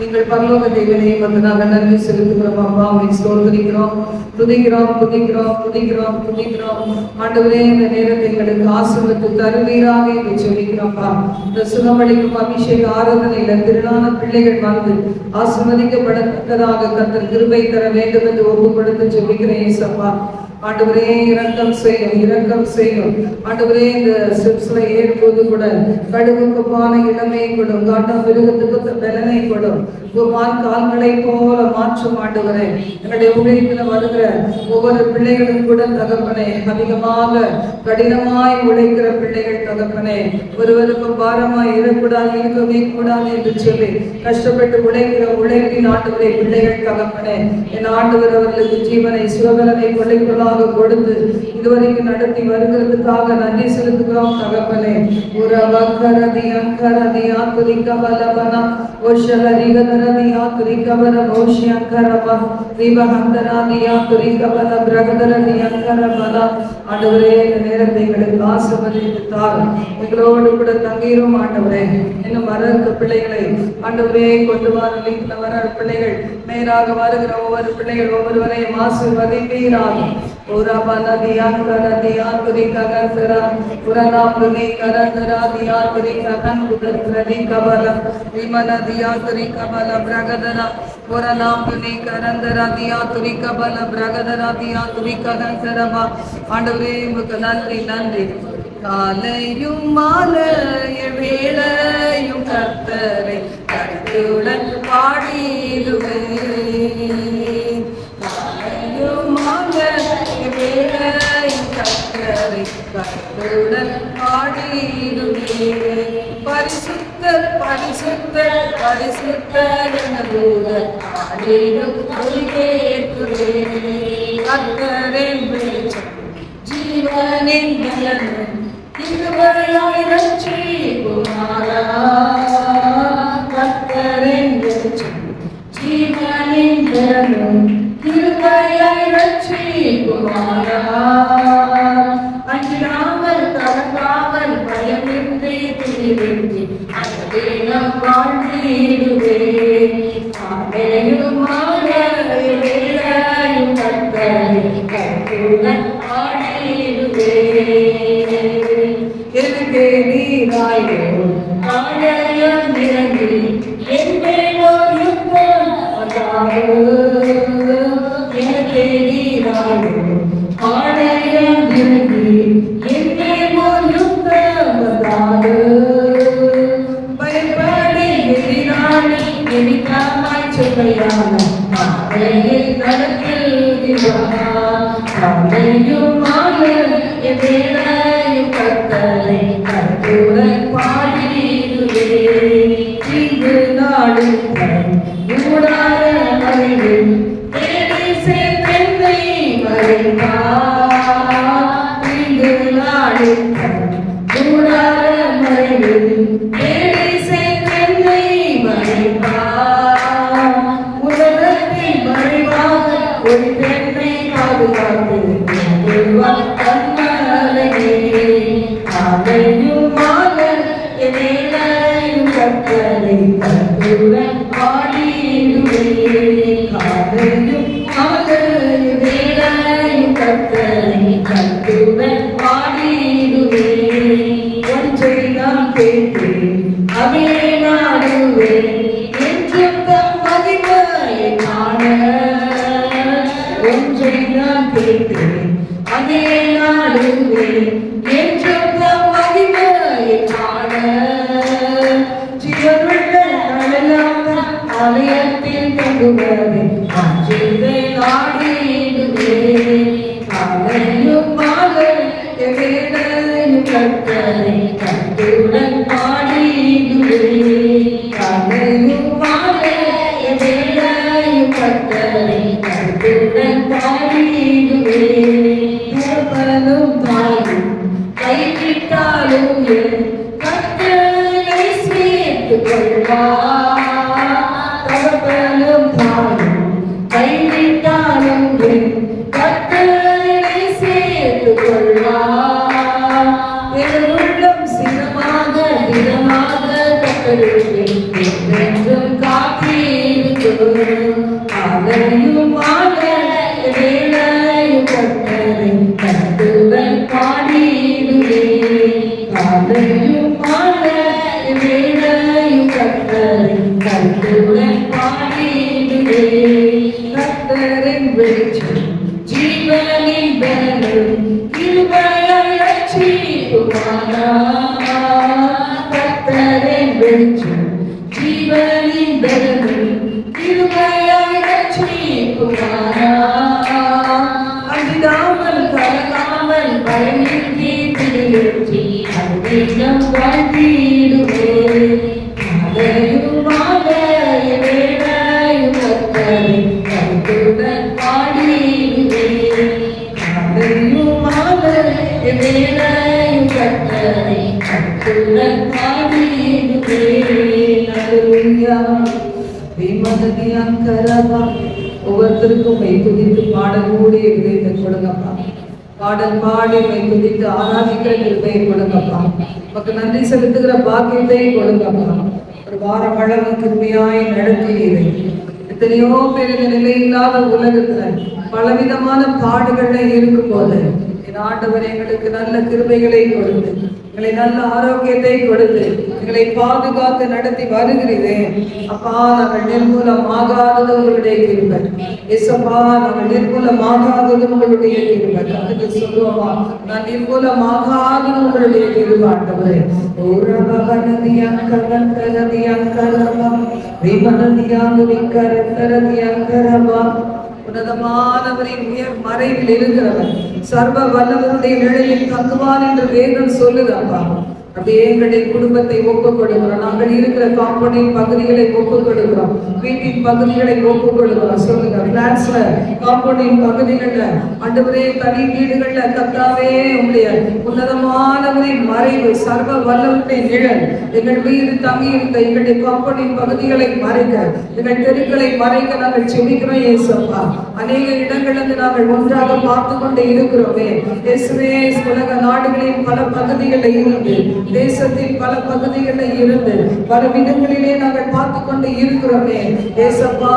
எங்கள் பரலோக தேவனே வந்ததாக நன்றி செலுத்துகிறோம் அப்பா. உம்மை ஸ்தோத்திரிக்கிறோம், துதிக்கிறோம் துதிக்கிறோம் துதிக்கிறோம் துதிக்கிறோம். ஆண்டவரே, இந்த நேரத்தை எங்களுக்கு ஆசீர்வதித்து தருவீராக என்று சொல்லிக்கிறோம்ப்பா. இந்த சுகமளிக்கும் அபிஷேக ஆராதனையில திரளான பிள்ளைகள் வந்து ஆசீர்வதிக்கப்படத்தக்கதாக கர்த்தர் கிருபை தர வேண்டும் என்று ஒப்பு கொடுத்து சொல்லிக்கிறேன் ஏசப்பா. ஆண்டவரே, இரக்கம் செய்யும், இரக்கம் செய்யும். ஆண்டவரே, இந்த ஸ்டெப்ஸ்ல ஏறும்போது கூட கடுகுக்குப்பான இளமையை கொடும், காட்டம் மிருகத்துக்கு பலனை கொடும், குமான் கால்களை போல மாற்றும். ஆண்டவரே, என்னுடைய ஊழியத்தில் வருகிற ஒவ்வொரு பிள்ளைகளும் கூட தகப்பனே, அதிகமாக கடினமாய் உழைக்கிற பிள்ளைகள் தகப்பனே, ஒருவருக்கும் பாரமாய் இருக்கக்கூடாது, இருக்கவே கூடாது என்று சொல்லி கஷ்டப்பட்டு உழைக்கிற உழைப்பின் ஆண்டவரே பிள்ளைகள் தகப்பனே, என் ஆண்டவர் அவர்களுக்கு ஜீவனை சுகபலனை கொள்ளைக்குள்ளாக கொடுத்து இதுவரைக்கும் நடத்தி வருகிறதுக்காக நன்றி செலுத்துகிறோம் தகப்பனே. உறவக்கரதி அங்கரதி ஆத்துரிகபலவனா ஓஷலரிகதரதி ஆத்துரிகபல ஓஷியங்கரபா தீபஹந்தராதி ஆத்துரிகபல பிரகதரதி அங்கரபலா. ஆண்டவரே, இந்த நேரத்தை எங்களுக்கு ஆசீர்வதித்து தாரும். எங்களோடு கூட தங்கிரும் ஆண்டவரே. இன்னும் வர இருக்க பிள்ளைகளை ஆண்டவரே கொண்டு வர லிங்க்ல வர பிள்ளைகள் நேராக வருகிற ஒவ்வொரு பிள்ளைகள் ஒவ்வொருவரையும் ஆசீர்வதிப்பீராக. ஆண்டவரே, உமக்கு நன்றி நன்றி. காலையும் மாலைய வேளையும் கர்த்தரை கருத்துடன் பாடிடுவேன். காலையும் மாலைய வேளையும் கர்த்தரை கருத்துடன் பாடிடுவேன். பரிசுத்தர் பரிசுத்தர் பரிசுத்தர் என தூதர் பாடிடும் ஒலி கேட்கிறேன். கர்த்தரின் வெளிச்சம் ஜீவனின் பலனும் இருவரையாய் ரட்சிக்குமாரா. கர்த்தரின் வெளிச்சம் ஜீவனின் பலனும் இருவரையாய் ரட்சிக்குமாரா. அஞ்சிடாமல் கலங்காமல் பயமின்றி துணிவின்றி அனுதினம் வாழ்ந்திடுவேன். காலையும் மாலையும் வேளையும் கர்த்தரை கருத்துடன் ஆலயம் இறங்கி என்னை ஒரு யுத்தம் எனக்கு நீராயும் ஆலயம் இறங்கி என்னை ஒரு யுத்தம் பயப்படி எதிராளி எதிராமாய் சொல்லையான மாலையில் நடத்துகிறார். காலையும் மாலையும் வேளையும் கர்த்தரை கருத்துடன் பாடிடுவேன். இங்கு நாடு ஊடார மறைவில் தேடி சேர்த்தென்னை மறைப்பார். இங்கு நாடு ஊடார மறைவில் தேடி சேர்த்தென்னை மறைப்பார். உலகத்தின் மறைவாக ஒரு பெண்ணை பாதுகாத்து காலையும் மாலையும் வேளையும் கர்த்தரை கருத்துடன் பாடிடுவேன். காலையும் மாலையும் வேளையும் கர்த்தரை கருத்துடன் பாடிடுவேன். ஒன்றை நான் கேட்டேன் அவையை நாடுவேன் என்றும் தம் மகிமையை காண. ஒன்றை நான் கேட்டேன் அவையை நாடுவேன் என்றும் தம் மகிமையை காண. ஜீவனுள்ள ஆலயத்தில் தங்குவதை அஞ்சிதை நாடிடுவேன். காலையும் மாலையும் வேளையும் கர்த்தரை கருத்துடன் பாடிடுவேன். காலையும் மாலையும் வேளையும் கர்த்தரை கருத்துடன் பாடிடுவேன். பிறப்பனும் தாயும் கைவிட்டாலும் கர்த்தரை சேர்த்துக் கொள்வார். தகப்பனும் தாயும் கைவிட்டாலும் கர்த்தரை சேர்த்துக் கொள்வார். என் உள்ளம் சிரமாக திடமாக கத்தருவேன் என்றும் காத்தீர். அதையுமான வேளையும் கர்த்தரின் கருத்துடன் பாடிடுவே. கர்த்தரின் வெளிச்சம் ஜீவனின் பலன் கிருபையாய் ரட்சிப்புமானார். கர்த்தரின் வெளிச்சம் ஜீவனின் பலன் கிருபையாய் ரட்சிப்புமானார். அஞ்சிடாமல் கலங்காமல் பயனின்றி பிடியேற்றி அதிகம் வாழ்ந்திடுவே. அதையுமாக வேளையும் கர்த்தரின் கருத்துடன் பாடிடுவே. அதையுமாக வேளையும் கர்த்தரின் கருத்துடன் பாடிடுவே. அல்லேலூயா. விமனதியங்கரவா. ஒவ்வொருத்தருக்கும் மை துதித்து பாடலோடு இருதயத்தை கொடுங்கப்பா. பாடல் பாடி மை துதித்து ஆராதிக்கிற கிருபையை கொடுங்கப்பா. நமக்கு நன்றி செலுத்துகிற பாக்கியத்தை கொடுங்கப்பா. ஒரு வாரம் அளவு கிருபையாய் நடத்தினீரை. எத்தனையோ பேர் இந்த நிலையில்லாத உலகத்துல பலவிதமான பாடுகள்ல இருக்கும் போது என் ஆண்டவர் எங்களுக்கு நல்ல கிருபைகளை கொடுத்து, எங்களை நல்ல ஆரோக்கியத்தை கொடுத்து, எங்களை பாதுகாத்து நடத்தி வருகிறீரே அப்பா. நாங்கள் நிர்மூலமாகாதது உங்களுடைய கிருபை. எசப்பா, நாங்கள் நிர்மூலமாகாதது உங்களுடைய கிருபை. அதுக்கு சொல்லுவோமா, நான் நிர்மூலமாகாதது உங்களுடைய கிருபை ஆண்டவரே. உன்னதமானவரின் உயர் மறைவில் இருக்கிறவர், சர்வ வல்லவருடைய நிழலில் தங்குவான் என்று வேதம் சொல்லுதப்பா. அப்படியே எங்களுடைய குடும்பத்தை ஒப்புக் கொடுக்கிறோம். நாங்கள் இருக்கிற காம்பவுண்டின் பகுதிகளை ஒப்புக் கொடுக்கிறோம். வீட்டின் பகுதிகளை ஒப்புக் கொடுக்கிறோம். சொல்லுங்க, பிளாட்ஸ்ல காம்பவுண்டின் பகுதிகள்ல ஆண்டவரே, தனி வீடுகள்ல கர்த்தாவே உங்களுடைய உன்னதமானவரின் மறைவு, சர்வ வல்லவருடைய நிழல் எங்கள் மீது தங்கி இருக்க எங்களுடைய காம்பவுண்டின் பகுதிகளை மறைக்க, எங்கள் தெருக்களை மறைக்க நாங்கள் செபிக்கிறோம் இயேசுப்பா. அநேக இடங்களிலிருந்து நாங்கள் ஒன்றாக பார்த்து கொண்டு இருக்கிறோமே இயேசுவே. உலக நாடுகளின் பல பகுதிகளில் இருந்து, தேசத்தின் பல பகுதிகளில் இருந்து, பல விதங்களிலே நாங்கள் பார்த்து கொண்டு இருக்கிறோமே இயேசப்பா.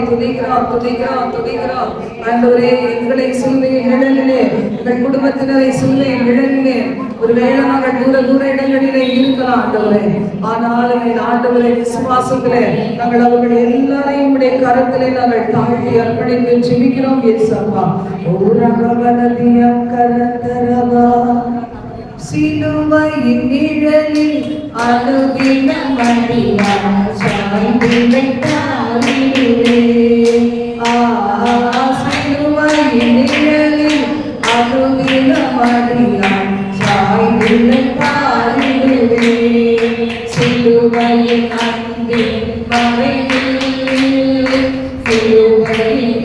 துதிக்கிறோம் துதிக்கிறோம் துதிக்கிறோம் ஆண்டவரே. எங்களை சிலுவையின் நிழலிலே, எங்கள் குடும்பத்தினரை சிலுவையின் நிழலிலே, ஒருவேளை நாங்கள் தூர தூர இடங்களிலே இருக்கலாம் ஆண்டவரே. ஆனாலும் என் ஆண்டவரை விசுவாசத்திலே நாங்கள் அவர்கள் எல்லாரையும் உடைய கரத்திலே நாங்கள் தாழ்த்தி அர்ப்பணித்து ஜெபிக்கிறோம் இயேசப்பா. சிலுவையின் நிழலில் அனுதினம் அடியார் சாய்ந்திருந்தாரிலே. சிலுவையின் நிழலில் அனுதினம் அடியார் சாய்ந்திருந்தாரிலே. சிலுவையின் அன்பின் மறைவில், சிலுவையின்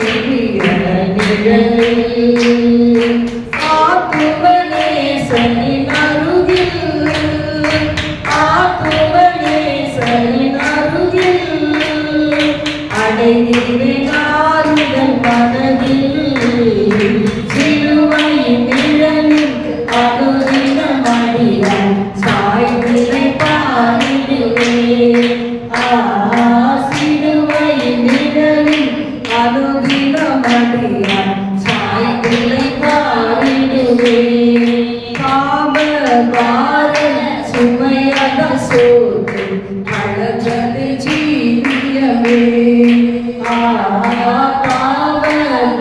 நிழலில் ஆத்துமனேசனின் அருகில், ஆத்துமனேசனின் அருகில் அடைகிறேன் ஆறுதல் மனதில். சிலுவையின் நிழலில் அனுதினம் அடியார் சாய்ந்திரை பாடிடுவே. சிலுவையின் நிழலில் அனுதினம் அடியார் சாய்ந்திரை பாடிடுவே. பாவ பார சுமையத சோர்வு அழகது ஜீவியமே. பாவ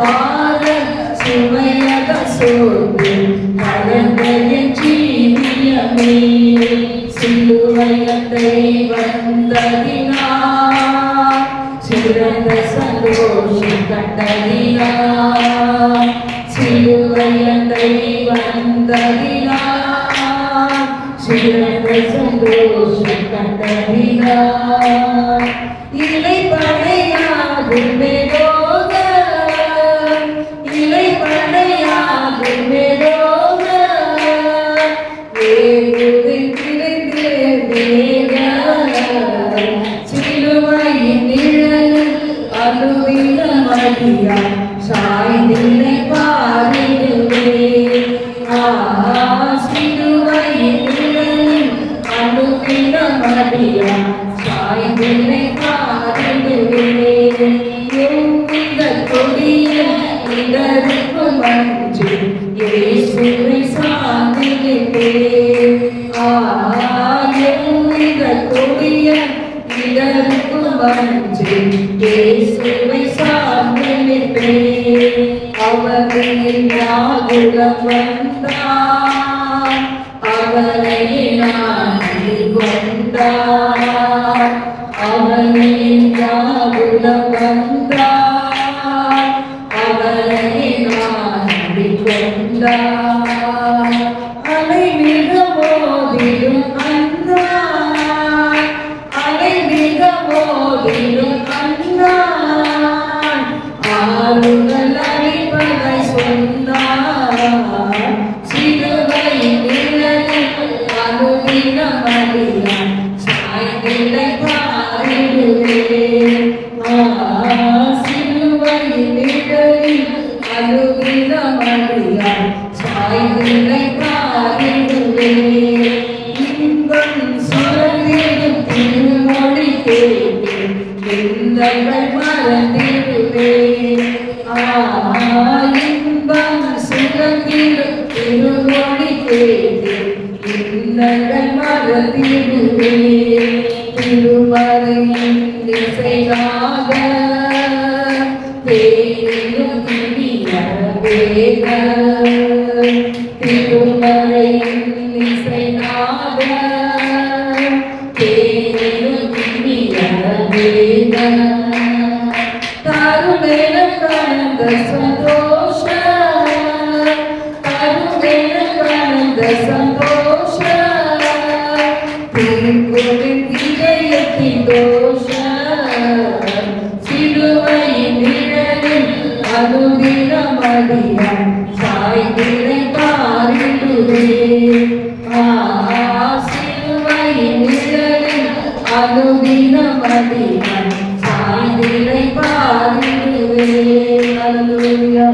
பார சுமையத சோர்வு அழகது ஜீவியமே. சிலுவையத்தை வந்ததினார் சிறந்த சந்தோஷம் கண்டதினார். சிலுவையத்தை வந்ததினார் சிறந்த சந்தோஷம் கண்டதினார். இலை படையாகும் மேலோக, இலை படையாகும் மேலோக வேகுதின் கிளைந்தே வேக. சிலுவையின் நிழலில் அனுதினம் அடியார் சாய்ந்திரை பாடிடுவே. சிலுவையின் நிழலில் அனுதினம் அடியார் சாய்ந்திரை பாடிடுவே. எவ்வித கொடிய இடருக்கும் அஞ்சு இயேசுவை சார்ந்திடுவே. இடருக்கும் வஞ்சி இயேசுவை சார்ந்து நிற்பேன். அவனில் யாகுலம் வந்தார், அவனை நான் கொண்டார். அவனில் யாகுலம் வந்தார், அவனை நான் கொண்டார். அலை மிக போதிலும் அண்ணான், அலை மிக போதிலும் அண்ணான். ஆறுதல் அளிப்பதை சொன்னார், சிலுவை நிழலில் அனுதினம் அடியான் சாய்ந்திடை பாரிடுவேன். சிலுவை நிழலில் அனுதினம் அடியான் சாய்ந்திடை பாரிடுவேன். இன்பம் சுரந்திடும் திருமொழி கேட்டு எந்தங்கள் மறந்திடுவேன். இன்பம் சுரந்திடும் திருமொழி கேட்டு எந்தங்கள் மறந்திடுவேன். திருமறையின் இசையாக தேனிலும் இனியவேக, திருமறையின் இசையாக தேனிலும் இனியவேக. தருமென கலந்த சந்தோஷ, தருமென கலந்த சந்தோஷ, தீர்க்குமின் இதயத்தின் தோஷ. சிலுவையின் நிழலில் அனுதினம் அடியான் சாய்ந்திடை பாரிடுவேன். சிலுவையின் நிழலில் அனுதினம் அடியான் சாய்ந்திடை பாரிடுவேன். அல்லேலூயா.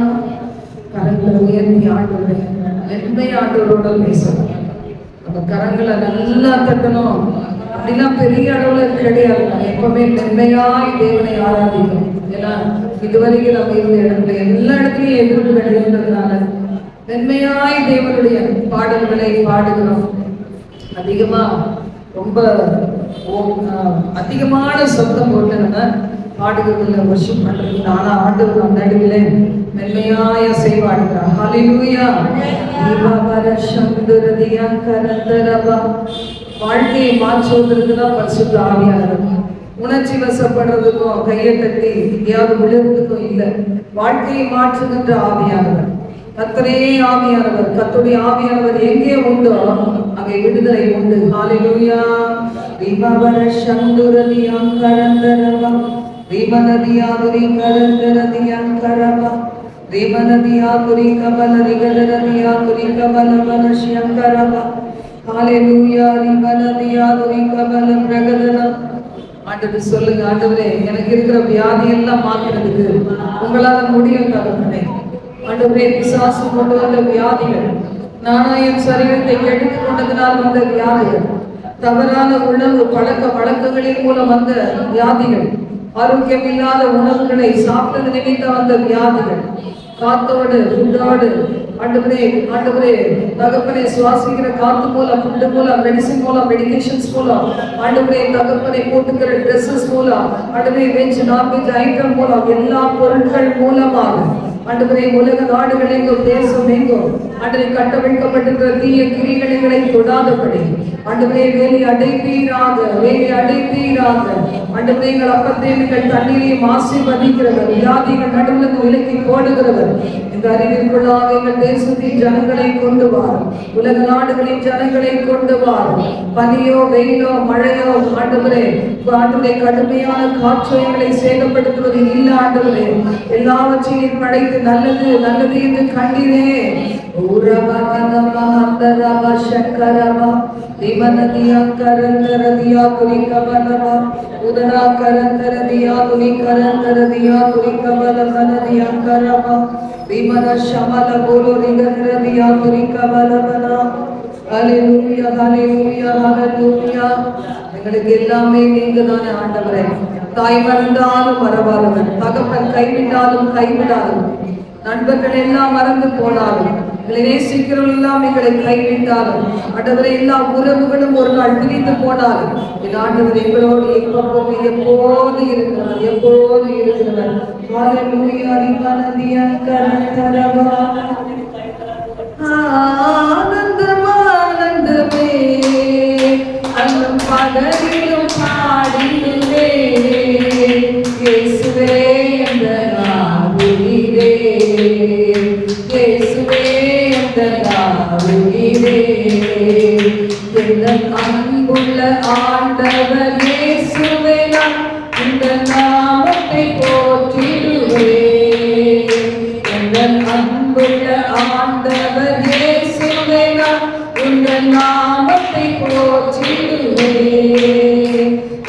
கரங்களை உயர்த்தி ஆண்டவரே நன்மை ஆண்டவரோட பேசணும். நம்ம கரங்களை நல்லா தட்டணும். அப்படின்னா பெரிய அளவுல கிடையாது. எப்பவுமே மென்மையாய் தேவனை ஆராதிக்கணும். ஏன்னா இதுவரைக்கும் நம்ம இருந்த இடத்துல எல்லா இடத்துலையும் எதிர்ப்புகள் இருந்ததுனால மென்மையாய் தேவனுடைய பாடல்களை பாடுகிறோம். அதிகமா ரொம்ப அதிகமான சத்தம் போட்டு நம்ம பாடுகிறதுல வர்ஷிப் பண்றது. ஆனா ஆண்டவர் நம் நடுவிலே மென்மையாய செய்வாடுகிறார். ஹல்லேலூயா. வாழ்க்கையை மாற்றுவதற்குதான் பரிசுத்த ஆவியானவர். உணர்ச்சி வசப்படுறதுக்கும் கையை தட்டி எங்கேயாவது விழுறதுக்கும் இல்லை. வாழ்க்கையை மாற்றுகின்ற ஆவியானவர் கர்த்தரே ஆவியானவர். கர்த்தருடைய ஆவியானவர் எங்கே உண்டோ அங்கே விடுதலை உண்டு. ஹல்லேலூயா. ரிமவரஷந்துரதியங்கரந்தரவ ரிமனதியாதுரிகரந்தரதியங்கரவ ரிமனதியாதுரிகபலரிகலரதியாதுரிகபலபலஷ்யங்கரவ. ஹல்லேலூயா. ரிமனதியாதுரிகபலப்ரகதன. ஆண்டவர் சொல்லுங்க, ஆண்டவரே எனக்கு இருக்கிற வியாதி எல்லாம் மாத்துறதுக்கு உங்களால முடியும் தகப்பனே. ஆண்டவரே பிசாசு கொண்டு வந்த வியாதிகள், நானா என் சரீரத்தை கெடுத்து கொண்டதனால் வந்த வியாதிகள், தவறான உணவு பழக்க வழக்கங்களின் மூலம் வந்த வியாதிகள், ஆரோக்கியம் இல்லாத உணவுகளை சாப்பிட்டது நிமித்தம் வந்த வியாதிகள், காத்தோடு ஃபுட்டோடு ஆண்டவரே ஆண்டவரே தகப்பனே சுவாசிக்கிற காத்து மூலம், ஃபுட்டு மூலம், மெடிசின் மூலம், மெடிகேஷன்ஸ் மூலம், ஆண்டவரே தகப்பனை போட்டுக்கிற ட்ரெஸ்ஸஸ் மூலம், ஆண்டவரே வெஜ் நான்வெஜ் ஐட்டம் மூலம், எல்லா பொருட்கள் மூலமாக ஆண்டவரே உலக நாடுகள் எங்கும் தேசம் எங்கும் ஆண்டவரை கட்டமைக்கப்பட்டிருக்கிற தீய கிரிகளை தொடாதபடி ஆண்டவரே வேலை அடைப்பீராக, வேலை அடைப்பீராக. ஆண்டவரே எங்கள் அப்பத்தை எங்கள் தண்ணீரையும் ஆசீர்வதிக்கிறவர், வியாதிகள் நடுவில் விலக்கி போடுகிறவர். இந்த அறிவிற்குள்ளாக எங்கள் தேசத்தின் ஜனங்களை கொண்டு வார், உலக நாடுகளின் ஜனங்களை கொண்டு வார். பனியோ வெயிலோ மழையோ ஆண்டவரே ஆண்டவரே கடுமையான காற்று எங்களை சேதப்படுத்துவது இல்லை. ஆண்டவரே எல்லாவற்றையும் படைத்து நல்லது நல்லது என்று கண்டீரே. எங்களுக்கு எல்லாமே நீங்க தானே ஆண்டவரே. தாய் மறந்தாலும் மறவாதவன், தகப்பன் கைவிட்டாலும் கைவிடாதவன், நண்பர்கள் எல்லாம் மறந்து போனாலும் எங்களை நேசிக்கிறவர்கள் எல்லாம் எங்களை கைவிட்டாலும் ஆண்டவரே எல்லா உறவுகளும் ஒரு நாள் பிரிந்து போனாலும் என் ஆண்டவர் எங்களோடு எப்போது இருக்கிறார், எப்போது இருக்கிறார். ஹalleluya. ஆனந்தமே அன்னம் பகலிலும் பாடிடுவே இயேசுவே என்ற நாவுயிரே, இயேசுவே என்ற நாவுயிரே. எங்கள் அன்புள்ள ஆண்டவர் இயேசுவே நான் இந்த நாமத்தை போற்றிடுவேன். எங்கள் அன்புள்ள ஆண்டவர் இயேசுவே நான் இந்த நாமத்தை போற்றிடுவேன்.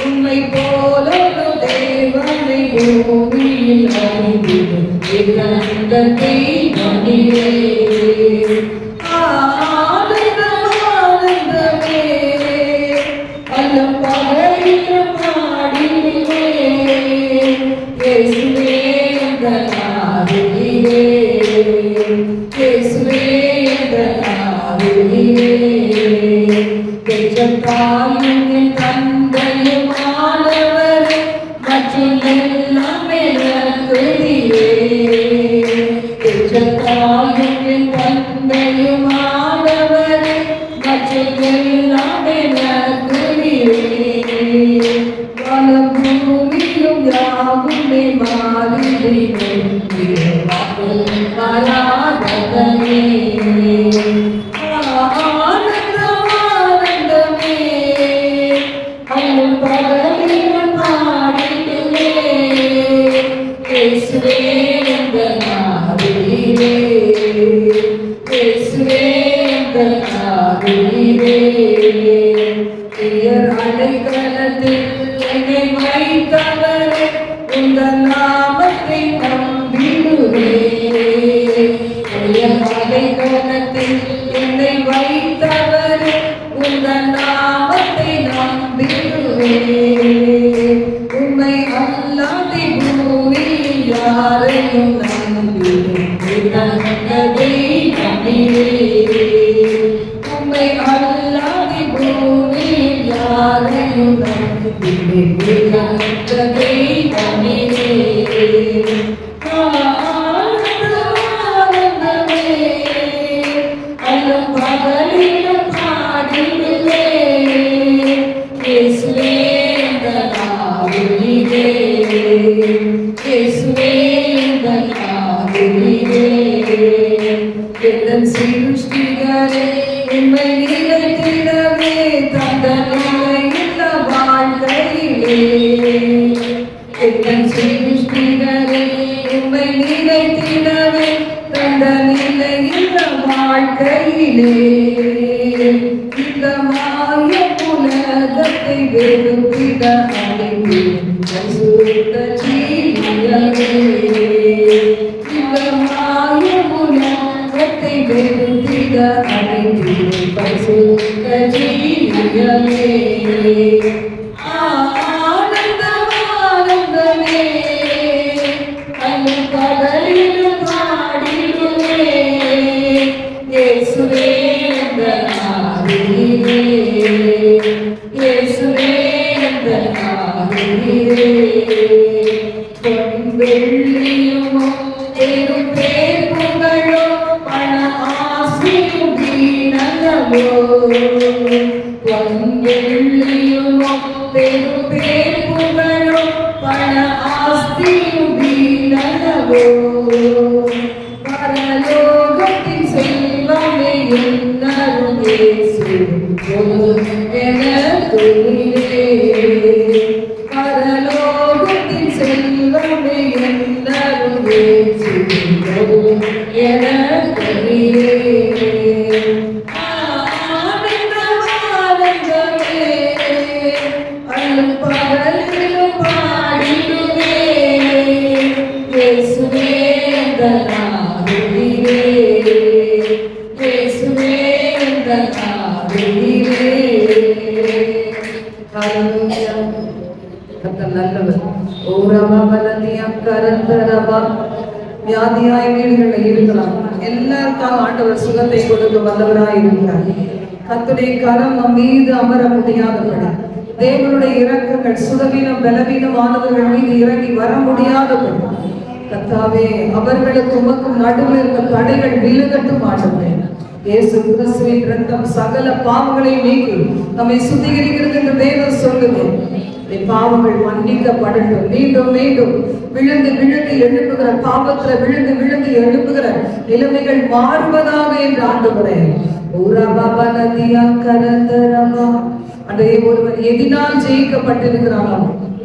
உம்மை போல ஒரு தேவனை பூமியில் அறிந்திடும் எந்த தெய்வமில்லை. ஆனந்தமே அல்லும் பகலிலும் பாடிடுவேன் இயேசுவே என்ற நாவுயிரே, இயேசுவே என்ற நாவுயிரே. பெற்ற தாயும் என் தந்தையும் ஆனவரே மற்றும் எல்லாம் எனக்கு நீரே. பெற்ற தாயும் என் தந்தையும் ஆனவரே மற்றும் எல்லாம் எனக்கு நீரே. வானம் பூமியும் யாவுமே மாறிடுவேன் ஆராதனே. ஆனந்தமே அல்லும் பகலிலும் பாடிடுவே இயேசுவே என்ற நாவுயிரே, இயேசுவே என்ற நாவுயிரே. பெயர் அடைக்கலத்தில் என்னை வைத்தவரே உங்கள் நாமத்தை நம்பிடுவேன். பெயர் அடைக்கலத்தில் என்னை வைத்தவரே உங்கள் நாமத்தை நம்பிடுவேன். உம்மை அல்லாத பூமியில் யாரையும் நம்பினதை நம்பினேன். உம்மை அல்லாத பூமியில் யாரையும் நம்பினதை நம்பினேன். ஆனந்தமே அல்லும் பகலிலும் பாடிடுவேன் இயேசுவே என்ற நாவுயிரே, இயேசுவே என்ற நாவுயிரே. என் சிருஷ்டிகரே உம்மை நிலைத்திடவே தந்த நிலையில்ல வாழ்க்கையிலே. என் சிருஷ்டிகரே உம்மை நிலைத்திடவே தந்த நிலையில்ல வாழ்க்கையிலே. இந்த மாய உலகத்தை வெறுப்பிட அழைப்பேன் பரிசுத்த ஜீவியமே. இந்த மாய உலகத்தை வெறுப்பிட அழைப்பேன் பரிசுத்த ஜீவியமே. ஆனந்தமே அல்லும் பகலிலும் பாடிடுவேன் இயேசுவே என்ற நாவுயிரே, இயேசுவே என்ற நாவுயிரே. பொன் வெள்ளியும் பெரும் பேர் புகழும் பண ஆசையும் வீணல்லவோ. பொன் வெள்ளியும் பெரும் பேர் புகழும் பண ஆஸ்தியும் வீணல்லவோ. பரலோகத்தின் செல்வமே என்னரும் இயேசு எனக்கு நீரே. பரலோகத்தின் செல்வமே என்னரும் இயேசு எனக்கு நீரே. ஆனந்தமே அல்லும் பகலிலும் பாடிடுவேன் இயேசுவே என்ற நாவுயிரே, இயேசுவே என்ற நாவுயிரே. ஹalleluya. கர்த்தர் நல்லவர். ஓரமா பலனியா கரந்தரவா. வியாதியாய் வீடுகளில் இருக்கலாம், எல்லாருக்காக ஆண்டவர் சுகத்தை கொடுக்க வல்லவராய் இருக்கிறார். கர்த்தருடைய கரம் நம் மீது அமர முடியாதபடி, தேவனுடைய இரக்கங்கள் சுகவீனம் பலவீனமானவர்கள் மீது இறங்கி வர முடியாதபடி, கர்த்தாவே அவர்களுக்கு உமக்கும் நடுவில் இருக்க தடைகள் விலகட்டும் ஆண்டவரே. இயேசு கிறிஸ்துவின் இரத்தம் சகல பாவங்களை நீக்கி நம்மை சுத்திகரிக்கிறது என்று வேதம் சொல்லுது. பாவங்கள் மன்னிக்கப்படட்டும். மீண்டும் மீண்டும் விழுந்து விழுந்து எழுப்புகிற பாவத்துல விழுந்து விழுந்து எழுப்புகிற நிலைமைகள் மாறுவதாக என்று ஆண்டவரே. அன்றைய ஒருவன் எதினால் ஜெயிக்கப்பட்டிருக்கிறானோ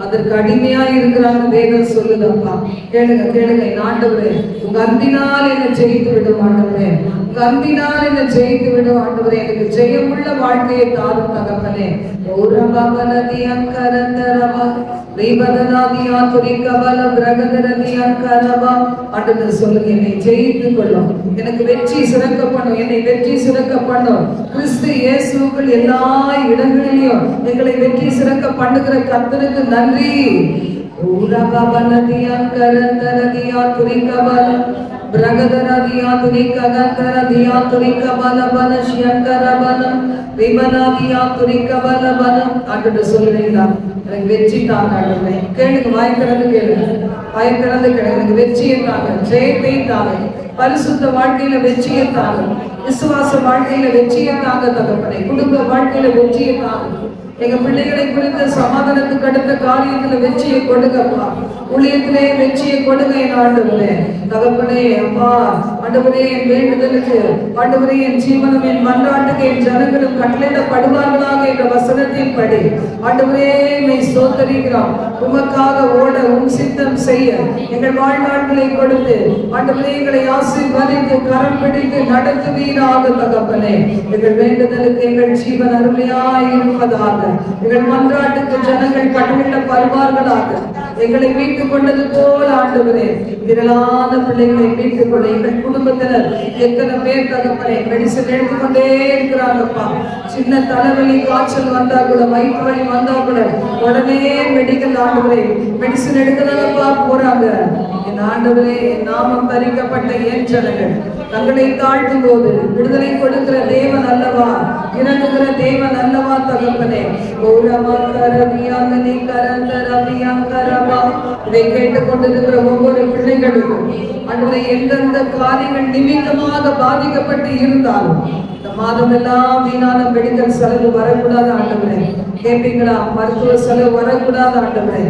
அதற்கு அடிமையா இருக்கிறாங்க வேதம் சொல்லுதப்பா. கேளுங்க கேளுங்க, ஆண்டவரே உங்க அன்பினால் என்ன ஜெயித்து விடும் ஆண்டவரே, உங்க அன்பினால் என்ன ஜெயித்து விடும் ஆண்டவரே. எனக்கு ஜெயமுள்ள வாழ்க்கையை தாரும் தகப்பனே. சொல்லுங்க, என்னை ஜெயித்து கொள்ளும், எனக்கு வெற்றி சிறக்க பண்ணும், என்னை வெற்றி சிறக்க பண்ணும். கிறிஸ்து இயேசுக்குள் எல்லா இடங்களிலும் எங்களை வெற்றி சிறக்க பண்ணுகிற கர்த்தருக்கு நன்றி. சொல்லுறீங்களா? எனக்கு வெற்றி தாங்க. கேளுங்க, வாய்க்கிறது கேளுங்க, வாய்க்கிறது கேளுங்க. எனக்கு வெற்றியை தாங்க, ஜெயத்தை தாங்க, பரிசுத்த வாழ்க்கையில வெற்றியை தாங்க, விசுவாச வாழ்க்கையில வெற்றியை தாங்க தகப்பனே, குடும்ப வாழ்க்கையில வெற்றியை தாங்க. எங்க பிள்ளைகளை குறித்த சமாதானத்துக்கு அடுத்த காரியத்துல வெற்றியை கொடுங்கப்பா. ஊழியத்திலே வெற்றியை கொடுங்க என் ஆண்டவரே தகப்பனே. அப்பா ஆண்டவரே, என் வேண்டுதலுக்கு ஆண்டவரே, என் ஜீவனம் என் மன்றாட்டுக்கு என் ஜனங்களும் கட்டளையிடப்படுவார்களாக என்ற வசனத்தின் படி ஆண்டவரே என்னை ஸ்தோத்திரிக்கிறோம். உமக்காக ஓட உம் சித்தம் செய்ய எங்கள் வாழ்நாட்களை கொடுத்து ஆண்டவரே எங்களை ஆசீர்வதித்து கரம் பிடித்து நடத்துவீராக தகப்பனே. எங்கள் வேண்டுதலுக்கு எங்கள் ஜீவன் அருமையாய் இருப்பதாக, எங்கள் மன்றாட்டுக்கு ஜனங்கள் கட்டளையிடப்படுவார்களாக. எங்களை மீட்டுக் கொண்டது போல ஆண்டவரே திரளான பிள்ளைகளை மீட்டுக் கொள்ள. எங்கள் குடும்பத்தினர் எத்தனை பேர் தகப்பனே மெடிசன் எடுத்துக்கொண்டே இருக்கிறாங்கப்பா. சின்ன தலைவலி காய்ச்சல் வந்தா கூட, வயிற்று வலி வந்தா கூட உடனே மெடிக்கல் ஆண்டவரே மெடிசன் எடுக்கதானப்பா போறாங்க. என் ஆண்டவரே, நாமம் தரிக்கப்பட்ட என் ஜனங்கள் தங்களை தாழ்த்தும் போது விடுதலை கொடுக்கிற தேவன் அல்லவா, இறங்குகிற தேவன் அல்லவா தகப்பனே. இதை கேட்டுக் கொண்டிருக்கிற ஒவ்வொரு பிள்ளைகளுக்கும் ஆண்டவரே எந்தெந்த காரியங்கள் நிமித்தமாக பாதிக்கப்பட்டு இருந்தாலும் இந்த மாதம் எல்லாம் வீணான மெடிக்கல் செலவு வரக்கூடாது ஆண்டவரே. கேட்பீங்களா? மருத்துவ செலவு வரக்கூடாது ஆண்டவரே.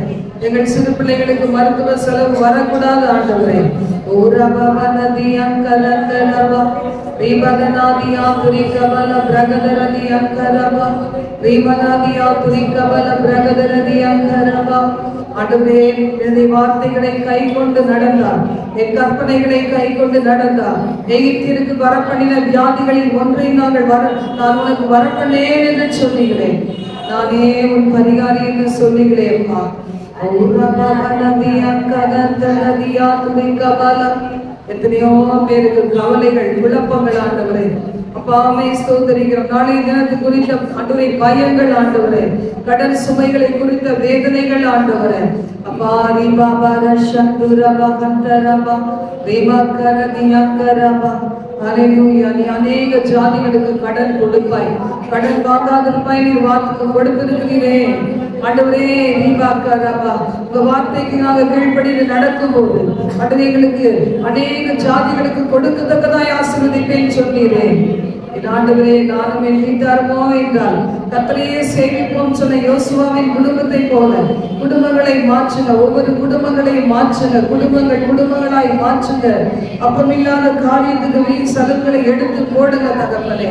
எங்கள் சிறு பிள்ளைகளுக்கு மருத்துவ செலவு வரக்கூடாது ஆண்டவரே. வார்த்தைகளை கை கொண்டு நடந்தார், என் கற்பனைகளை கை கொண்டு நடந்தார். எகிப்திற்கு வரப்பண்ணின வியாதிகளில் ஒன்றை நான் உனக்கு வரப்பண்ணேன் என்று சொல்லுகிறேன். நானே உன் பரிகாரி என்று சொல்லுகிறேன்ப்பா. எத்தனையோ பேருக்கு கவலைகள் குழப்பங்கள் ஆண்டவரே. அப்பாமே ஸ்தோத்திரிக்கிறோம். நாளைய தினத்து குறித்த ஆண்டவரே பயங்கள் ஆண்டவரே, கடன் சுமைகளை குறித்த வேதனைகள் ஆண்டவரே. அப்பா நீ அநேக ஜாதிகளுக்கு கடன் கொடுப்பாய், கடன் வாங்காதிருப்பாய். நீ வார்த்தைக்கு கொடுத்திருக்கிறீரே ஆண்டவரே. உங்க வார்த்தைக்கு நாங்கள் கீழ்ப்படிந்து நடக்கும் போது எங்களுக்கு அநேக ஜாதிகளுக்கு கொடுக்கத்தக்கதாய் ஆசீர்வதிப்பேன் சொன்னீரே. ஆண்டவரே, நானும் என் வீட்டாருமோ என்றால் கர்த்தரையே சேவிப்போம் சொன்ன யோசுவாவின் குடும்பத்தை போல குடும்பங்களை மாற்றுங்க, ஒவ்வொரு குடும்பங்களையும் மாற்றுங்க, குடும்பங்களாய் மாற்றுங்க. அப்பமில்லாத காரியத்துக்கு வீண் சலுக்களை எடுத்து போடுங்க தகப்பனே.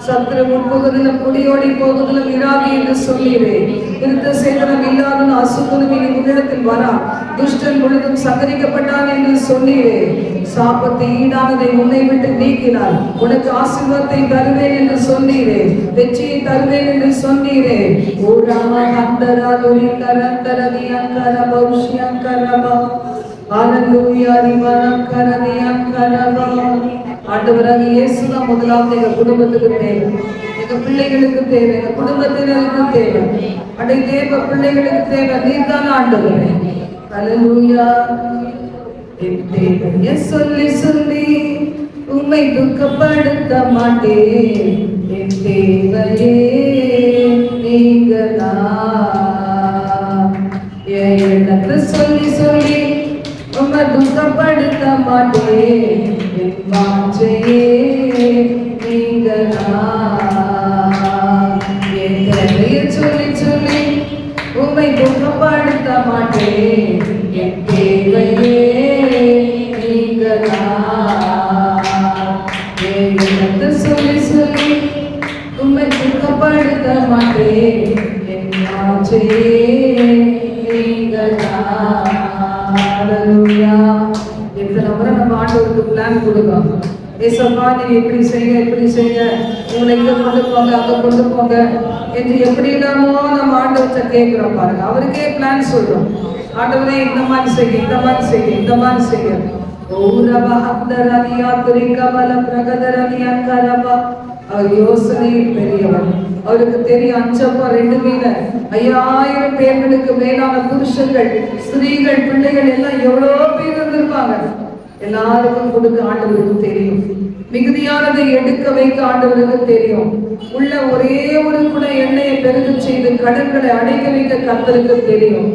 சத்ரு முன்பகுதிலும் குடியோடி போகுதிலும் இராவி என்று சொல்கிறேன். விருத்த சேதனம் இல்லாதவன் அசுத்தனும் இனி உன்னிடத்தில் வரா, துஷ்டன் முழுதும் சங்கரிக்கப்பட்டான் என்று சொன்னீரே. சாபத்தை ஈடானதை உன்னை விட்டு நீக்கினார், உனக்கு ஆசீர்வாதத்தை தருவேன் என்று சொன்னீரே, வெற்றியை தருவேன் என்று சொன்னீரே. ஆண்டவராக இயேசுதான் முதலாவது எங்க குடும்பத்துக்கு தேவை, எங்க பிள்ளைகளுக்கு தேவை, எங்க குடும்பத்தினருக்கு தேவை, அடை தேவ பிள்ளைகளுக்கு தேவை. நீர்தான் ஆண்டவரே. ஹல்லேலூயா. என் தேவையை சொல்லி சொல்லி உம்மை துக்கப்படுத்த மாட்டேன். என் தேவையே நீங்கதான். என் எண்ணத்தை சொல்லி சொல்லி உம்மை துக்கப்படுத்த மாட்டேன். என் வாஞ்சையே நீங்கதான். என் தேவையை சொல்லி சொல்லி உம்மை துக்கப்படுத்த மாட்டேன். என் தேவையே நீங்கதான். என் எண்ணத்தை சொல்லி சொல்லி உம்மை துக்கப்படுத்த மாட்டேன். என் வாஞ்சையே நீங்கதான். ஹல்லேலூயா. எத்தனை முறை நம்ம ஆண்டவருக்கு பிளான் கொடுக்கோம். ஏசப்பா நீங்க எப்படி செய்ய எப்படி செய்ய, உங்களை இங்க கொண்டு போங்க அங்க கொண்டு போங்க என்று எப்படி இல்லாமோ நம்ம ஆண்டவர்கிட்ட கேட்கிறோம் பாருங்க. அவருக்கே பிளான் சொல்றோம். ஆண்டவரே இந்த மாதிரி செய்ய இந்த மாதிரி செய்ய இந்த மாதிரி செய்ய. அவர் யோசனையில் பெரியவர். அவருக்கு தெரியும் அஞ்சப்பா 2 மீன 5000 பேர்களுக்கு மேலான புருஷர்கள் ஸ்திரீகள் பிள்ளைகள் எல்லாம் எவ்வளவு பேர் இருந்திருப்பாங்க. எல்லாருக்கும் கொடுக்க ஆண்டவருக்கு தெரியும். மிகுதியானதை எடுக்க வைக்க ஆண்டவருக்கு தெரியும். உள்ள ஒரே ஒரு கூட எண்ணெயை பெருக செய்து கடன்களை அடைக்க வைக்க கர்த்தருக்கு தெரியும்.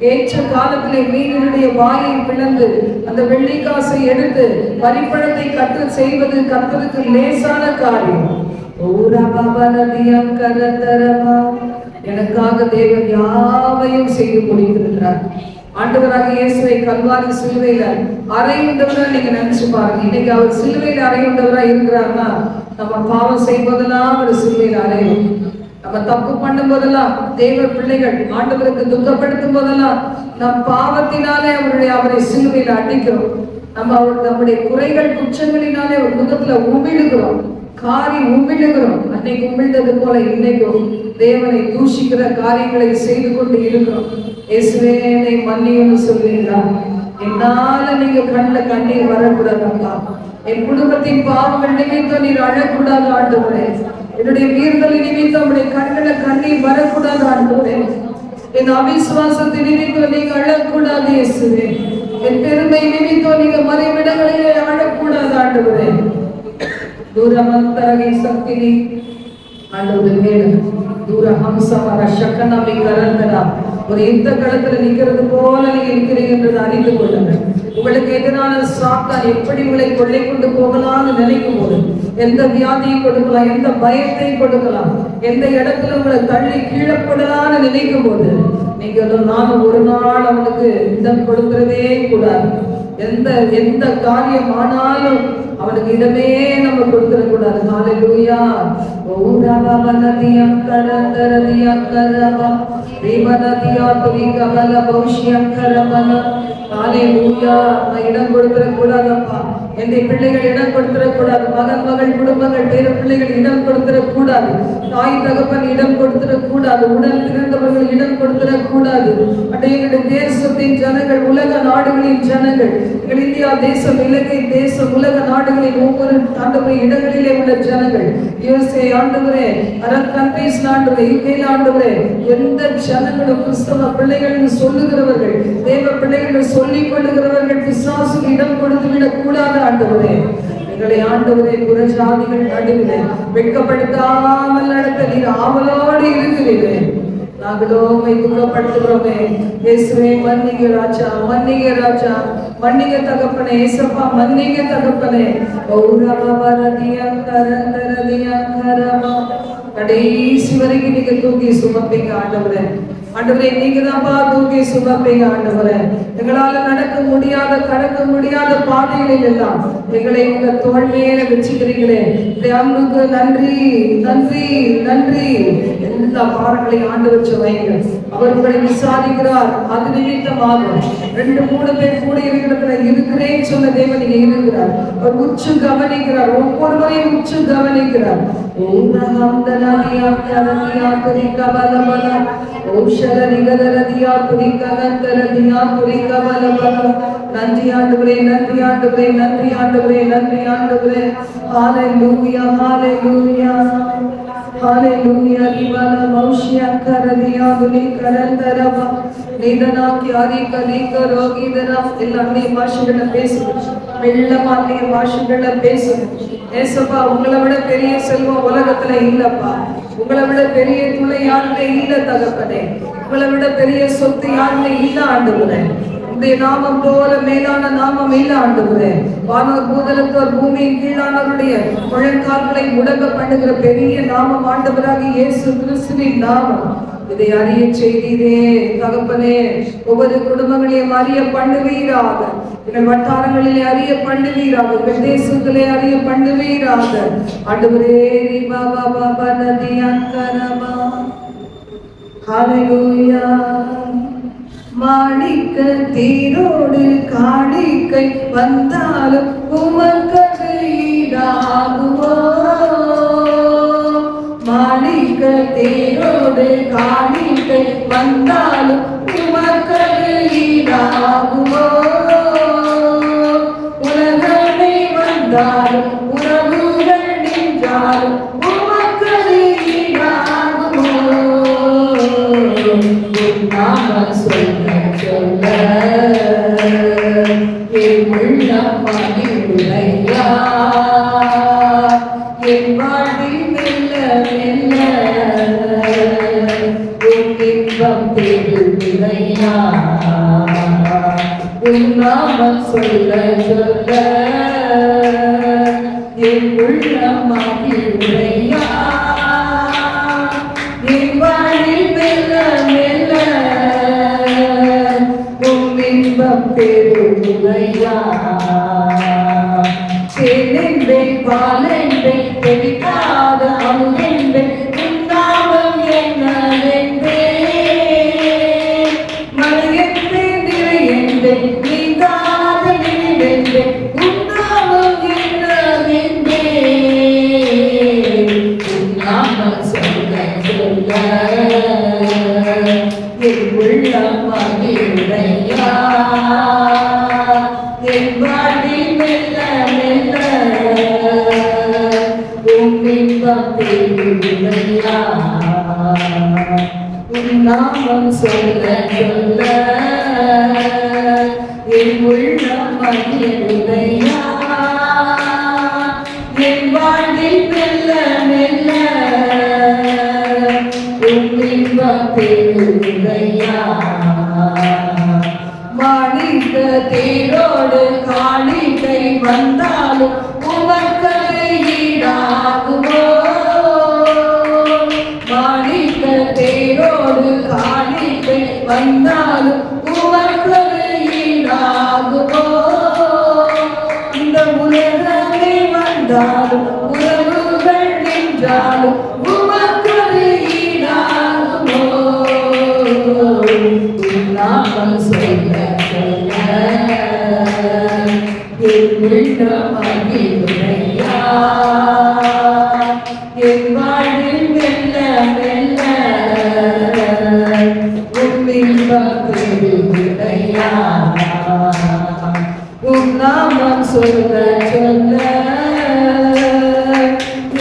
ஏற்ற காலத்திலே மீனினுடைய வாயை பிளந்து அந்த வெள்ளிக்காசை எடுத்து பரிப்பழத்தை கற்று செய்வது கர்த்தருக்கு லேசான காரியம். எனக்காக தேவன் யாவையும் செய்து முடித்திருக்கிறார். ஆண்டவராக இயேசுவை கல்வாரி சிலுவையில அறையுண்டவரா நீங்க நினைச்சு பாருங்க. இன்னைக்கு அவர் சிலுவையில அறையுண்டவரா இருக்கிறார்னா நம்ம பாவம் செய்வதெல்லாம் அவர் சிலுவையில அறையும். நம்ம தப்பு பண்ணும் போதெல்லாம் தேவ பிள்ளைகள் ஆண்டவருக்கு துக்கப்படுத்தும் போதெல்லாம் நம் பாவத்தினாலே அவரை சிலுவையில அடிக்கிறோம். நம்முடைய குறைகள் குற்றங்களினாலே ஒரு முகத்துல உமிழுகிறோம், காரி உமிழுகிறோம். அன்னைக்கு உமிழ்ந்தது போல இன்னைக்கும் தேவனை தூஷிக்கிற காரியங்களை செய்து கொண்டு இருக்கிறோம். இயேசுவே என்னை மன்னியும்னு சொல்வீங்களா? என்னால நீங்க கண்ணுல கண்ணீர் வரக்கூடாதப்பா. என் குடும்பத்தின் பாவங்கள் நிமித்தம் நீர் அழக்கூடாது ஆண்டவரே. என்னுடைய மீறுதல் நிமித்தம் உடைய கண்ணுல கண்ணீர் வரக்கூடாது ஆண்டவரே. என் அவிசுவாசத்தின் நிமித்தம் நீங்க அழக்கூடாது இயேசுவே. என் பெருமை நிமித்தம் நீங்க மறைவிடங்களிலே அழக்கூடாது ஆண்டவரே. தூரமந்தரகை சக்தினி ஆண்டவரே மேலும் தூர ஹம்சமர சக்கனமி கரந்தரா. ஒரு யுத்த களத்துல நிக்கிறது போல நீங்க இருக்கிறீங்க என்றதை அறிந்து கொள்ளுங்கள். உங்களுக்கு எதிரான சாத்தான் எப்படி உங்களை கொள்ளை கொண்டு போகலாம்னு நினைக்கும் போது எந்த வியாதியை கொடுக்கலாம், எந்த பயத்தை கொடுக்கலாம், எந்த இடத்துல உங்களை தள்ளி கீழப்படலான்னு நினைக்கும் போது நீங்களும் நானும் ஒரு நாள் அவனுக்கு இடம் கொடுக்கிறதே கூடாது. எந்த காரியம் ஆனாலும் அவனுக்கு இடமே நம்ம கொடுத்துட கூடாது. ஹல்லேலூயா. இடம் கொடுத்துட கூடாதப்பா. என்னுடைய பிள்ளைகள் இடம் கொடுத்துட கூடாது. மகள் குடும்பங்கள் பேர பிள்ளைகள் இடம் கொடுத்துட கூடாது. தாய் தகப்பன் இடம் கொடுத்துட கூடாது. உடல் பிறந்தவர்கள் இடம் கொடுத்துட கூடாது. எங்களுடைய தேசத்தின் ஜனங்கள், உலக நாடுகளின் ஜனங்கள், எங்கள் இந்தியா தேசம், இலங்கை தேசம், உலக நாடுகளில் ஒவ்வொரு ஆண்டவரே இடங்களிலே உள்ள ஜனங்கள், யுஎஸ்ஏ ஆண்டவரே, அரபு கண்ட்ரீஸ் ஆண்டவரே, யுகேல ஆண்டவரே, எந்த ஜனங்களும் கிறிஸ்தவ பிள்ளைகள் சொல்லுகிறவர்கள், தேவ பிள்ளைகள் சொல்லிக் கொள்ளுகிறவர்கள் பிசாசுக்கு இடம் கொடுத்து விடக் கூடாது ஆண்டவரே. எங்களை ஆண்டவரே புறஜாதிகள் நடுவிலே வெட்கப்படுத்தாமல் நடத்த நீர் ஆவலோடு இருக்கிறீர்கள். நாங்களோ உம்மை துக்கப்படுத்துகிறோமே. இயேசுவே மன்னிங்க ராஜா, மன்னிங்க ராஜா, மன்னிங்க தகப்பனே. ஏசப்பா மன்னிங்க தகப்பனே. கடைசி வரைக்கும் நீங்க தூக்கி சுமப்பீங்க ஆண்டவரே. ஆண்டவரே நீங்க தான்ப்பா தூக்கி சுமப்பீங்க ஆண்டவரே. எங்களால நடக்க முடியாத கடக்க முடியாத பாதைகளில் எல்லாம் எங்களை உங்க தோள் மேல வச்சுக்கிறீங்களே. அன்புக்கு நன்றி நன்றி நன்றி. எல்லா பாடங்களையும் ஆண்டவர் வைங்க. அவர் உங்களை விசாரிக்கிறார். அது நிமித்தமாக 2-3 பேர் கூட இருக்கிறதுல இருக்கிறேன்னு சொன்ன தேவன் நீங்க இருக்கிறார். அவர் உச்சு கவனிக்கிறார். ஒவ்வொருவரையும் உச்சு கவனிக்கிறார். நன்றி ஆண்டவரே, நன்றி ஆண்டவரே, நன்றி ஆண்டவரே, நன்றி ஆண்டவரே. ஹல்லேலூயா, ஹல்லேலூயா. हालेलुया रिवाला मौशिया करदिया दुनी करंदरवा निदना क्यारी कली करोगी दरा எல்லாமே பாஷைகள பேசுங்க வெள்ளமானிய பாஷைகள பேசுங்க ஏசப்பா உங்களை விட பெரிய செல்வம் உலகத்துல இல்லப்பா உங்களை விட பெரிய துணை யாருமே இல்ல தகப்பனே உங்களை விட பெரிய சொத்து யாருமே இல்ல ஆண்டவரே உம்முடைய நாமம் போல மேலான நாமம் இல்ல ஆண்டவரே வானோர் பூதலத்தோர் பூமியின் கீழானவருடைய முழங்கால்களை முடங்க பண்ணுகிற பெரிய நாமம் ஆண்டவராகிய இயேசு கிறிஸ்துவின் நாமம் இதை அறிய செய்தீரே தகப்பனே ஒவ்வொரு குடும்பங்களையும் அறிய பண்ணுவீராக எங்கள் வட்டாரங்களிலே அறிய பண்ணுவீராக எங்கள் தேசத்திலே அறிய பண்ணுவீராக ஆண்டவரே பாபா பாபா நதி அங்கரமா ஹalleluya மாணிக்க தீரோடு காணிக்கை வந்தாலும் உமக்கு ஈடாகுவோ மாணிக்க தேரோடு காணிக்கை வந்தாலும் உமக்கு ஈடாகுவோ உலகமே வந்தாலும் உறவுகள் நின்றாலும் உமக்கு ஈடாகுவோ நாம சொல்ல சொல்ல என் உள்ளம் மகிழ்வுரையா என் வாழ்வில் மெல்ல மெல்ல உன் இன்பம் பெருமையா உன் நாமம் சொல்ல சொல்ல என் உள்ளம் மகிழ்வுரையா என் வாழ்வில் மெல்ல மெல்ல உன் இன்பம் பெருமையா தேனென்பேன் பாலென்பேன் தெளிக்காத அமுதென்பேன் உன் நாமம் என்னவென்பேன் மலையென்பேன் நிறையென்பேன் நீங்காத நினைவென்பேன் உன் நாமம் என்னவென்பேன் உன் நாமம் சொல்ல சொல்ல என் உள்ளம் மகிழ்வுரையா என் வாழ்வில் மெல்ல மெல்ல உன் இன்பம் பெருமையா உன் நாமம் சொல்ல சொல்ல என் உள்ளம் மகிழ்வுரையா என் வாழ்வில் மெல்ல மெல்ல உன் இன்பம் பெருமையா மாணிக்க தேரோடு காணிக்கை வந்தாலும் உமக்கு ஈடாகுவோ மாணிக்க தேரோடு காணிக்கை வந்தாலும் உமக்கு ஈடாகுவோ இந்த உலகமே வந்தாலும் உறவுகள் நின்றாலும் உமக்கு ஈடாகுவோ நாமம் சொல்ல சொல்ல என் உள்ளம் மகிழ்வுரையா என் வாழ்வில் மெல்ல மெல்ல உன் இன்பம் பெருமையா உன் நாமம் சொல்ல சொல்ல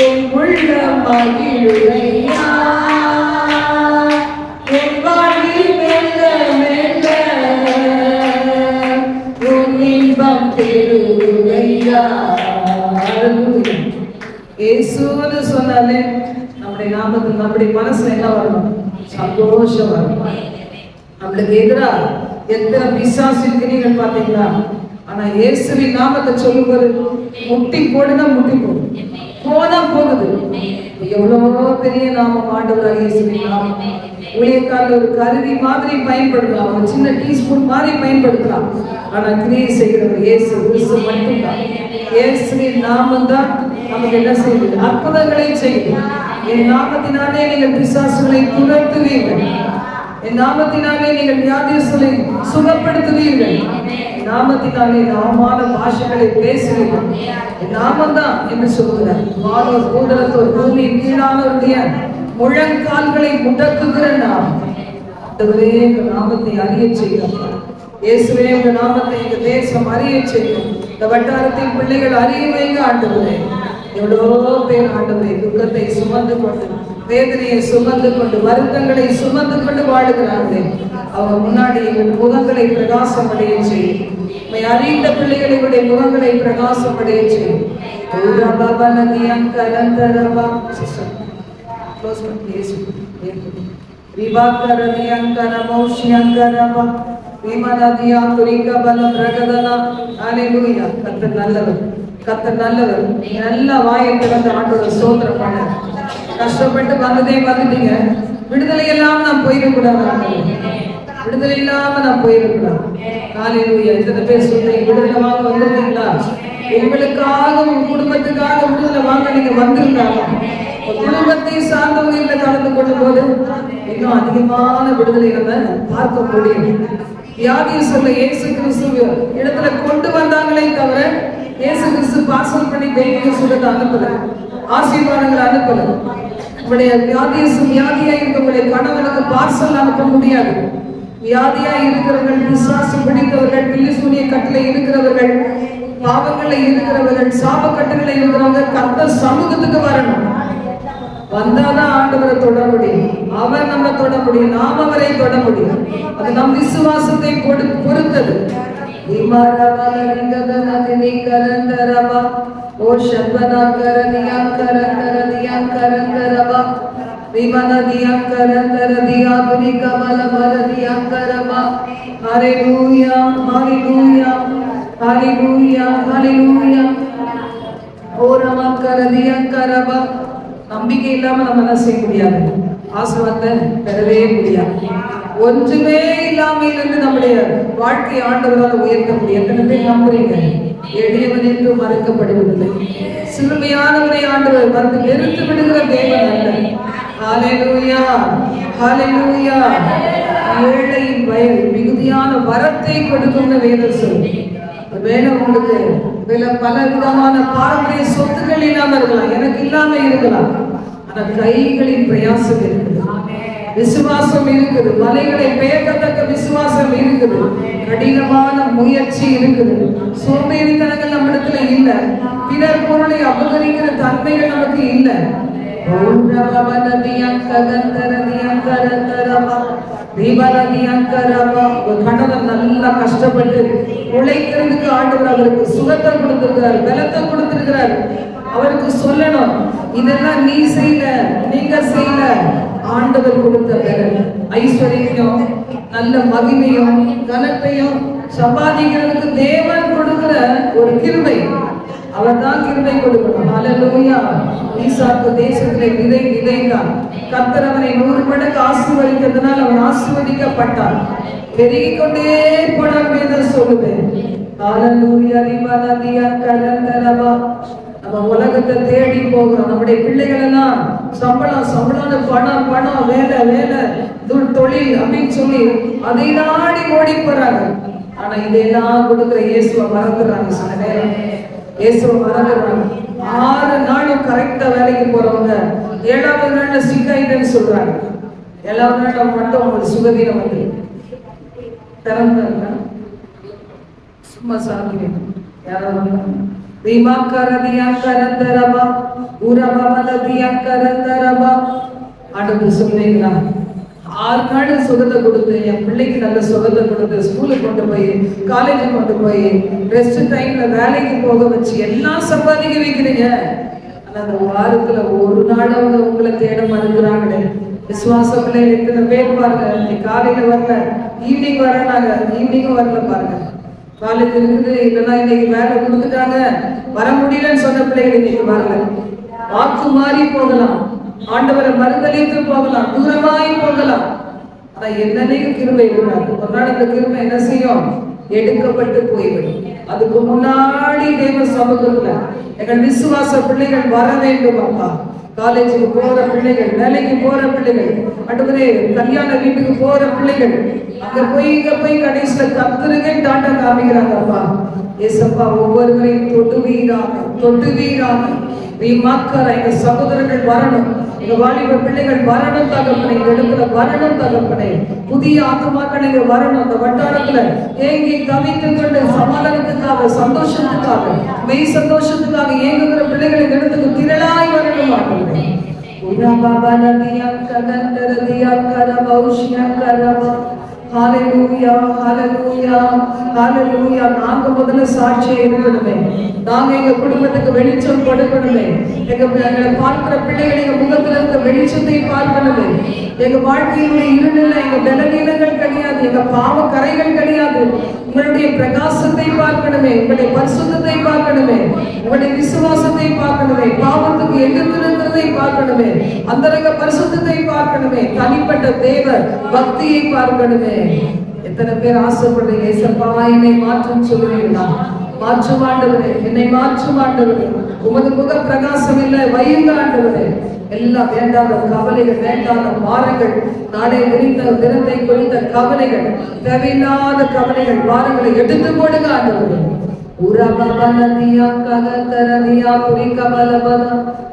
என் உள்ளம் மகிழ்வுரையா என் வாழ்வில் மெல்ல மெல்ல உன் இன்பம் பெருமையா இயேசுன்னு சொன்னாலே நம்முடைய நாமத்தில் நம்முடைய மனசுல என்ன வரணும் சந்தோஷம் வரணும் நம்மளுக்கு எதிரா எத்தனை பிசாசு இருக்கிறீர்கள் பாத்தீங்களா ஆனா இயேசுவின் நாமத்தை சொல்லும்போது முட்டி போடுனா முட்டி போடும் போனா போகுது எவ்வளவோ பெரிய நாமம் ஆண்டவராக இயேசுவின் நாமம் ஊழியக்காரர் ஒரு கருவி மாதிரி பயன்படுத்தலாம் ஒரு சின்ன டீஸ்பூன் மாதிரி பயன்படுத்தலாம் ஆனா கிரியை செய்கிறவர் இயேசு கிறிஸ்து மட்டும்தான் இயேசுவின் நாமம் தான் நமக்கு என்ன செய்யுது அற்புதங்களை செய்யுது என் நாமத்தினாலே நீங்கள் பிசாசுகளை துரத்துவீர்கள் என் நாமத்தினாலே நீங்கள் வியாதிகளை சுகப்படுத்துவீர்கள் என் நாமத்தினாலே நாமான பாஷைகளை பேசுவீர்கள் என் நாமம் தான் என்று சொல்லுகிறார் வானோர் பூதலத்தோர் பூமியின் கீழானவருடைய முழங்கால்களை முடக்குகிற நாமம் ஆண்டவரே எங்கள் நாமத்தை அறிய செய்யும் இயேசுவே எங்கள் நாமத்தை எங்கள் தேசம் அறிய செய்யும் இந்த வட்டாரத்தின் பிள்ளைகள் அறிய வைங்க ஆண்டவரே எவ்வளோ பேர் ஆண்டவரே துக்கத்தை சுமந்து கொண்டு, வேதனையை சுமந்து கொண்டு, வருத்தங்களை சுமந்து கொண்டு வாழுகிறார்களே, அவங்க முன்னாடி எங்கள் முகங்களை பிரகாசம் அடைய செய்யும். அறிந்த பிள்ளைகளுடைய முகங்களை பிரகாசம் அடைய செய்யும். கர்த்தர் நல்லவர். நல்ல வாயை திறந்து ஆண்டவரை ஸ்தோத்திரம் பண்ண. கஷ்டப்பட்டு வந்துட்டீங்க. விடுதலை இல்லாம நான் போயிடக்கூடாது. விடுதலை இல்லாம நான் போயிடக்கூடாது. ஹல்லேலூயா. எத்தனை பேர் சொல்றீங்க விடுதலை வாங்க வந்திருக்கீங்களா? உங்களுக்காக, உங்க குடும்பத்துக்காக விடுதலை வாங்க நீங்க வந்திருந்தாங்க. குடும்பத்தை சார்ந்தவங்க கலந்து கொள்ளும் போது இன்னும் அதிகமான விடுதலை நம்ம பார்க்க முடியும். வியாதியை சொல்ல இயேசு கிறிஸ்து இடத்துல கொண்டு வந்தாங்களே தவிர இயேசு கிறிஸ்து பார்சல் பண்ணி தெய்வீக சுகத்தை அனுப்பல, ஆசீர்வாதங்களை அனுப்பல. உங்களுடைய வியாதியா இருக்கவங்களுடைய கணவனுக்கு பார்சல் அனுப்ப முடியாது. வியாதியா இருக்கிறவர்கள், விசுவாசம் பிடித்தவர்கள், பில்லிசூனிய கட்டில இருக்கிறவர்கள், பாவங்கள்ல இருக்கிறவர்கள், சாபக்கட்டுகளை இருக்கிறவங்க கர்த்தர் சமூகத்துக்கு வரணும். வந்தாதான் ஆண்டவரை தொட முடியும். அவர் நம்ம தொட முடியும், நாம் அவரை தொட முடியும். அது நம் விசுவாசத்தை பொறுத்தது. நம்பிக்கை இல்லாம நம்ம என்ன செய்ய முடியாது, ஆசீர்வாதத்தை பெறவே முடியாது. ஒன்றுமே இல்லாமையிலிருந்து நம்முடைய வாழ்க்கையை ஆண்டவரால் உயர்த்த முடியும். எத்தனை பேர் நம்புறீங்க? எளியவன் என்று மறுக்கப்படுவதில்லை, சிறுமையானவனை ஆண்டவர் வந்து வெறுத்து விடுகிற தேவன் அல்ல. ஹல்லேலூயா, ஹல்லேலூயா. ஏழையின் வயல் மிகுதியான வரத்தை கொடுக்கும் வேதம் சொல்லி. வேலை உங்களுக்கு பல விதமான பாரம்பரிய சொத்துக்கள் இல்லாம இருக்கலாம், எனக்கு இல்லாம இருக்கலாம். ஆனா கைகளின் பிரயாசம் இருக்குது, விசுவாசம் இருக்குது, மலைகளை பெயர்க்கத்தக்க விசுவாசம் இருக்குது, கடினமான முயற்சி இருக்குது. சோம்பேறித்தனங்கள் நம்மிடத்துல இல்ல, பிறர் பொருளை அபகரிக்கிற தன்மைகள் நமக்கு இல்ல. கணவன் நல்லா கஷ்டப்பட்டு உழைக்கிறதுக்கு ஆண்டவர் அவருக்கு சுகத்தை கொடுத்திருக்கிறார், பலத்தை கொடுத்திருக்கிறார். அவருக்கு சொல்லணும், இதெல்லாம் நீ செய்யல, நீங்க செய்யல. ஆண்டவர் கொடுத்த பலன், ஐஸ்வர்யம், நல்ல மகிமையும் கனத்தையும் சம்பாதிக்கிறதுக்கு தேவன் கொடுக்கிற ஒரு கிருபை. அவர் தான் கிருபை கொடுக்கணும். ஹல்லேலூயா. ஈசாக்கு தேசத்திலே விதைத்தான். கர்த்தர் அவனை 100 மடங்கு ஆசீர்வதித்ததனால் அவன் ஆசீர்வதிக்கப்பட்டான். பெருகிக் கொண்டே போனான் வேதம் சொல்லுது. ஹல்லேலூயா. நம்ம உலகத்தை தேடி போகிறோம். நம்முடைய பிள்ளைகள் எல்லாம் சம்பளம் பணம் வேலை தொழில் அப்படின்னு சொல்லி அதை நாடி ஓடி போறாங்க. ஆனா இதையெல்லாம் கொடுக்குற இயேசுவை மறந்துடுறாங்க. சில நேரம் இயேசுவை மறந்துடுறாங்க. 6 நாளும் கரெக்டா வேலைக்கு போறவங்க 7வது நாள்ல சிக்காயிட்டேன்னு சொல்றாங்க. 7வது நாள் மட்டும் அவங்களுக்கு சுகவீனம் வந்து திறந்தாங்க. சும்மா சாப்பிடுவேன் யாராவது அடுத்து சொல்றீங்களா? 6 நாள் சுகத்தை கொடுத்து, என் பிள்ளைக்கு நல்ல சுகத்தை கொடுத்து, ஸ்கூலுக்கு கொண்டு போய், காலேஜுக்கு கொண்டு போய், ரெஸ்ட் டைம்ல வேலைக்கு போக வச்சு எல்லாம் சம்பாதிக்க வைக்கிறீங்க. ஆனா அந்த வாரத்துல ஒரு நாளாவது உங்களை தேட மறுக்கிறாங்களே. விசுவாச பிள்ளைகள் எத்தனை பேர் பாருங்க, காலையில வரல, ஈவினிங் வரனாங்க, ஈவினிங்கும் வரல பாருங்க. காலேஜ் இருக்குது, இல்லைன்னா இன்னைக்கு வேலை கொடுத்துட்டாங்க, வர முடியலன்னு சொன்ன பிள்ளைகள் இன்னைக்கு வரல. வாக்கு மாறி போகலாம், ஆண்டவரை மறுதலித்து போகலாம், தூரமாய் போகலாம். ஆனா என்னன்னையும் கிருபை விடாது. ஒரு நாள் இந்த கிருபை என்ன செய்யும்? எடுக்கப்பட்டு போய்விடும். அதுக்கு முன்னாடி தேவ சமூகத்துல எங்கள் விசுவாச பிள்ளைகள் வர வேண்டும். அப்பா, காலேஜுக்கு போற பிள்ளைகள், வேலைக்கு போற பிள்ளைகள், அடுத்தது கல்யாண வீட்டுக்கு போற பிள்ளைகள், அங்க போய் இங்க போய் கடைசியில கத்துருங்க டாட்டா காமிக்கிறாங்க. அப்பா ஏசப்பா, ஒவ்வொருவரையும் தொட்டுவீராக நீ மக்கள் எங்க சகோதரர்கள் வரணும், எங்க வாலிப பிள்ளைகள் வரணும் தகப்பனை, இந்த இடத்துல வரணும் தகப்பனை, புதிய ஆத்மாக்கள் இங்க வரணும். அந்த வட்டாரத்துல ஏங்கி தவித்து கொண்டு சமாதானத்துக்காக, சந்தோஷத்துக்காக, மெய் சந்தோஷத்துக்காக ஏங்குகிற பிள்ளைகள் இந்த இடத்துக்கு ஹalleluya ஹalleluya ஹalleluya. நாங்க முதல்ல சாட்சியா இருக்கணுமே, நாங்க எங்க குடும்பத்துக்கு வெளிச்சம் கொடுக்கணுமே, எங்களை பார்க்கிற பிள்ளைகள் எங்க முகத்துல இருக்க வெளிச்சத்தை பார்க்கணுமே. எங்க வாழ்க்கையினுடைய இருநிலை எங்க பலவீனங்கள் கிடையாது, எங்க பாவ கரைகள் கிடையாது. உங்களுடைய பிரகாசத்தை பார்க்கணுமே, உங்களுடைய பரிசுத்தத்தை பார்க்கணுமே, உங்களுடைய விசுவாசத்தை பார்க்கணுமே, பாவத்துக்கு எதிர்த்து நிற்கிறதை பார்க்கணுமே, அந்தரங்க பரிசுத்தத்தை பார்க்கணுமே, தனிப்பட்ட தேவ பக்தியை பார்க்கணுமே. எத்தனை பேர் ஆசைப்படுறீங்க, ஏசப்பா என்னை மாற்றும் சொல்லுவீங்களா? மாற்றும் ஆண்டவரே, என்னை மாற்றும் ஆண்டவரே, உமது முக பிரகாசம் இல்லை வையுங்க ஆண்டவரே. எல்லாம் வேண்டாத கவலைகள், வேண்டாத பாரங்கள், நாளை குறித்த தினத்தை குறித்த கவலைகள், தேவையில்லாத கவலைகள், பாரங்களை எடுத்து போடுங்க ஆண்டவரே.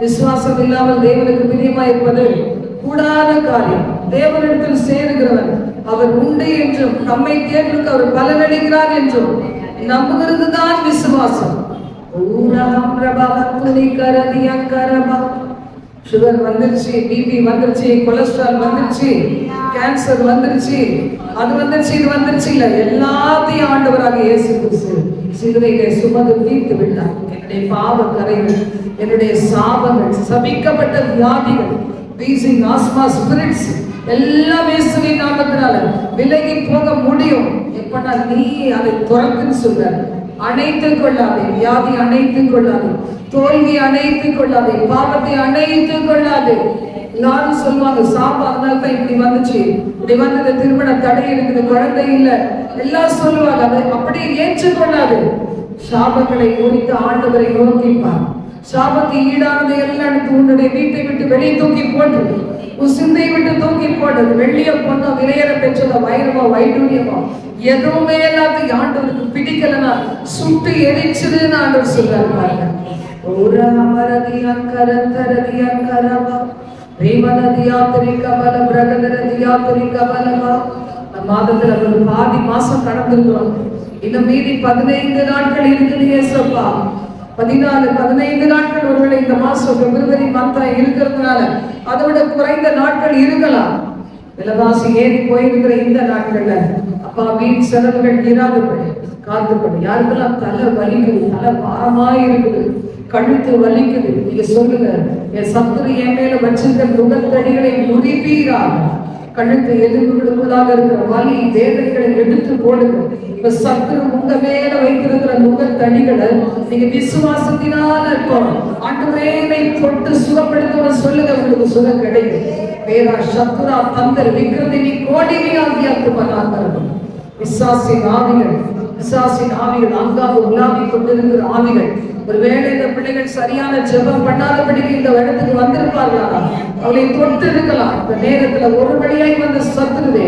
விசுவாசம் இல்லாமல் தேவனுக்கு பிரியமா இருப்பது கூடாத காரியம். தேவனிடத்தில் சேருகிறவன் அவர் உண்டு என்றும், நம்மை தேர்வுக்கு அவர் பலனளிக்கிறார் என்றும் நம்புகிறது தான் விசுவாசம். சுகர் வந்துருச்சு, பிபி வந்துருச்சு, கொலஸ்ட்ரால் வந்துருச்சு, கேன்சர் வந்துருச்சு, அது வந்துருச்சு, இது வந்துருச்சு இல்ல, எல்லாத்தையும் ஆண்டவராக இயேசு கிறிஸ்து சிலுவையிலே சுமந்து தீர்த்து விட்டார். என்னுடைய பாவ கரைகள், என்னுடைய சாபங்கள், சபிக்கப்பட்ட வியாதிகள், வீசிங் ஆஸ்மா ஸ்பிரிட்ஸ் எல்லாம் இயேசுவின் நாமத்தினால விலகி போக முடியும். எப்பனா நீ அதை துறக்குன்னு சொல்ற, அணைத்துக் கொள்ளாதே, வியாதி அணைத்துக் கொள்ளாதே, தோல்வி அணைத்துக் கொள்ளாதே, பாவத்தை அணைத்துக் கொள்ளாதே. எல்லாரும் சொல்லுவாங்க சாபம் அதனால தான் இப்படி வந்துச்சு, இப்படி வந்தது, திருமண தடை இருக்குது, குழந்தை இல்ல, எல்லாம் சொல்லுவாங்க. அதை அப்படியே ஏற்றுக்கொள்ளாது. சாபங்களை குறித்து ஆண்டவரை நோக்கிப்பார். சாபத்தை ஈடானதை எல்லாம் உன்னுடைய வீட்டை விட்டு வெளியே தூக்கி போட்டு, உன் சிந்தை விட்டு தூக்கி போட்டது, வெள்ளிய பொண்ணோ விலையேற பெற்றதோ வைரமோ வைடூரியமோ எதுவுமே எல்லாத்தையும் ஆண்டவருக்கு பிடிக்கலன்னா சுட்டு எரிச்சிருன்னு ஆண்டவர் சொல்றாரு பாருங்க. மாதத்துல ஒரு பாதி மாசம் கடந்துருக்கிறோம், இன்னும் மீதி 15 நாட்கள் இருக்குது ஏசப்பா. 14-15 நாட்கள் ஒருவேளை இந்த மாசம் பிப்ரவரி மந்தா இருக்கிறதுனால அதை விட குறைந்த நாட்கள் இருக்கலாம். விலைவாசி ஏறி போயிருக்கிற இந்த நாட்கள்ல அப்பா வீண் செலவுகள் இராதபடி காத்துப்படி. யாருக்கெல்லாம் தலை வலிக்குது, தலை பாரமா இருக்குது, கழுத்து வலிக்குது, நீங்க சொல்லுங்க, என் சத்துரு என் மேல வச்சிருக்க நுகத்தடிகளை முறிப்பீராக. கழுத்து எலும்புகளுக்குள்ளாக இருக்கிற வலி வேதனைகளை எடுத்து போடுங்க. இப்ப சத்துரு உங்க மேல வைத்திருக்கிற நுகத்தடிகளை நீங்க விசுவாசத்தினால இருக்கும் ஆண்டவரே தொட்டு சுகப்படுத்த சொல்லுங்க, உங்களுக்கு சுகம் கிடைக்கும். வேறா சத்துரா தந்தர் விக்ரதினி கோடிவியாகியாக்கு பண்ணாங்க. விசுவாசின் ஆவிகள், விசுவாசின் ஆவிகள் அங்காக உலாவி கொண்டிருக்கிற ஆவிகள், ஒருவேளை இந்த பிள்ளைகள் சரியான ஜெபம் பண்ணாதபடிக்கு இந்த இடத்துக்கு வந்திருப்பார்களா? அவளை தொட்டு இருக்கலாம். இந்த நேரத்துல ஒரு வழியாய் வந்து சத்துருவே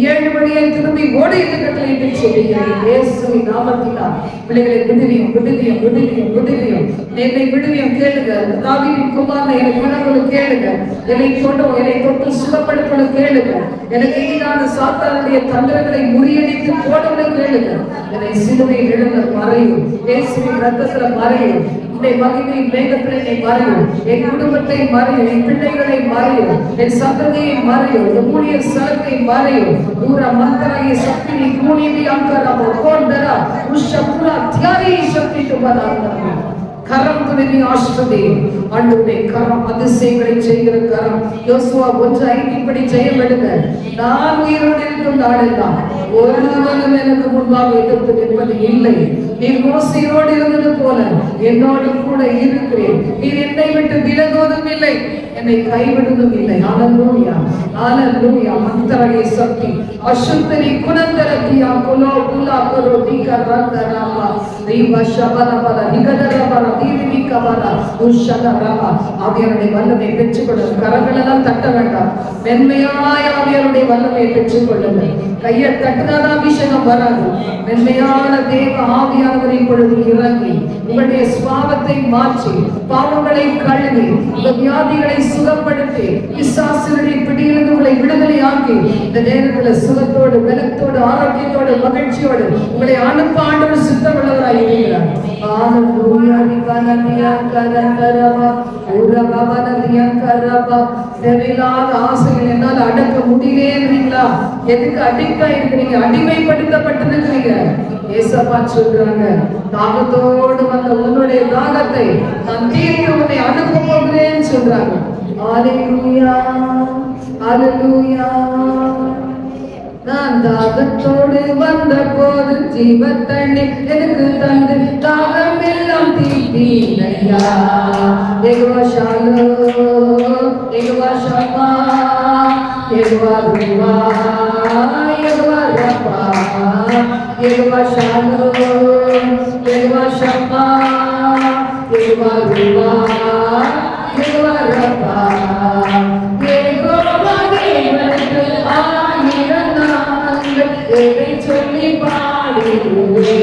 7 வழியாய் திரும்பி ஓடி கட்டளை என்று சொல்லுகிறேன். இயேசுவின் நாமத்தினால் பிள்ளைகளை விடுவியும் விடுவியும் விடுவியும் விடுவியும். என்னை விடுவியும் கேளுங்க. தாவீதின் குமாரனை எனக்கு விடுதலை கேளுங்க. என்னை தொட்டு சுகப்படுத்தணும் கேளுங்க. எனக்கு எதிரான சாத்தானுடைய தந்திரங்களை முறியடித்து போடணும் கேளுங்க. என்னை சிலுவையில் எழுந்த மறையும், இயேசுவின் ரத்தத்துல மறையும், உன்னை மகிமையின் மேகத்திலே என்னை மறையும், என் குடும்பத்தை மறையும், என் பிள்ளைகளை மறையும், என் சந்ததியை மறையும், என் ஊழியர் சலத்தை மறையும். தூர மந்தராய சக்தி கூனிவி அங்கரமோ கோண்டரா உஷபுரா தியாரி சக்தி துபதாங்க. கரம் துணிவி ஆஸ்ரதி ஆண்டவரே, கரம் அதிசயங்களை செய்கிற கரம். யோசுவா 1:5 படி ஜெயம் எடுங்க. நான் உயிரோடு இருக்கும் நாளெல்லாம் ஒருவனும் எனக்கு முன்பாக எதிர்த்து நிற்பது இல்லை. நீர் மோசையோடு இருந்தது போல என்னோடு கூட இருக்கிறேன். நீர் என்னை விட்டு விலகுவதும் இல்லை, என்னை கைவிடுவதும் இல்லை. ஹல்லேலூயா ஹல்லேலூயா. மந்தரகை சக்தி அசுத்தரி குணந்தரதியா குலோ குலா குலோ டிகரந்தராமா தீவ ஷபலபல நிகதரபல தீவிகபல உஷதரபா. ஆவியாருடைய வல்லமை பெற்றுக்கொள்ள கரங்கள் எல்லாம் தட்ட வேண்டாம். மென்மையாய் ஆவியாருடைய வல்லமை பெற்றுக்கொள்ளுங்கள். கையை தட்டினாதான் அபிஷேகம் வராது. மென்மையான தேவ ஆவியானவரை இப்பொழுது இறங்கி உங்களுடைய சுபாவத்தை மாற்றி பாவங்களை கழுவி இறங்கி இந்த வியாதிகளை சுகப்படுத்தி பிசாசுடைய பிடியிலிருந்து உங்களை விடுதலையாக்கி இந்த நேரத்தில் சுகத்தோடு பலத்தோடு ஆரோக்கியத்தோடு மகிழ்ச்சியோடு உங்களை அனுப்ப ஆண்டவர் சித்தமுள்ளவராய் இருக்கிறார். தேவையில்லாத ஆசைகள் என்னால் அடக்க முடியலேங்கிறீங்களா? எதுக்கு அடிக்டா இருக்கிறீங்க? அடிமைப்படுத்தப்பட்டிருக்கிறீங்க. ஏசப்பா சொல்றாங்க, தாகத்தோடு வந்த உன்னுடைய தாகத்தை நான் தீர்த்து உன்னை அனுப்ப போகிறேன்னு சொல்றாங்க. அல்லேலூயா, அல்லேலூயா. நான் தாகத்தோடு வந்த போது ஜீவ தண்ணீர் எனக்கு தந்து தாகம் எல்லாம் தீர்த்தீரையா. யெகோவா ஷாலோம், யெகோவா ஷம்மா, யெகோவா ரூவா, யெகோவா ரப்பா, யெகோவா ஷாலோம், யெகோவா ஷம்மா, யெகோவா ரூவா, யெகோவா ரப்பா. சொல்லி பாடிடுவே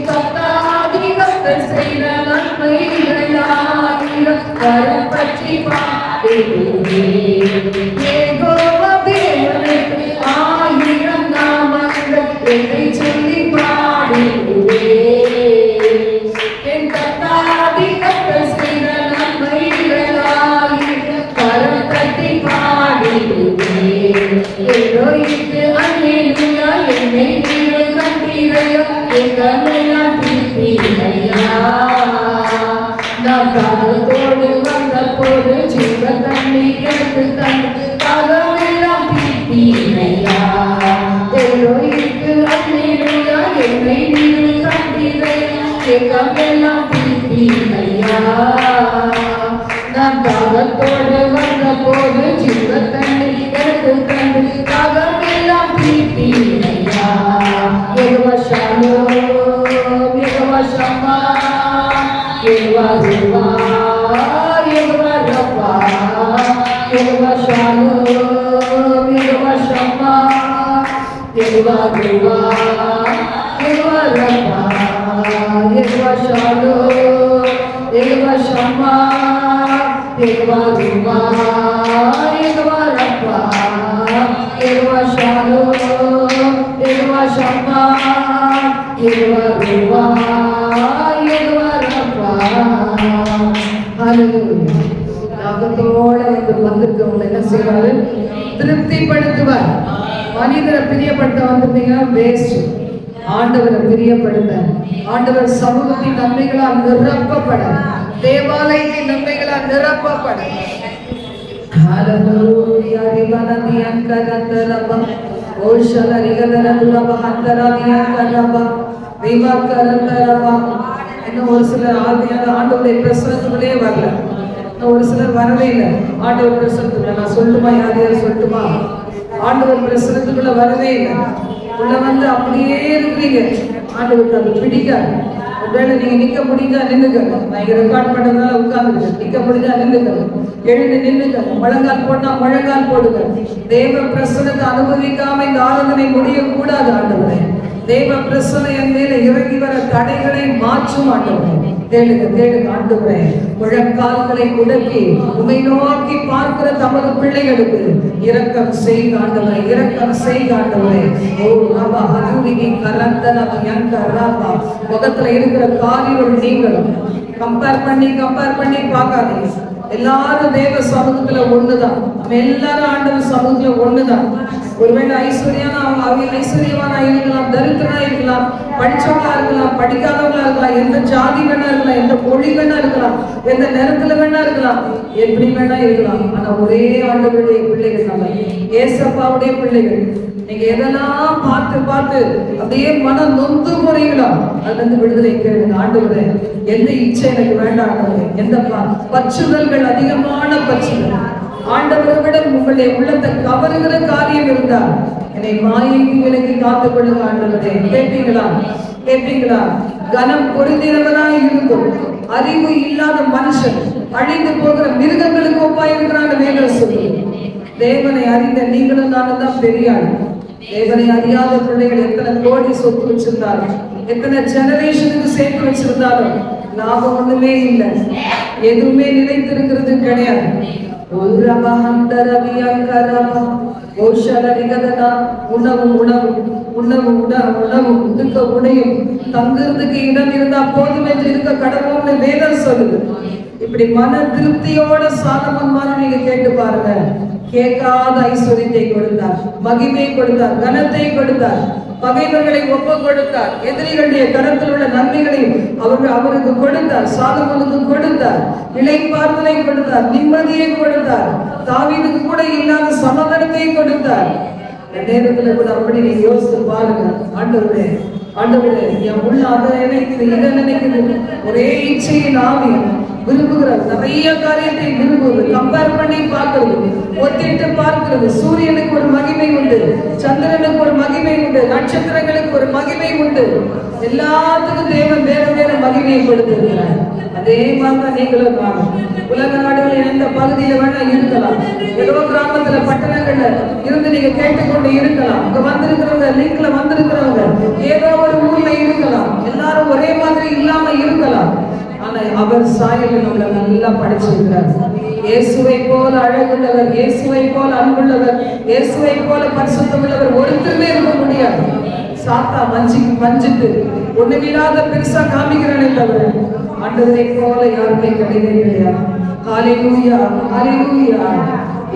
கத்தாதி கத்தர் செய்த நன்மைகளாயிரம் பற்றி பாடிடுவே. யெகோவா தேவனுக்கு 1000 நாமங்கள் என்னை சொல்லி பாடிடுவே. என் கத்தாதி கத்தர் செய்த நன்மைகளாயிரம் பற்றி பாடிடுவே. எல்லோருக்கு அல்லேலூயா, என்னை நீங்கள் கண்டீரையா, எங்களெல்லாம் தீர்த்தீரையா. நான் தாகத்தோடு வந்த போது ஜீவ தண்ணீர் எனக்கு தந்து தாகமெல்லாம் தீர்த்தீரையா. எல்லோருக்கு அல்லேலூயா, என்னை நீங்கள் கண்டீரையா, எங்களெல்லாம் தீர்த்தீரையா. நான் தாகத்தோடு வந்த போது ஜீவ தண்ணீர் எனக்கு தந்து தாகமெல்லாம் தீர்த்தீரையா. யெகோவா ஷாலோம், யெகோவா ஷம்மா, யெகோவா ரூவா, யெகோவா ரப்பா, யெகோவா ஷாலோம், யெகோவா ஷம்மா, யெகோவா ரூவா, யெகோவா ரப்பா, யெகோவா ஷாலோம், யெகோவா ஷம்மா, யெகோவா ரூவா, யெகோவா ரப்பா, யெகோவா ஷாலோம், யெகோவா ஷம்மா, யெகோவா ரூவா, யெகோவா ரப்பா. ஹல்லேலூயா. தாகத்தோட வந்திருக்கவங்க என்ன செய்வாரு? திருப்திப்படுத்துவார். மனிதரை பிரியப்படுத்த வந்திருந்தீங்கன்னா வேஸ்ட். ஆண்டவரை பிரியப்படுத்த, ஆண்டவர் சமூகத்தின் நன்மைகளால் நிரப்பப்பட, தேவாலயத்தின் நன்மைகளால் நிரப்பப்பட. ஹல்லேலூயா. ரிவனதியங்கரதரப ஓஷலரிகதரதுரபஹந்தரதியங்கரப ரிவகரதரப. இன்னும் ஒரு சிலர் ஆண்டவருடைய பிரசன்னத்துக்குள்ளே வரல. இன்னும் ஒரு சிலர் வரவே இல்லை ஆண்டவர் பிரசன்னத்துக்குள்ள. நான் சொல்லுமா? யாரையாவது சொல்லட்டுமா? ஆண்டவர் பிரசன்னத்துக்குள்ள வரவே இல்லை. உள்ள வந்து அப்படியே இருக்கிறீங்க. ஆண்டவருக்கு அது பிடிக்காது. ஒருவேளை நீங்க நிக்க முடிஞ்சா நின்னுங்க. நான் இங்க ரெக்கார்ட் பண்றதுனால உட்கார்ந்து நிக்க முடிஞ்சா நின்னுங்க. எழுந்து நின்னுங்க. முழங்கால் போட்டா முழங்கால் போடுங்க. தேவ பிரசன்னத்தை அனுபவிக்காம இந்த ஆராதனை முடியக்கூடாது. ஆண்டவரே, தேவ பிரசன்னம் என் மேல இறங்கி வர தடைகளை மாற்றும் ஆண்டவரே. தேடுங்க தேடுங்க ஆண்டவரே. முழங்கால்களை முடக்கி உம்மை நோக்கி பார்க்கிற தமது பிள்ளைகளுக்கு இரக்கம் செய்க ஆண்டவரே, இரக்கம் செய்க ஆண்டவரே. ஓ ரபா ஹதுரிகி கரந்தன யங்க ரபா. முகத்துல இருக்கிற காரியம் நீங்களும் கம்பேர் பண்ணி பார்க்காதீங்க. எல்லாரும் தேவ சமூகத்துல ஒண்ணுதான். நம்ம எல்லாரும் ஆண்டவர் சமூகத்துல ஒண்ணுதான். ஒருவேளை ஐஸ்வர்யவானா இருக்கலாம், தரித்திரனா இருக்கலாம், படிச்சவங்களா இருக்கலாம், படிக்காதவங்களா இருக்கலாம், எந்த ஜாதி வேணா இருக்கலாம், எந்த மொழி வேணா இருக்கலாம், எந்த நேரத்துல வேணா இருக்கலாம், எப்படி வேணா இருக்கலாம். ஆனா ஒரே ஆண்டவருடைய பிள்ளைகள் நம்ம, ஏசப்பாவுடைய பிள்ளைகள். நீங்க எதெல்லாம் பார்த்து அப்படியே மனம் நொந்து போறீங்களா, அதுல இருந்து விடுதலை கேளுங்க. ஆண்டவரே, எந்த இச்சை எனக்கு வேண்டாம் ஆண்டவரே, எந்த பற்றுதல்கள், அதிகமான பற்றுதல் ஆண்டவரை விட உங்களுடைய உள்ளத்தை கவருகிற காரியம் இருந்தால் என்னை மாயைக்கு விலக்கி காத்துக் கொள்ளுங்க ஆண்டவரே. கேட்பீங்களா? கனம் பொருந்தினவனாய் இருந்தும் அறிவு இல்லாத மனுஷன் அழிந்து போகிற மிருகங்களுக்கு ஒப்பாயிருக்கிறான் வேதம் சொல்லி. தேவனை அறிந்த நீங்களும் நானும் தான் பெரியாள். தேவனை அறியாத பிள்ளைகள் எத்தனை கோடி சொத்து வச்சிருந்தாலும், எத்தனை ஜெனரேஷனுக்கு சேர்த்து வச்சிருந்தாலும் லாபம் ஒண்ணுமே இல்லை, எதுவுமே நிலைத்திருக்கிறது கிடையாது. உணவு உணவு உணவு உணவு உடுக்க உடையும் தங்குறதுக்கு இடம் இருந்தா போதும் என்று இருக்க கடவுள்னு வேதம் சொல்லுது. இப்படி மன திருப்தியோட சாலமோன் மாதிரி நீங்க கேட்டு பாருங்க. கேட்காத ஐஸ்வர்யத்தை கொடுத்தார், மகிமை கொடுத்தார், கனத்தை கொடுத்தார், பகைவர்களை ஒப்பு கொடுத்தார், எதிரிகளுடைய கரத்தில் உள்ள நன்மைகளை அவருக்கு கொடுத்தார், சாலமோனுக்கு கொடுத்தார், இளைப்பாறுதலை கொடுத்தார், நிம்மதியை கொடுத்தார், தாவீதுக்கு கூட இல்லாத சமாதானத்தை கொடுத்தார். நேரத்துல கூட அப்படி நீங்க யோசித்து பாருங்க. ஆண்டவரே ஆண்டவரே, என் உள்ள அதை நினைக்குது, இதை நினைக்குது, ஒரே இச்சையின் ஆவி விரும்புகிறார். நிறைய காரியத்தை விரும்புவது, கம்பேர் பண்ணி பார்க்கிறது, ஒத்திட்டு பார்க்கிறது. சூரியனுக்கு ஒரு மகிமை உண்டு, சந்திரனுக்கு ஒரு மகிமை உண்டு, நட்சத்திரங்களுக்கு ஒரு மகிமை உண்டு. எல்லாத்துக்கும் தேவன் வேற வேற மகிமையை கொடுத்திருக்கிறார். அதே மாதிரி நீங்களும் காணும். உலக நாடுகளில் எந்த பகுதியில வேணா இருக்கலாம், ஏதோ கிராமத்துல பட்டணங்கள்ல இருந்து நீங்க கேட்டுக்கொண்டு இருக்கலாம். இங்க வந்திருக்கிறவங்க, லிங்க்ல வந்திருக்கிறவங்க ஏதோ ஒரு ஊர்ல இருக்கலாம். எல்லாரும் ஒரே மாதிரி இல்லாம இருக்கலாம். ஆனா அவர் சாயல் நம்மள நல்லா படைச்சிருக்கிறார். இயேசுவை போல அழகுள்ளவர், இயேசுவை போல அன்புள்ளவர், இயேசுவை போல பரிசுத்தம் உள்ளவர் ஒருத்தருமே இருக்க முடியாது. சாத்தா மஞ்சிட்டு ஒண்ணுமில்லாத பெருசா காமிக்கிறான் இல்லவர். ஆண்டவரை போல யாருமே கிடையாது. ஹல்லேலூயா ஹல்லேலூயா.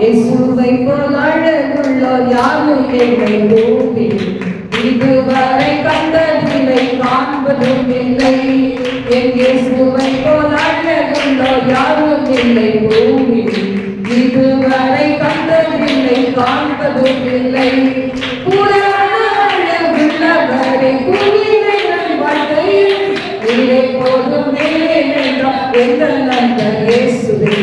இயேசுவை போல அழகுள்ளவர் யாரும் இல்லை பூமி, இதுவரை கண்டதில்லை காண்பதும் இல்லை. என் இயேசுவை போல அழகுள்ளவர் யாரும் இல்லை பூமி, இதுவரை கண்டதில்லை காண்பதும் இல்லை. அழகுள்ளவரை குவிதல் வாழ்க்கையில் இதை போதும் மேலே நின்றார் எங்கள் நண்பர் இயேசுவே.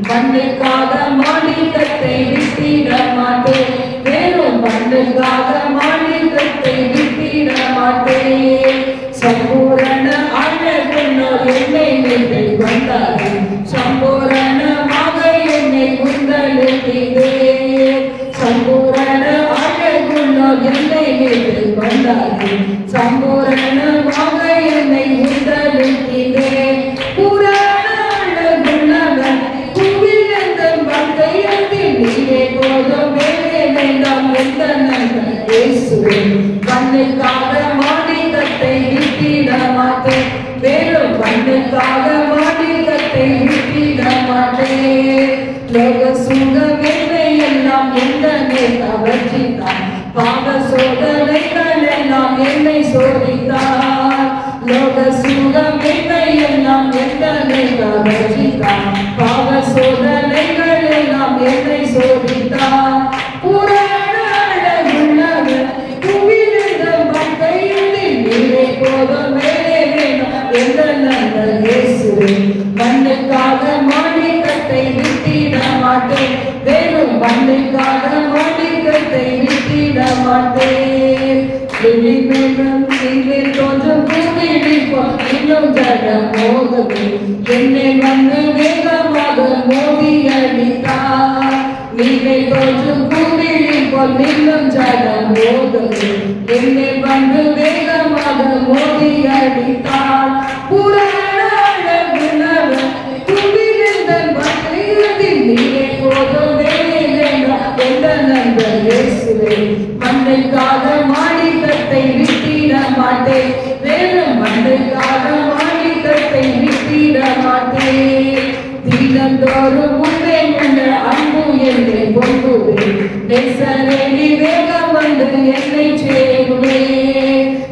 மண்ணுக்காக மாநிலத்தை விட்டிட மாட்டேன், வெறும் மண்ணுக்காக மாநிலத்தை விட்டிட மாட்டேன். சம்பூரண அழகுள்ளோர் என்னை மீட்டு வந்தார், சம்பூரணமாக என்னை முந்தெழுத்திதே. சம்பூரண அழகுள்ளோர் என்னை மீட்டு வந்தார், சம்பூரணமாக என்னை முந்தெழுத்திதே. புராண அழகுள்ளவர் குவியந்தன் வாழ்க்கையில் நீரே போதும் மேலே வேண்டாம் எந்த நண்பன் இயேசுவே. மண்ணுக்காக மாநிலத்தை விட்டிட மாட்டேன், வெறும் மண்ணுக்காக மாநிலத்தை விட்டிட மாட்டேன். லோக சுகமே எல்லாம் என்னை கவர்ச்சித்தார், பாவ சோதனைகள் எல்லாம் என்னை சோதித்தார். லோக சுகமே எல்லாம் என்னை கவர்ச்சித்தார், பாவ சோதனைகள் எல்லாம் என்னை சோதித்தார். புராண அழகுள்ளவர் குவிதல் வாழ்க்கையில் நீரே போதும் மேலே வேணும் எந்த நண்பர் இயேசுவே. மண்ணுக்காக மாணிக்கத்தை விட்டிட மாட்டேன், வெறும் மண்ணுக்காக மாணிக்கத்தை விட்டிட மாட்டேன். தோன்றும் பூமியிடிப்போம் இன்னும் ஜடம் மோகவே, என்னை வந்து வேகமாக மோதி அடித்தார். நீரை தோன்றும் பூமியிடிப்போம் இன்னும் ஜடம் மோகவே, என்னை வந்து வேகமாக மோதி அடித்தார். புராண அழகுள்ளவர் குவிதல் வாழ்க்கையில் நீரை போதும் வேலை வேண்டாம் எந்த நண்பர் இயேசுவே. மண்ணுக்காக மாணிக்கத்தை விட்டிட மாட்டேன், வெறும் மண்ணுக்காக மாணிக்கத்தை விட்டிட மாட்டேன். தினந்தோறும் உன்னை உள்ள அன்பு என்னை பொங்குவே, நேசரேனி வேகம் வந்து என்னை சேருவே.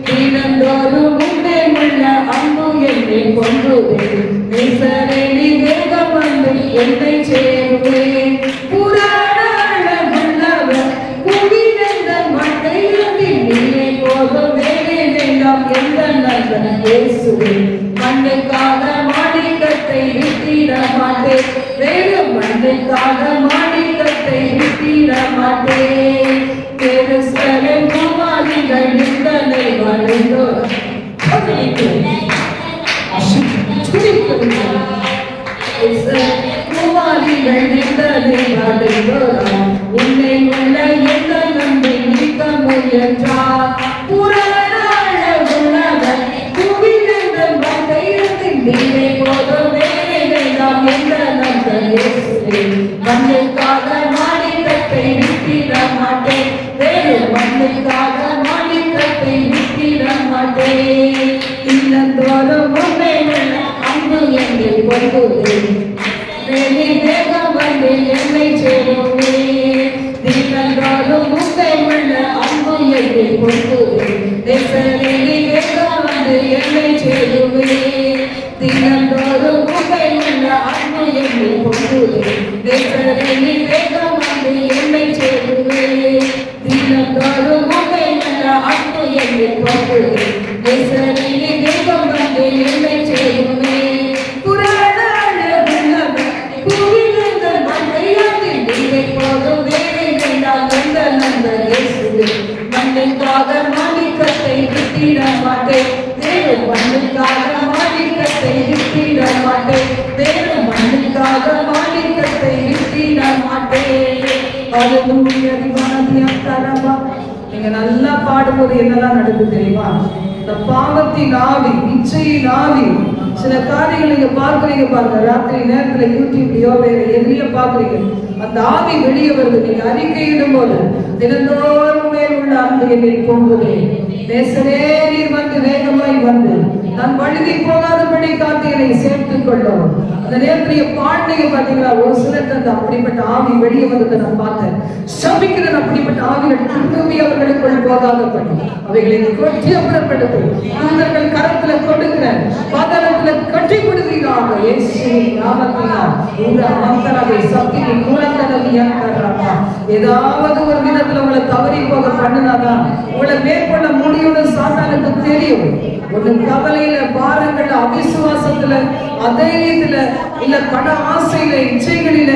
தினந்தோறும் உன்னை உள்ள அன்பு என்னை பொங்குவே, நேசரேனி வேகம் வந்து என்னை சேருவே. புராண அழகுள்ளவர் குவிதல் வாழ்க்கையில் நீரே போதும் வேலை வேண்டாம் எந்த நண்பன் இயேசுவே. மண்ணுக்காக மாணிக்கத்தை விட்டிட மாட்டேன், வெறும் மண்ணுக்காக மாணிக்கத்தை விட்டிட மாட்டேன். எருசலேம் குமாரிகள் நிந்தனை வளைந்தோர் குமாரிகள் நிந்தனை வளைந்தோர் உன்னை உள்ள எந்த நம்பி நீக்க முயன்றார். புராண அழகுள்ளவர் குவிதல் வாழ்க்கையில் நீரே பொங்குதே மேனி வேகம் வந்து என்னை சேருமே தினந்தோறும் உன்னை உள்ள அன்பு என்னை பொங்குதே நேசரேனி வேகம் வந்து என்னை சேருமே தினந்தோறும் உன்னை உள்ள அன்பு என்னை பொங்குதே நேசரேனி வேகம் வந்து என்னை சேருமே தினந்தோறும் உன்னை உள்ள அன்பு என்னை பொங்குதே நேசரேனி வேகம் வந்து என்னை சேருமே மண்ணுக்காக மாணிக்கத்தை விட்டிட மாட்டேன் தேவன் மண்ணுக்காக மாணிக்கத்தை விட்டிட மாட்டேன் தேவன் மண்ணுக்காக மாணிக்கத்தை விட்டிட மாட்டேன். நீங்க நல்லா பாடும்போது என்னெல்லாம் நடக்குது தெரியுமா? இந்த பாவத்தின் ஆவி, இச்சையின் ஆவி, சில காரியங்கள் நீங்க பார்க்குறீங்க பாருங்க, ராத்திரி நேரத்துல யூடியூப்லயோ வேற எதுலயோ பாக்குறீங்க, அந்த ஆவி வெளியே வருது. நீங்க அறிக்கையிடும் போது தினந்தோறும் மேல் உள்ள அன்பு என்னில் பொங்குதே நேசரே நீர் வந்து வேகமாய் வந்து நான் வழுதி போகாதபடி காத்து என்னை சேர்த்துக் கொள்ளும். அந்த நேரத்திலேயே பாண்டிகை பாத்தீங்களா, ஒரு சிலருக்கு அந்த அப்படிப்பட்ட ஆவி வெளியே வந்ததை நான் பார்த்தேன். சபிக்கிறேன், அப்படிப்பட்ட ஆவிகள் திரும்பி அவர்களுக்குள் போகாதபடி அவைகளை கொட்டி அப்புறப்படுத்து அவர்கள் கரத்துல கொடுக்கிறேன், பாதாளத்துல கட்டி கொடுக்கிறாங்க இயேசுவின் நாமத்தினால். இந்த மக்களவை சக்திக்கு கூலந்தனவியாக்கறாங்க. ஏதாவது ஒரு விதத்துல உங்களை தவறி போக பண்ணினாதான் உங்களை மேற்கொள்ள முடியும்னு சாத்தானுக்கு தெரியும். ஒரு கவலையில, பாரங்கள்ல, அவிசுவாசத்துல, அதைரியத்துல, இல்ல பண ஆசையில, இச்சைகளில,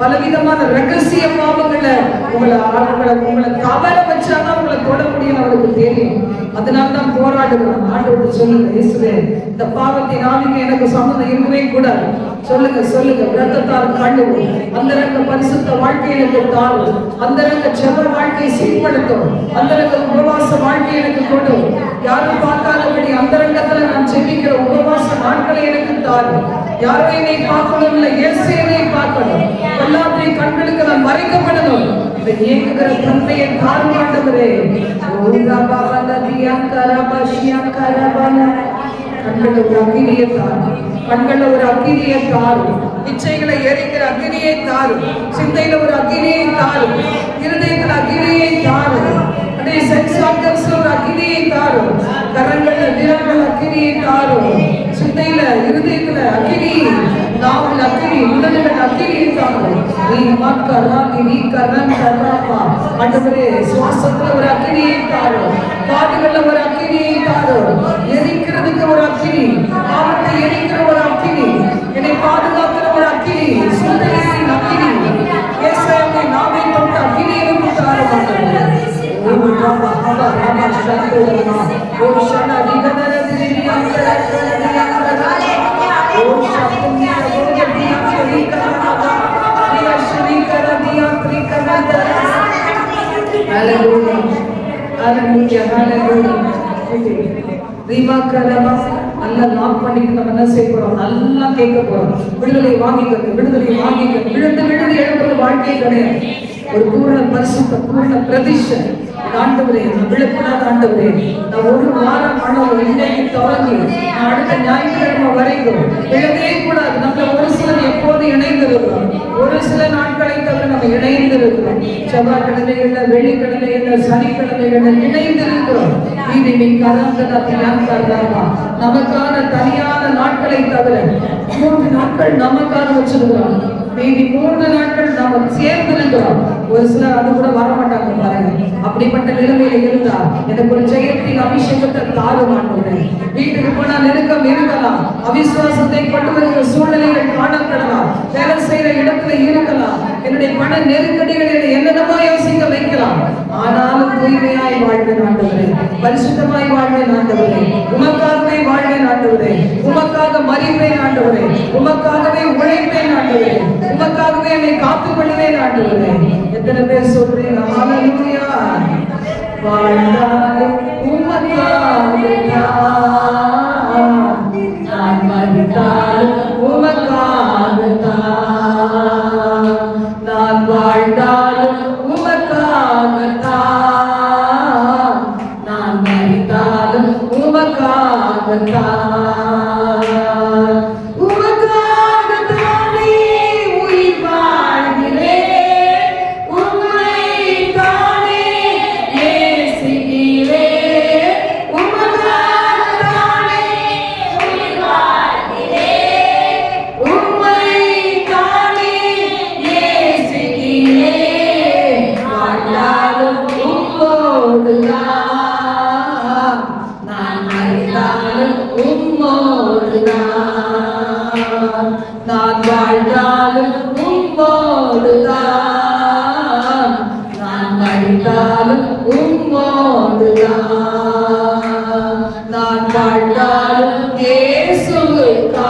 பலவிதமான ரகசிய பாவங்கள்ல உங்களை கவலை வச்சாதான் உங்களை தொட முடியும் அவருக்கு தெரியும். அதனால்தான் போராடுகிறோம். ஆண்டவருக்கு சொல்லுங்க, இயேசுவே இந்த பாவத்தின் ஆவிக்கு எனக்கு சம்மதம் இருக்கவே கூடாது. சொல்லுங்க சொல்லுங்க, ரத்தத்தால் கழுவும், அந்தரங்க பரிசுத்த வாழ்க்கை எனக்கு தாரும், அந்தரங்க ஜெப வாழ்க்கையை சீர்படுத்தும், அந்தரங்க உபவாச வாழ்க்கை எனக்கு கொடு, யாரும் பார்க்காதபடி அந்தரங்கத்துல நான் ஜெபிக்கிற உபவாச நாட்களை எனக்கு தாரும். யாரும் என்னை பார்க்கணும் இல்லை, இயேசு என்னை பார்க்கணும். எல்லாத்தையும் கண்களுக்கு நான் மறைக்கப்படணும். இதை இயக்குகிற தன்மையை தாழ்வாண்டவரே கண்களை ஒரு அக்கினியை தாரும், கண்களை ஒரு அக்கினியை தாரும், இச்சைகளை எரிக்கிற அக்கினியை தாரும், சிந்தையில ஒரு அக்கினியை தாரும், இருதயத்துல அக்கினியை தாரும், சென்ஸ் ஆர்கன்ஸ்ல ஒரு அக்கினியை தாரும், கரங்கள்ல விரல்கள் அக்கினியை தாரும், சிந்தையில இருதயத்துல அக்கினி, நாவல் அக்கினி, உடல்கள் அக்கினியை தாரும். நீ மக்கராகி நீ கரண் கராப்பா ஆண்டவரே, சுவாசத்துல ஒரு அக்கினியை தாரும், காதுகள்ல ஒரு அக்கினியை தாரும், எரிக்கிறதுக்கு ஒரு அக்கினி, பாவத்தை எரிக்கிற ஒரு அக்கினி, என்னை பாதுகாக்கிற ஒரு அக்கினி, சுந்தரின் அக்கினி, இயேசுவை நாவை தொட்ட அக்கினி எனக்கு தாரும். நல்லா லாக் பண்ணிட்டு நம்ம என்ன செய்ய போறோம், நல்லா கேட்க போறோம். விடுதலை வாங்கிக்கிறது, விடுதலை வாங்கிக்கிறது, விழுந்து விழுந்து எழுப்புறது வாழ்க்கை கிடையாது. ஒரு பூர்ண பரிசுத்த பூர்ண பிரதிஷ்டை. ஆண்டவரே, விழக்கூடாத ஆண்டவரே, நான் ஒரு வாரம் ஆனவர் இன்னைக்கு தொடங்கி அடுத்த ஞாயிற்றுக்கிழமை வரைக்கும் விழவே கூடாது. நம்ம ஒரு சிலர் எப்போது இணைந்திருக்கிறோம், ஒரு சில நாட்களை தவிர நம்ம இணைந்திருக்கிறோம். செவ்வாய்க்கிழமைகள்ல, வெள்ளிக்கிழமைகள்ல, சனிக்கிழமைகள்ல இணைந்திருக்கிறோம். நமக்கான தனியான நாட்களை தவிர 3 நாட்கள் நமக்காக வச்சிருக்கிறோம். மீதி 3 நாட்கள் நாம சேர்ந்து இருக்கிறோம். ஒரு சிலர் அது கூட வரமாட்டாங்க பாருங்க. அப்படிப்பட்ட நிலைமையில இருந்தா எனக்கு ஒரு ஜெயத்தின் அபிஷேகத்தை தாருமாட்டேன். வீட்டுக்கு போனா நெருக்கம் இருக்கலாம், அவிசுவாசத்தை கொண்டு வருகிற சூழ்நிலைகள் காணப்படலாம், வேலை செய்யற இடத்துல இருக்கலாம், என்னுடைய பண நெருக்கடிகளில் என்னென்னமா யோசிக்க வைக்கலாம். ஆனாலும் தூய்மையாய் வாழ்வேன் ஆண்டவரே, பரிசுத்தமாய் வாழ்வேன் ஆண்டவரே, உமக்காகவே வாழ்வேன் ஆண்டவரே, உமக்காக மறிப்பேன் ஆண்டவரே, உமக்காகவே உழைப்பேன் ஆண்டவரே, உமக்காகவே என்னை காத்துக் கொள்வேன் ஆண்டவரே. எத்தனை பேர் சொல்றீங்க ஹல்லேலூயா? வாழ்ந்தாலும் உமக்காகத்தான், நான் மரித்தாலும் உமக்காகத்தான், நான் வாழ்ந்தாலும் உமக்காகத்தான், நான் மரித்தாலும் உமக்காகத்தான், உமக்காக நான் வாழ்ந்தாலும் உம்மோடுதான், நான் மரித்தாலும் உம்மோடுதான். நான் வாழ்ந்தாலும் இயேசுவுக்காய்,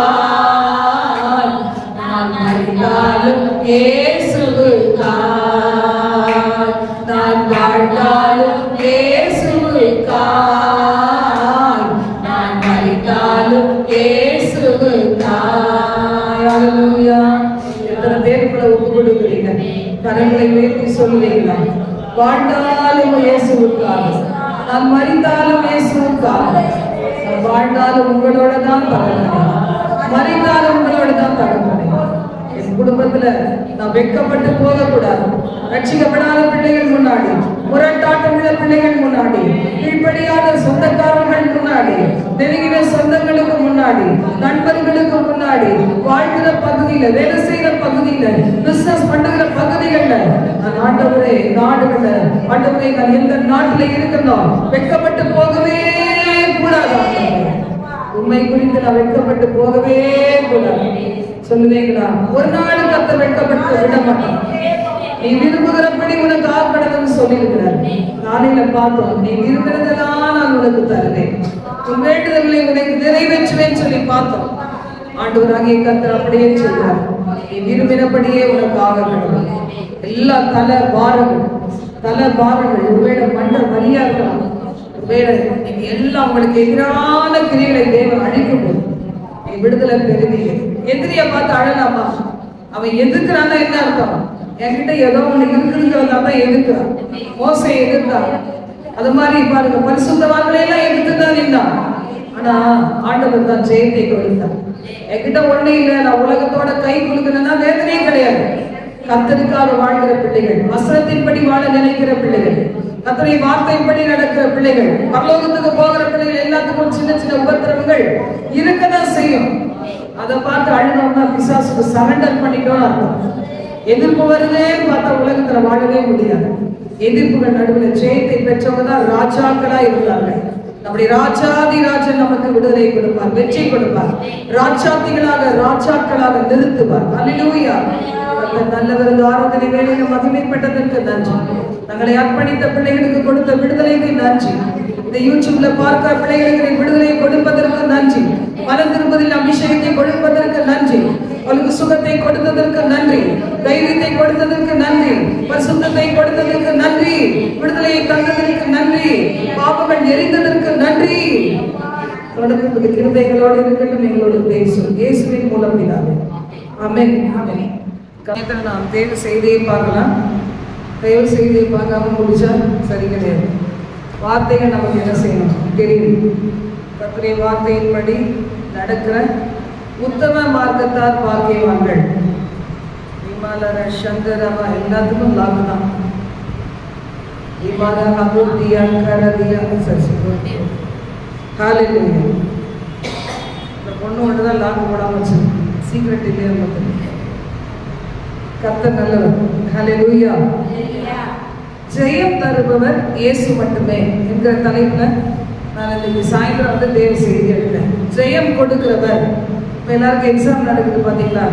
நான் மரித்தாலும் இயேசுவுக்காய். நான் வாழ்ந்தாலும் இயேசுவுக்காய், நான் மரித்தாலும் இயேசுவுக்காய். அல்லேலூயா. எத்தனை பேருக்குள்ள ஒப்பு கொடுக்கிறீங்க? கரங்களை உயர்த்தி சொல்லுவீங்களா? வாழ்ந்தாலும் இயேசுவுக்காக, நான் மரித்தாலும் இயேசுவுக்காக. நான் வாழ்ந்தாலும் உங்களோட தான் தகப்பனே, மரித்தாலும் உங்களோட தான் தகப்பனே. என் குடும்பத்துல நான் வெட்கப்பட்டு போகக்கூடாது. ரட்சிக்கப்படாத பிள்ளைகள் முன்னாடி, முரட்டாட்டம் உள்ள பிள்ளைகள் முன்னாடி, கீழ்ப்படியாத சொந்தக்காரர்கள் முன்னாடி, நெருங்கின சொந்தங்களுக்கு முன்னாடி, நண்பர்களுக்கு முன்னாடி, வாழ்கிற பகுதியில, வேலை செய்யற பகுதியில, பிசினஸ் பண்ணுகிற பகுதிகள்ல நான் ஆண்டவரே நாடுகள ஆண்டவரே நான் எந்த நாட்டுல இருக்கணும் வெட்கப்பட்டு போகவே கூடாது. உண்மை குறித்து நான் வெட்கப்பட்டு போகவே கூடாது. சொல்லுவீங்களா? ஒரு நாள் கர்த்தர் வெட்கப்பட்டு விட மாட்டான். நீ விரும்புகிறபடி உனக்கு ஆகப்படணும்னு சொல்லியிருக்கிறார். காலையில பார்த்தோம், நீ விரும்புகிறதெல்லாம் நான் உனக்கு தருவேன், உன் வேண்டுதல்களை உனக்கு நிறைவேற்றுவேன் சொல்லி பார்த்தோம். ஆண்டவராகிய கர்த்தர் அப்படியே சொல்றார், நீ விரும்பினபடியே உனக்கு ஆகப்படும். எல்லா தலை பாரங்கள் ஒருவேளை மண்ட வலியா இருக்கலாம், ஒருவேளை நீங்க எல்லாம் உங்களுக்கு எதிரான கிரிகளை தேவன் அழிக்கும் போது நீ விடுதலை பெறுவீங்க. எதிரியை பார்த்து அழலாமா? அவன் எதிர்க்கிறான்னா என்ன அர்த்தம்? என்கிட்ட ஏதோ ஒண்ணு இருக்குங்கிறதா தான் எதிர்க்கிறான். மோசை எதிர்த்தான். அது மாதிரி பாருங்க, பரிசுத்தவான்களை எல்லாம் எதிர்த்துதான் நின்றான். ஆனா ஆண்டவர் தான் ஜெயத்தை கொடுத்தார். என்கிட்ட ஒண்ணு இல்லை, நான் உலகத்தோட கை கொடுக்கணும்னா வேதனையே கிடையாது. கர்த்தருக்காக வாழ்கிற பிள்ளைகள், வசனத்தின்படி வாழ நினைக்கிற பிள்ளைகள், கர்த்தருடைய வார்த்தையின்படி நடக்கிற பிள்ளைகள், பரலோகத்துக்கு போகிற பிள்ளைகள் எல்லாத்துக்கும் சின்ன சின்ன உபத்திரவங்கள் இருக்கதான் செய்யும். அதை பார்த்து அழுனோம்னா பிசாசுக்கு சரண்டர் பண்ணிட்டோம் அர்த்தம். எதிர்ப்பு வருதேன்னு பார்த்தா உலகத்துல வாழவே முடியாது. எதிர்ப்புகள் நடுவில் ஜெயத்தை பெற்றவங்க தான் ராஜாக்களா இருந்தாங்க. நம்முடைய ராஜாதி ராஜன் நமக்கு விடுதலை கொடுப்பார், வெற்றி கொடுப்பார், ராஜாக்களாக நிறுத்துவார். அல்லேலூயா. நல்லவர் ஆராதனை வேலையில மகிமைப்பட்டதற்கு நன்றி. தங்களை அர்ப்பணித்த பிள்ளைகளுக்கு கொடுத்த விடுதலைக்கு நன்றி. இந்த யூடியூப்ல பார்க்கிற பிள்ளைகளுக்கு விடுதலை கொடுப்பதற்கு நன்றி. மனம் திரும்பதில் அபிஷேகத்தை கொடுப்பதற்கு நன்றி. அவளுக்கு சுகத்தை கொடுத்ததற்கு நன்றி, தைரியத்தை கொடுத்ததற்கு நன்றி, பரிசுத்தத்தை கொடுத்ததற்கு நன்றி, விடுதலையை தந்ததற்கு நன்றி, பாவங்கள் எரிந்ததற்கு நன்றி. தொடர்ந்து கிருபைகளோடு இருக்கட்டும், எங்களோடு பேசும் இயேசுவின் மூலம் பிதாவே. ஆமென். ஆமென். நாம் தேவ செய்தியை பார்க்கலாம். தயவு செய்தியை பார்க்காம முடிச்சா சரி கிடையாது. வார்த்தைகள் நமக்கு என்ன செய்யணும் தெரியும். கர்த்தருடைய வார்த்தையின்படி நடக்கிற உத்தம மார்க்கத்தார் பாக்கியவான்கள். விமாலர சங்கரவா எல்லாத்துக்கும் லாபம் தான். விமால ஹபூதியா கரதியா சசி. ஹalleluya. இந்த பொண்ணு ஒன்று தான் லாபம் போடாம வச்சு சீக்ரெட் இல்லையா மட்டும். கர்த்தர் நல்லவர். ஹalleluya. ஜெயம் தருபவர் இயேசு மட்டுமே என்கிற தலைப்புல நான் இன்னைக்கு சாயந்தரம் வந்து தேவ செய்தி எடுத்தேன். ஜெயம் கொடுக்கிறவர். இப்போ எல்லாருக்கும் எக்ஸாம் நடக்குது பார்த்தீங்களா?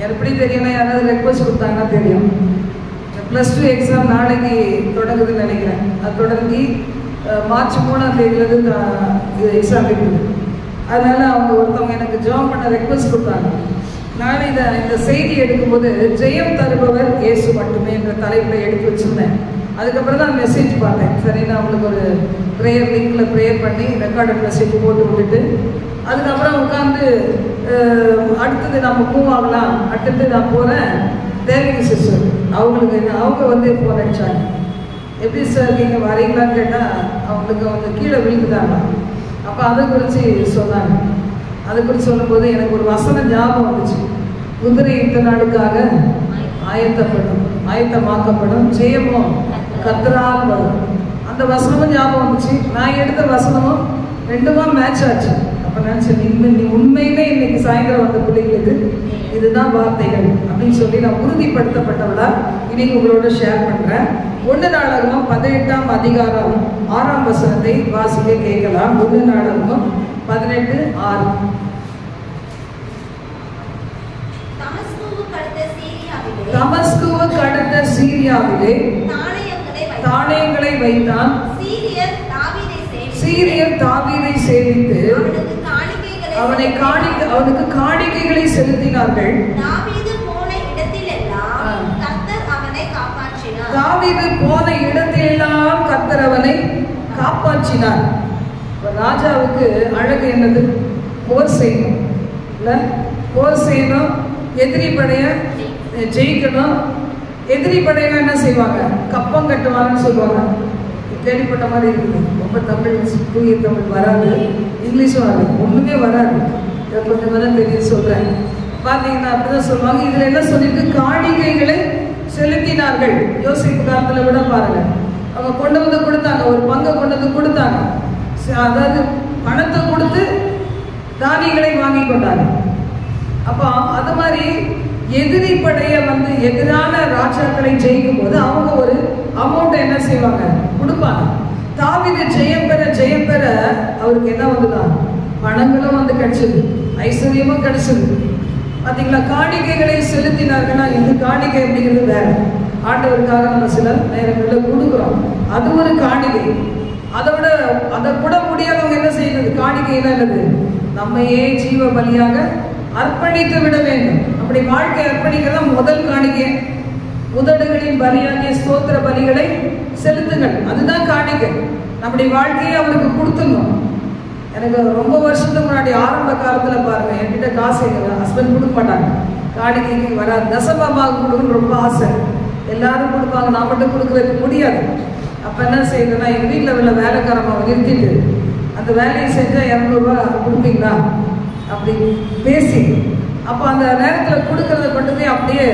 எப்படி தெரியும்னா யாராவது ரெக்வஸ்ட் கொடுத்தாங்கன்னா தெரியும். +2 எக்ஸாம் நாளைக்கு தொடங்குதுன்னு நினைக்கிறேன். அது தொடங்கி மார்ச் 3ஆம் தேதியிலேருந்து எக்ஸாம் இருக்குது. அதனால அவங்க ஒருத்தவங்க எனக்கு ஜாயின் பண்ண ரெக்வஸ்ட் கொடுத்தாங்க. நான் இந்த செய்தி எடுக்கும்போது ஜெயம் தருபவர் இயேசு மட்டுமே என்ற தலைப்பில் எடுத்து வச்சுருந்தேன். அதுக்கப்புறம் தான் மெசேஜ் பார்த்தேன். சரி, நான் உங்களுக்கு ஒரு ப்ரேயர் லிங்கில் ப்ரேயர் பண்ணி ரெக்கார்டட் மெசேஜ் போட்டு விட்டுட்டு அதுக்கப்புறம் உட்காந்து அடுத்தது நம்ம மூவ் ஆகலாம். அடுத்தது நான் போகிறேன். தேவிகி சிஸ்டர் அவங்களுக்கு அவங்க வந்து ஃபோன் அடிச்சாங்க. எப்படி சார் நீங்கள் வரீங்களான்னு கேட்டால் அவங்களுக்கு அவங்க கீழே விழுந்துட்டாங்க. அப்போ அதை குறித்து சொன்னாங்க. அதை குறித்து சொல்லும்போது எனக்கு ஒரு வசன ஞாபகம் வந்துச்சு. குதிரை யுத்த நாளுக்காக ஆயத்தமாக்கப்படும், ஜெயமும் கர்த்தரால் வரும். அந்த வசனமும் ஞாபகம் வந்துச்சு. நான் எடுத்த வசனமும் ரெண்டுமா மேட்ச் ஆச்சு. அப்போ நினச்சேன், நீ உண்மையிலே இன்னைக்கு சாயந்தரம் வந்த பிள்ளைங்களுக்கு இதுதான் வார்த்தைகள் அப்படின்னு சொல்லி நான் உறுதிப்படுத்தப்பட்டவளா இன்னைக்கு உங்களோட ஷேர் பண்ணுறேன். 1 நாளாகமும் 18ஆம் அதிகாரம் 6ஆம் வசனத்தை வாசிக்க கேட்கலாம். 1 நாளாகமும் 18:6. தமஸ்குவுக்கு அடுத்த சீரியாவிலே தானியங்களை வைத்தான். சீரியர் தாவீதை சேவித்து அவனுக்கு காணிக்கைகளை செலுத்தினார்கள். தாவீது போன இடத்திலெல்லாம் கர்த்தர் அவனை காப்பாற்றினார். ராஜாவுக்கு அழகு என்னது? போர் செய்யணும் இல்ல, போர் செய்யணும், எதிரி படைய ஜெயிக்கணும். எதிரி படையில என்ன செய்வாங்க? கப்பம் கட்டுவாங்கன்னு சொல்லுவாங்க. கேள்விப்பட்ட மாதிரி இருக்குது. ரொம்ப தமிழ் தூய தமிழ் வராது, இங்கிலீஷும் வராது, ஒண்ணுமே வராது. கொஞ்சம் கொஞ்சம் தெரியும் சொல்றேன். பார்த்தீங்கன்னா அப்படிதான் சொல்லுவாங்க. இதுல என்ன சொல்லிட்டு காணிக்கைகளை செலுத்தினார்கள். யோசிப்பு காலத்துல விட பாருங்க, அவங்க கொண்டு வந்து கொடுத்தாங்க, ஒரு பங்கை கொண்டு வந்து கொடுத்தாங்க. அதாவது பணத்தை கொடுத்து தானியங்களை வாங்கி கொண்டாங்க. அப்போ அது மாதிரி எதிரி படைய வந்து எதிரான ராஜாக்களை ஜெயிக்கும் போது அவங்க ஒரு அமௌண்ட் என்ன செய்வாங்க? கொடுப்பாங்க. தாவீது ஜெயம் பெற அவருக்கு என்ன வந்துதான்? பணங்களும் வந்து கிடைச்சது, ஐஸ்வர்யமும் கிடைச்சது. பார்த்தீங்களா? காணிக்கைகளை செலுத்தினாங்கன்னா, இந்த காணிக்கை அப்படிங்கிறது வேற. ஆண்டவருக்காக நம்ம சில நேரங்களில் கொடுக்குறோம், அது ஒரு காணிக்கை. அதை கூட முடியாதவங்க என்ன செய்யறது? காணிக்கைனா என்னது? நம்மையே ஜீவ பலியாக அர்ப்பணித்து விட வேண்டும். அப்படி வாழ்க்கை அர்ப்பணிக்கிறதா முதல் காணிக்கை. உதடுகளின் பலியாகிய ஸ்தோத்திர பலிகளை செலுத்துங்கள், அதுதான் காணிக்கை. நம்முடைய வாழ்க்கையை அவருக்கு கொடுத்துடணும். எனக்கு ரொம்ப வருஷத்துக்கு முன்னாடி ஆரம்ப காலத்துல பாருங்க, என்கிட்ட காசு எங்க ஹஸ்பண்ட் கொடுக்க மாட்டாங்க, காணிக்கைக்கு வராது. தசமமாக கொடுக்கணும்னு ரொம்ப ஆசை, எல்லாரும் கொடுப்பாங்க, நான் மட்டும் கொடுக்கறதுக்கு முடியாது. அப்ப என்ன செய்யறதுன்னா, எங்க வீட்டில் உள்ள வேலைக்காரமாக நிறுத்திட்டு அந்த வேலையை செஞ்சா 200 ரூபா கொடுப்பீங்களா அப்படி பேசி, அப்போ அந்த நேரத்தில் கொடுக்கறத மட்டுமே அப்படியே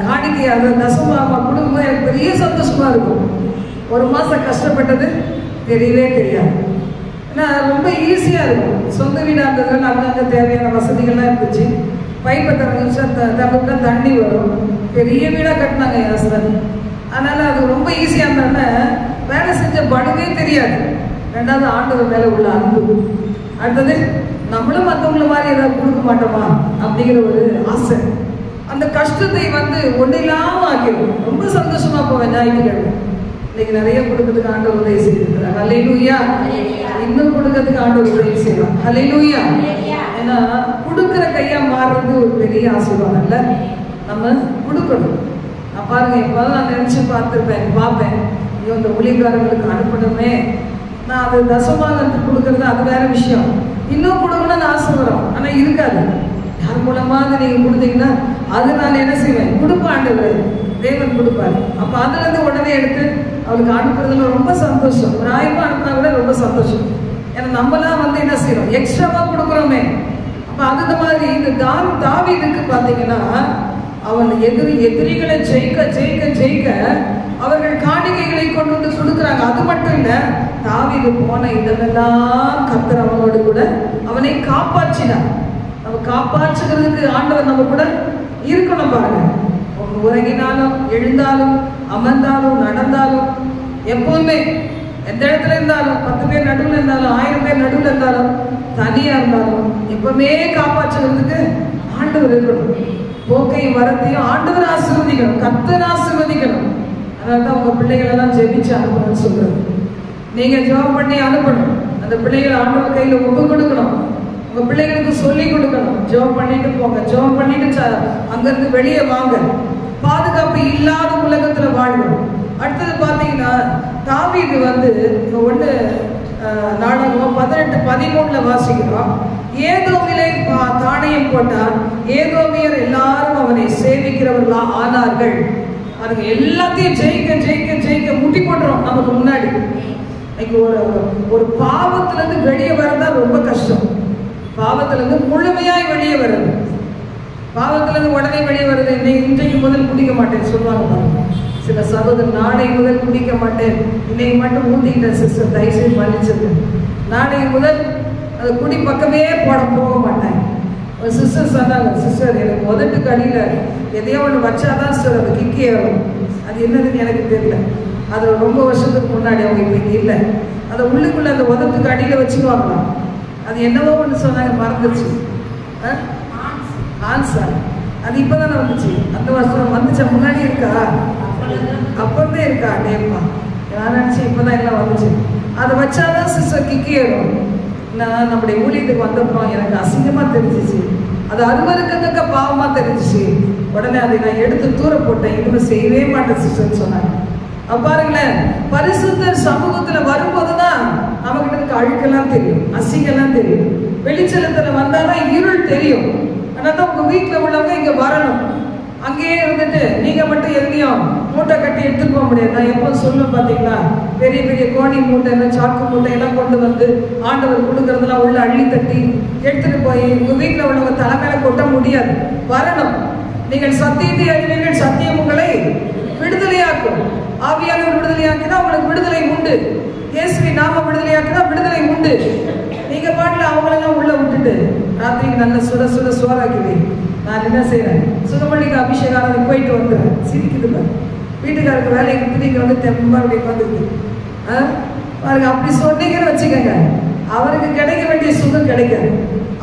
காணிக்கை அந்த தசமமாக கொடுக்கும்போது எனக்கு பெரிய சந்தோஷமா இருக்கும். ஒரு மாசம் கஷ்டப்பட்டது தெரியவே தெரியாது. ஏன்னா ரொம்ப ஈஸியாக இருக்கும். சொந்த வீடாக இருந்ததுனால அங்கங்கே தேவையான வசதிகள்லாம் இருந்துச்சு. பைப்பை திறந்துச்சா தண்ணி வரும். பெரிய வீடாக கட்டினாங்க என் ஹஸ்பண்ட். அதனால் அது ரொம்ப ஈஸியாக இருந்தோன்னே வேலை செஞ்ச படுவே தெரியாது. ரெண்டாவது ஆண்டவர் மேலே உள்ள அன்பு. அடுத்தது நம்மளும் மற்றவங்கள மாதிரி ஏதாவது கொடுக்க மாட்டோமா அப்படிங்கிற ஒரு ஆசை. அந்த கஷ்டத்தை வந்து ஒன்றில்லாமல் ஆக்கிடும். ரொம்ப சந்தோஷமாக போவேன் ஞாயிற்றுக்கிழமை. இன்னைக்கு நிறைய கொடுக்கறதுக்கு ஆண்டவர் உதவி செய்திருக்கிறார். ஹல்லேலூயா. இன்னும் கொடுக்கறதுக்கு ஆண்டவர் உதவி செய்வார். ஹல்லேலூயா. ஏன்னா கொடுக்குற கையா மாறுறது ஒரு பெரிய ஆசீர்வாதம் இல்லை. நம்ம கொடுக்கணும். நான் பாருங்க, எப்போதான் நான் நினைச்சு பார்ப்பேன், ஐயோ இந்த ஊழியக்காரங்களுக்கு அனுப்பணுமே, நான் அது தசமாக கொடுக்கறது அது வேற விஷயம். இன்னும் கொடுக்கணும்னு ஆசை வரும், ஆனா இருக்காது. யார் மூலமாக நீங்க கொடுத்தீங்கன்னா அது நான் என்ன செய்வேன்? கொடுப்பாண்டவர் தேவன் கொடுப்பாரு. அப்ப அதுல இருந்து உடனே எடுத்து அவளுக்கு அனுப்புறதுல ரொம்ப சந்தோஷம். ஒரு 1000 ரூபாய் அனுப்புனா கூட ரொம்ப சந்தோஷம். ஏன்னா நம்மளாம் வந்து என்ன செய்யறோம்? எக்ஸ்ட்ராவா கொடுக்குறோமே. அப்ப அது மாதிரி இந்த தாவீதுக்கு பாத்தீங்கன்னா, அவன் எதிரிகளை ஜெயிக்க அவர்கள் காணிக்கைகளை கொண்டு வந்து கொடுக்குறாங்க. அது மட்டும் இல்ல, தாவீது போன இடமெல்லாம் கர்த்தர் அவனோடு கூட அவனை காப்பாற்றினார். நம்ம காப்பாற்றுகிறதுக்கு ஆண்டவர் நம்ம கூட இருக்கணும். பாருங்க, உறங்கினாலும் எழுந்தாலும் அமர்ந்தாலும் நடந்தாலும் எப்பவுமே எந்த இடத்துல இருந்தாலும், 10 பேர் நடுவில் இருந்தாலும் 1000 பேர் நடுவில் இருந்தாலும் தனியா இருந்தாலும் எப்பவுமே காப்பாற்றுகிறதுக்கு ஆண்டவர் இருக்கணும். போக்கையும் வரத்தையும் ஆண்டவர் ஆசீர்வதிக்கணும், கர்த்தர் ஆசீர்வதிக்கணும். அதனால்தான் உங்க பிள்ளைகள் எல்லாம் ஜெபிச்சு அனுப்பணும்னு சொல்றது. நீங்க ஜெபம் பண்ணி அனுப்பணும். அந்த பிள்ளைகளை ஆண்டவர் கையில ஒப்பு கொடுக்கணும். உங்க பிள்ளைகளுக்கு சொல்லி கொடுக்கணும். ஜெபம் பண்ணிட்டு போங்க, ஜெபம் பண்ணிட்டு அங்கிருந்து வெளியே வாங்க. பாதுகாப்பு இல்லாத உலகத்துல வாழ்க்கணும். அடுத்தது பாத்தீங்கன்னா, தாவீது வந்து 1 நாளாகமம் 18:13 வாசிக்கிறோம். ஏதோமிலே தானியம் போட்டார், ஏதோமியர் எல்லாரும் அவனை சேவிக்கிறவர்களா ஆனார்கள். அதுக்கு எல்லாத்தையும் ஜெயிக்க முட்டி போட்டுரும் நமக்கு முன்னாடி. ஒரு பாவத்துல இருந்து வெளியே வரதா ரொம்ப கஷ்டம். பாவத்துல இருந்து முழுமையாய் வெளியே வருது. பாவத்துல இருந்து உடனே வெளியே வருது. இன்றைக்கு முதல் குடிக்க மாட்டேன்னு சொல்லுவாங்க. சில சகோதரர் நாளை முதல் குடிக்க மாட்டேன், இன்னைக்கு மட்டும் ஊத்திக்கிட்டேன் சிஸ்டர், தயவுசெய்து மன்னிச்சது. நாளைக்கு முதல் அது குடி பக்கமே போக மாட்டேன். ஒரு சிஸ்டர் சொன்னாங்க, சிஸ்டர் எனக்கு உதட்டுக்கு அடியில் எதையோ ஒன்று வச்சாதான் சார் அது கிக்கி ஏறும். அது என்னதுன்னு எனக்கு தெரியல. அது ரொம்ப வருஷத்துக்கு முன்னாடி, அவங்க இன்னைக்கு இல்லை. அதை உள்ளுக்குள்ள அந்த உதட்டுக்கு அடியில் வச்சுக்குவாங்களாம். அது என்னவோ ஒன்று சொன்னாங்க, மறந்துச்சு. ஆன்சர் அது இப்போதானே வந்துச்சு. அந்த வருஷம் வந்துச்சா? முன்னாடி இருக்கா? அப்பவே இருக்கா? நேர்மா நான் நினச்சி இப்போதான் எல்லாம் வந்துச்சு. அதை வச்சாதான் சிஸ்டர் கிக்கி ஏறும். நான் நம்முடைய ஊழியத்துக்கு வந்தப்பறம் எனக்கு அசிங்கமாக தெரிஞ்சிச்சு, அது அருவருக்கத்தக்க பாவமாக தெரிஞ்சிச்சு. உடனே அதை நான் எடுத்து தூர போட்டேன். இன்னும் செய்யவே மாட்டேன் சிஸ்டர்னு சொன்னாங்க. பாருங்களேன், பரிசுத்தர் சமூகத்துல வரும்போது தான் நமக்கு இருக்க அழுக்கெல்லாம் தெரியும், அசிங்கெல்லாம் தெரியும். வெளிச்சலத்துல வந்தாதான் இருள் தெரியும். அதனால உங்க வீட்டுல உள்ளவங்க இங்க வரணும். அங்கேயே இருந்துட்டு நீங்க மட்டும் எங்கேயும் மூட்டை கட்டி எடுத்துட்டு போக முடியாது. நான் எப்போ சொல்லுவேன் பார்த்தீங்களா, பெரிய பெரிய கோணி மூட்டை எல்லாம் சாக்கு மூட்டை எல்லாம் கொண்டு வந்து ஆண்டவர் கொடுக்கறதெல்லாம் உள்ள அள்ளி தட்டி எடுத்துட்டு போய் உங்க வீட்டில் உள்ளவங்க தலைமையில கொட்ட முடியாது. வரணும். நீங்கள் சத்தியத்தை அறிவீர்கள், சத்தியம் உங்களை விடுதலையாக்கும். ஆவியானவர் விடுதலையாக்கினா உங்களுக்கு விடுதலை உண்டு. இயேசுவின் நாம விடுதலையாக்கினா விடுதலை உண்டு. நீங்க பாட்டுல அவங்களெல்லாம் உள்ள விட்டுட்டு ராத்திரிக்கு நல்ல சுட சுட சோறாக்கிவே. நான் என்ன செய்யறேன், சுகமணிக்கு அபிஷேகம் போயிட்டு வந்துடுறேன். சிரிக்குதுல வீட்டுக்காரருக்கு வேலையை கொடுத்து நீங்க வந்து தெம்பா அப்படி உட்காந்துருக்கு பாருங்க. அப்படி சொன்னீங்கன்னு வச்சுக்கோங்க, அவருக்கு கிடைக்க வேண்டிய சுகம் கிடைக்காது,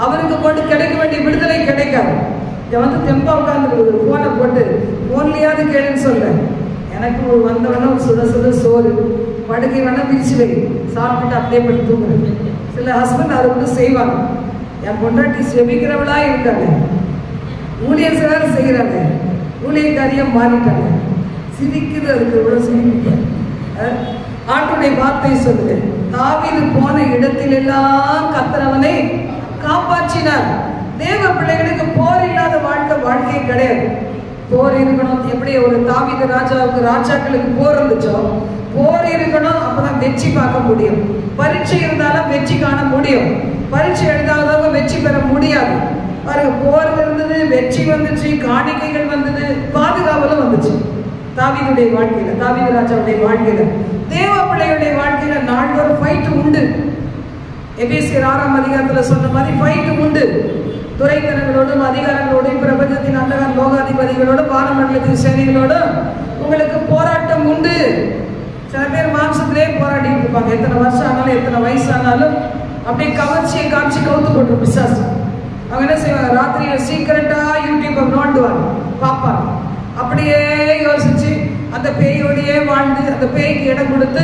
அவருக்கு கொண்டு கிடைக்க வேண்டிய விடுதலை கிடைக்காது. இதை வந்து தெம்பா உட்காந்துருக்கு. போனை போட்டு போன்லையாவது கேளுன்னு சொல்ல. எனக்கு வந்தவொடனே ஒரு சுட சுட சோறு படுக்கை வேணா பிரிச்சு வை, சாப்பிட்டு அப்படியே பட்டு தூங்குறேன். சில ஹஸ்பண்ட் அதை கூட செய்வாங்க. என் பொண்டாட்டி செபிக்கிறவளா இருக்காங்க, ஊழியர் வேற செய்கிறாங்க, ஊழியக்காரியா மாறிட்டாங்க. சிரிக்குது, அதுக்கு எவ்வளவு சிரிக்க. ஆண்டுடைய வார்த்தை சொல்லுது, தாவீது போன இடத்திலெல்லாம் கர்த்தர் காப்பாற்றினார். தேவ பிள்ளைகளுக்கு போர் இல்லாத வாழ்க்கை கிடையாது. போர் இருக்கணும். எப்படி ஒரு தாவீது ராஜாவுக்கு ராஜாக்களுக்கு போர் இருந்துச்சோ, போர் இருக்கணும். அப்பதான் வெற்றி பார்க்க முடியும். பரீட்சை இருந்தாலும் வெற்றி காண முடியும். பரீட்சை எழுதாதவங்க வெற்றி பெற முடியாது. பாருங்க, போர் இருந்தது, வெற்றி வந்துச்சு, காணிக்கைகள் வந்தது, பாதுகாவலும் வந்துச்சு. தாவீதுடைய வாழ்க்கையில, தாவீது ராஜாவுடைய வாழ்க்கையில, தேவ பிள்ளைகளுடைய வாழ்க்கையில நாள்தோறும் ஃபைட் உண்டு. எபேசியர் 6ஆம் அதிகாரத்துல சொன்ன மாதிரி ஃபைட் உண்டு. துரைத்தனங்களோடும் அதிகாரங்களோடும் பிரபஞ்சத்தின் அந்தகார லோகாதிபதிகளோடும் வானமண்டலத்தின் சேனைகளோடும் உங்களுக்கு போராட்டம் உண்டு. சில பேர் மாம்சத்திலே போராடிட்டு இருப்பாங்க. எத்தனை வருஷம் ஆனாலும், எத்தனை வயசானாலும் அப்படியே கவர்ச்சியை காட்சி கவுத்து போட்டு பிசாசு. அவங்க என்ன செய்வாங்க, ராத்திரியில சீக்கிரட்டா யூடியூப்பை நோண்டுவாங்க, பார்ப்பாங்க. அப்படியே யோசிச்சு அந்த பேயோடையே வாழ்ந்து, அந்த பேய்க்கு இடம் கொடுத்து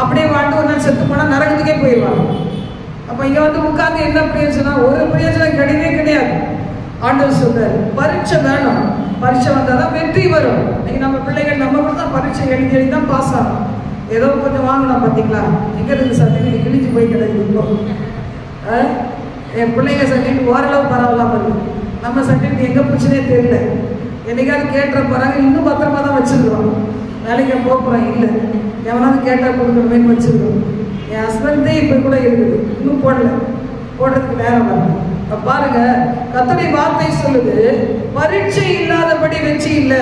அப்படியே வாழ்ந்து ஒரு நாள் செத்து போனா நரகத்துக்கே போயிடுவாங்க. அப்ப இங்க வந்து உட்கார்ந்து என்ன பிரயோஜனம்? ஒரு பிரயோஜனம் கிடையவே கிடையாது. ஆண்டவர் சொல்றாரு, பரீட்சை வேணும். பரீட்சை வந்தாதான் வெற்றி வரும். இன்னைக்கு நம்ம பிள்ளைகள் நம்ம கூட தான் பரீட்சை எழுதி தான் பாஸ் ஆகும். ஏதோ கொஞ்சம் வாங்கலாம் பார்த்தீங்களா, எங்க இருக்கு சர்டிஃபிகேட் கிழிஞ்சு போய் கிடைக்குது. என் பிள்ளைங்க சர்டிஃபிகேட் ஓரளவு பரவாயில்லாம இருக்கு. நம்ம சர்டிஃபிகேட் எங்க போச்சுன்னே தெரியல. என்னைக்காவது கேட்டுற போறாங்க, இன்னும் பத்திரமா தான் வச்சிருக்கிறோம். வேலைக்கு போகிறோம் இல்லை, எவனாவது கேட்டால் கொடுக்கணுமேனு வச்சிருக்கோம். என் ஹஸ்பண்டே இப்போ கூட இருக்குது, இன்னும் போடல, போடுறதுக்கு நேரம் வரல. பாருங்க, கர்த்தருடைய வார்த்தை சொல்லுது, பரீட்சை இல்லாதபடி வெற்றி இல்லை,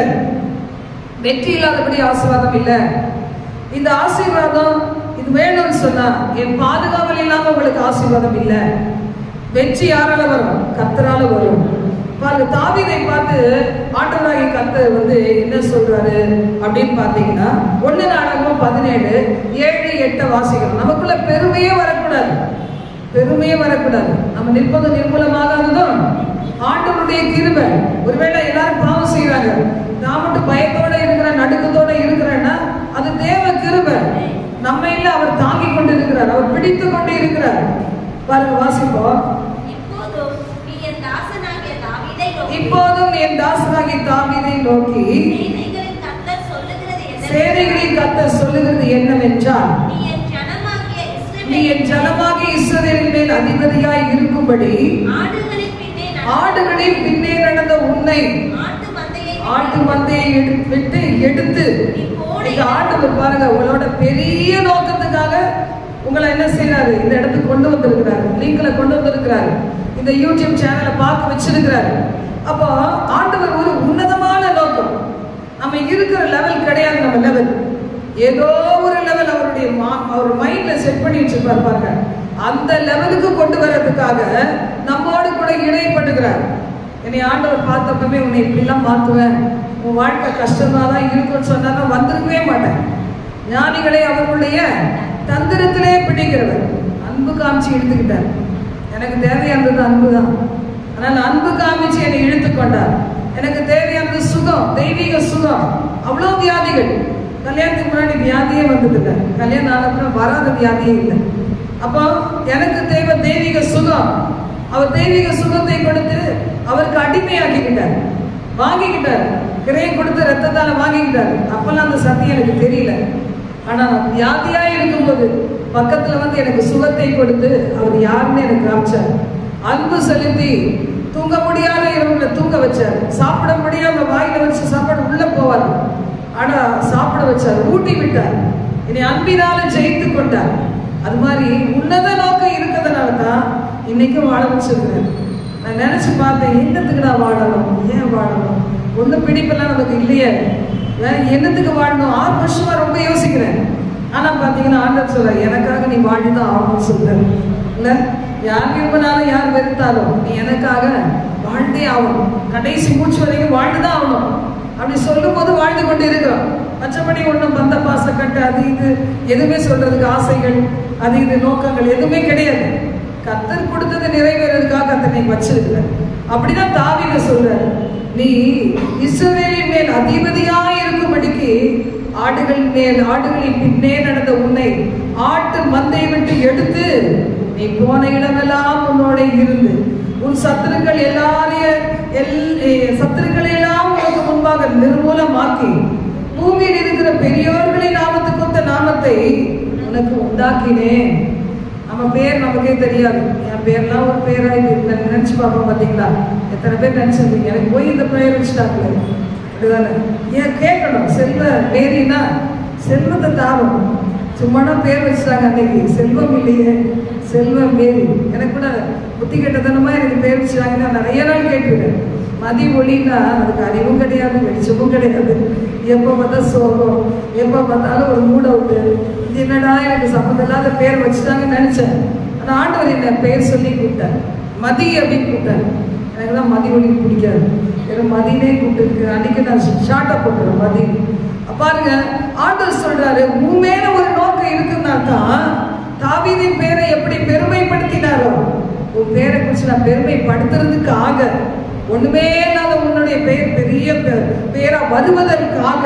வெற்றி இல்லாதபடி ஆசீர்வாதம் இல்லை. இந்த ஆசீர்வாதம் இது வேணும்னு சொன்னா என் பாதுகாவல் இல்லாம உங்களுக்கு ஆசீர்வாதம் இல்லை. வெற்றி யாரால வரும்? கர்த்தரால வரும். பாருங்க, தாவீதை பார்த்து ஆண்டவராகிய கர்த்தர் வந்து என்ன சொல்றாரு அப்படின்னு பாத்தீங்கன்னா, 1 நாளாகமம் 17:7-8 வாசிக்கிறோம். நமக்குள்ள பெருமையே வரக்கூடாது, பெருமையே வரக்கூடாது. நம்ம நிற்பது நிர்மூலமாகாததும் ஆண்டவருடைய கிருபை. ஒருவேளை எல்லாரும் பாவம் செய்யறாங்க, நான் மட்டும் பயத்தோட இருக்கிறேன், நடுக்கத்தோட இருக்கிறேன்னா அது தேவ கிருபை. நம்ம இல்ல, அவர் தாங்கி கொண்டு இருக்கிறார், அவர் பிடித்து கொண்டு இருக்கிறார். பாருங்க, வாசிப்போம். இப்போதும் என் தாசனாகிய தாவீதை நோக்கி சேனைகளின் கர்த்தர் சொல்லுகிறது என்னவென்றால், நீ என் ஜனமாகிய இஸ்ரவேலின் மேல் அதிபதியாய் இருக்கும்படி ஆடுகளின் பின்னே நடந்த உன்னை ஆட்டு மந்தையை விட்டு எடுத்து, நீங்க ஆண்டவர் பாருங்க உங்களோட பெரிய நோக்கத்துக்காக உங்களை என்ன செய்யறாரு, இந்த இடத்துக்கு கொண்டு வந்திருக்கிறாரு, லிங்க்ல கொண்டு வந்திருக்கிறாரு, இந்த யூடியூப் சேனலை பார்க்க வச்சிருக்கிறாரு. அப்போ ஆண்டவர் ஒரு உன்னதமான நோக்கம். நம்ம இருக்கிற லெவல் கிடையாது, நம்ம லெவல் ஏதோ ஒரு லெவல் அவர் மைண்ட்ல செட் பண்ணி வச்சிருப்பாரு பாருங்க. அந்த லெவலுக்கு கொண்டு வர்றதுக்காக நம்மோடு கூட இணையப்படுகிறார். என்னை ஆண்டவர் பார்த்தப்பவே உன்னை இப்படிலாம் மாற்றுவேன், உன் வாழ்க்கை கஷ்டமா தான் இருக்குன்னு சொன்னா வந்திருக்கவே மாட்டேன். ஞானிகளை அவர்களுடைய தந்திரத்திலே பிடிக்கிறவர். அன்பு காமிச்சு எடுத்துக்கிட்டார். எனக்கு தேவையானது அன்பு தான். ஆனால் அன்பு காமிச்சு என்னை இழுத்து கொண்டார். எனக்கு சுகம், தெய்வீக சுகம். அவ்வளோ வியாதிகள். கல்யாணத்துக்கு முன்னாடி வியாதியே வந்ததில்லை, கல்யாணம் ஆனதுக்கு வராத வியாதியே இல்லை. அப்போ எனக்கு தேவை தெய்வீக சுகம். அவர் தெய்வீக சுகத்தை கொடுத்து அவருக்கு அடிமையாக்கிக்கிட்டார், வாங்கிக்கிட்டார். கிரையை கொடுத்து ரத்தத்தால வாங்கிக்கிட்டார். அப்பெல்லாம் அந்த சத்தியம் எனக்கு தெரியல. ஆனா நான் வியாதியா இருக்கும்போது பக்கத்துல வந்து எனக்கு சுகத்தை கொடுத்து அவர் யாருன்னு எனக்கு காமிச்சார். அன்பு செலுத்தி தூங்க முடியாத இரவுல தூங்க வச்சார். சாப்பிட முடியாம வாயில வச்சு சாப்பாடு உள்ள போவார், ஆனா சாப்பிட வச்சார், ஊட்டி விட்டார். இனி அன்பினால ஜெயித்து கொண்டார். அது மாதிரி உன்னத நோக்கம் இருக்கிறதுனால தான் இன்னைக்கும் வாழ வச்சிருக்கிறேன். நான் நினைச்சு பார்த்தேன், என்னத்துக்கு நான் வாழணும், ஏன் வாழணும், ஒன்றும் பிடிப்பெல்லாம் நமக்கு இல்லையே, என்னத்துக்கு வாழணும். 6 வருஷமா ரொம்ப யோசிக்கிறேன். ஆனா பாத்தீங்கன்னா ஆண்டவர் சொல்ற, எனக்காக நீ வாழ்ந்துதான் ஆகணும்னு சொல்றாரு. இல்ல யார் விரும்பினாலும் யார் வெறுத்தாலும் நீ எனக்காக வாழ்ந்தே ஆகணும், கடைசி மூச்சு வரைக்கும் வாழ்ந்துதான் ஆகணும். அப்படி சொல்லும் போது வாழ்ந்து கொண்டு இருக்கிறோம். மற்றபடி ஒன்றும் பந்த பாசக்கட்டு அது இது எதுவுமே சொல்றதுக்கு ஆசைகள் அது இது நோக்கங்கள் எதுவுமே கிடையாது. கர்த்தர் கொடுத்தது நிறைவேறதுக்காக அத்தனை வச்சிருக்கிற. அப்படிதான் தாவீது சொல்றாரு, நீ இஸ்ரவேலின் மேல் அதிபதியாய் இருக்கும்படிக்கு ஆடுகளின் பின்னே நடந்த உன்னை ஆட்டு மந்தை விட்டு எடுத்து நீ போன இடமெல்லாம் உன்னோட இருந்து உன் சத்துருக்கள் எல்லாம் உனக்கு முன்பாக நிர்மூலமாக்கி பூமியில் இருக்கிற பெரியோர்களின் நாமத்துக்கு ஒத்த நாமத்தை உனக்கு உண்டாக்கினேன். நம்ம பேர் நமக்கே தெரியாது. என் பேர்லாம் ஒரு பேரா இது நினைச்சு பார்ப்போம். பார்த்தீங்களா, எத்தனை பேர் நினைச்சிருந்தீங்க எனக்கு போய் இந்த பெயர் வச்சுட்டாங்களே, அப்படிதானே? ஏன் கேட்கணும், செல்வ மேரினா செல்வத்தை தாரும், சும்மானா பேர் வச்சுட்டாங்க. அன்னைக்கு செல்வம் இல்லையே, செல்வம் மேரி. எனக்கு கூட புத்தி கெட்டத்தனமா எனக்கு பேர் வச்சுட்டாங்கன்னா நிறைய நாள் கேட்டுருக்கேன். மதி ஒளின்னா அதுக்கு அறிவும் கிடையாது, வெளிச்சமும் கிடையாது. எப்போ பார்த்தா சோகம், எப்போ பார்த்தாலும் ஒரு மூட விட்டு என்னடா எனக்கு சம்மந்தம் இல்லாத பேர் வச்சுட்டாங்கன்னு நினைச்சேன். ஆனால் ஆண்டவர் என்ன பேர் சொல்லி கூப்பிட்டார், மதி அப்படின்னு கூப்பிட்டாரு. எனக்கு தான் மதி ஒளி பிடிக்காது, வெறும் மதினே கூப்பிட்டு அன்னைக்கு நான் ஷார்ட்டா போட்டுறேன் மதி. பாருங்க, ஆண்டவர் சொல்றாரு, உன் மேல ஒரு நோக்கம் இருக்குன்னா தான் தாவீதின் பேரை எப்படி பெருமைப்படுத்தினாரோ, உன் பேரை குறித்து நான் பெருமைப்படுத்துறதுக்காக ஒண்ணுமே இல்லாத உன்னுடைய பெயர் பெரிய பேரா வருவதற்காக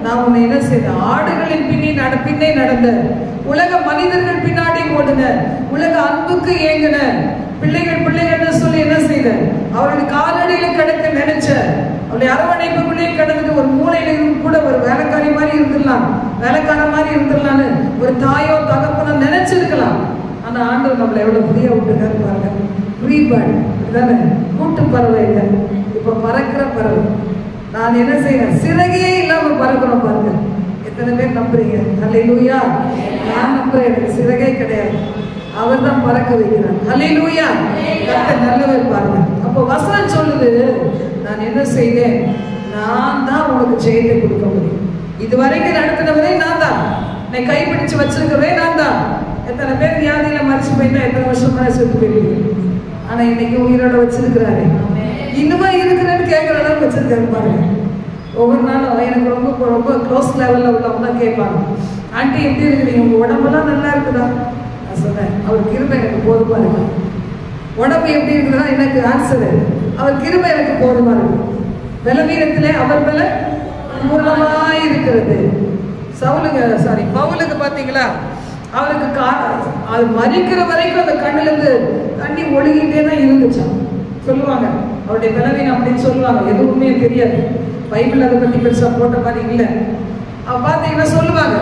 நான் உன்னை என்ன செய்த, ஆடுகளின் பின்னே நடந்த, உலக மனிதர்கள் பின்னாடி ஓடுன, உலக அன்புக்கு ஏங்கின, பிள்ளைகள் சொல்லி என்ன செய்த, அவருடைய காலடியில கிடக்க நினைச்ச, அவருடைய அரவணைப்புக்குள்ளே கிடந்துட்டு ஒரு மூலையில கூட ஒரு வேலைக்காரி மாதிரி இருந்துடலாம், வேலைக்கார மாதிரி இருந்துடலான்னு ஒரு தாயோ தகப்பனோ நினைச்சிருக்கலாம். ஆனா ஆண்டவர் நம்மளை எவ்வளவு புரிய விட்டுருக்காரு பாருங்க. ஃப்ரீபேர்ட் தானே, கூட்டு பறவை இல்லை, இப்ப பறக்கிற பறவை. நான் என்ன செய்யறேன், சிறகே இல்லாம பறக்கிறோம் பாருங்க. எத்தனை பேர் நம்புறீங்க? அல்லேலூயா. நான் நம்புறேன், எனக்கு சிறகே கிடையாது, அவர் தான் பறக்க வைக்கிறார். அல்லேலூயா. கர்த்தர் நல்லவர் பாருங்க. அப்போ வசனம் சொல்லுது, நான் என்ன செய்தேன், நான் தான் உனக்கு ஜெயத்தை கொடுக்க முடியும். இதுவரைக்கும் நடத்தினவரே நான் தான், என்னை கைப்பிடிச்சு வச்சிருக்கவே நான் தான். எத்தனை பேர் வியாதியில மறைச்சு போயிட்டா எத்தனை வருஷமா செத்து போயிருக்கீங்க. ஆனா இன்னைக்கு உயிரோட வச்சிருக்கிறாரு, இன்னுமா இருக்கிறேன்னு கேட்கிற அளவுக்கு வச்சிருக்காரு பாருங்க. ஒவ்வொரு நாளும் எனக்கு ரொம்ப ரொம்ப க்ளோஸ் லெவல்ல உள்ளவங்க தான் கேட்பாங்க, ஆண்டி எப்படி இருக்கிறீங்க, உங்க உடம்பெல்லாம் நல்லா இருக்குதா? நான் சொன்னேன், அவர் கிருபை எனக்கு போதுமா இருக்கு. உடம்பு எப்படி இருக்குதா எனக்கு ஆன்சரு, அவர் கிருபை எனக்கு போதுமா இருக்கு. பலவீனத்திலே அவர் பல பூர்ணமாய் இருக்கிறது. பவுலுக்கு பாத்தீங்களா, அவருக்கு அது மறிக்கிற வரைக்கும் அந்த கண்ணுல இருந்து தண்ணி ஒழுகிட்டே தான் இருந்துச்சான் சொல்லுவாங்க. அவருடைய பலவீனம் அப்படின்னு சொல்லுவாங்க, எதுவுமே தெரியாது, பைபிள் அதை பத்தி பெருசா போட்ட மாதிரி இல்லை. அவ பாத்தீங்கன்னா சொல்லுவாங்க.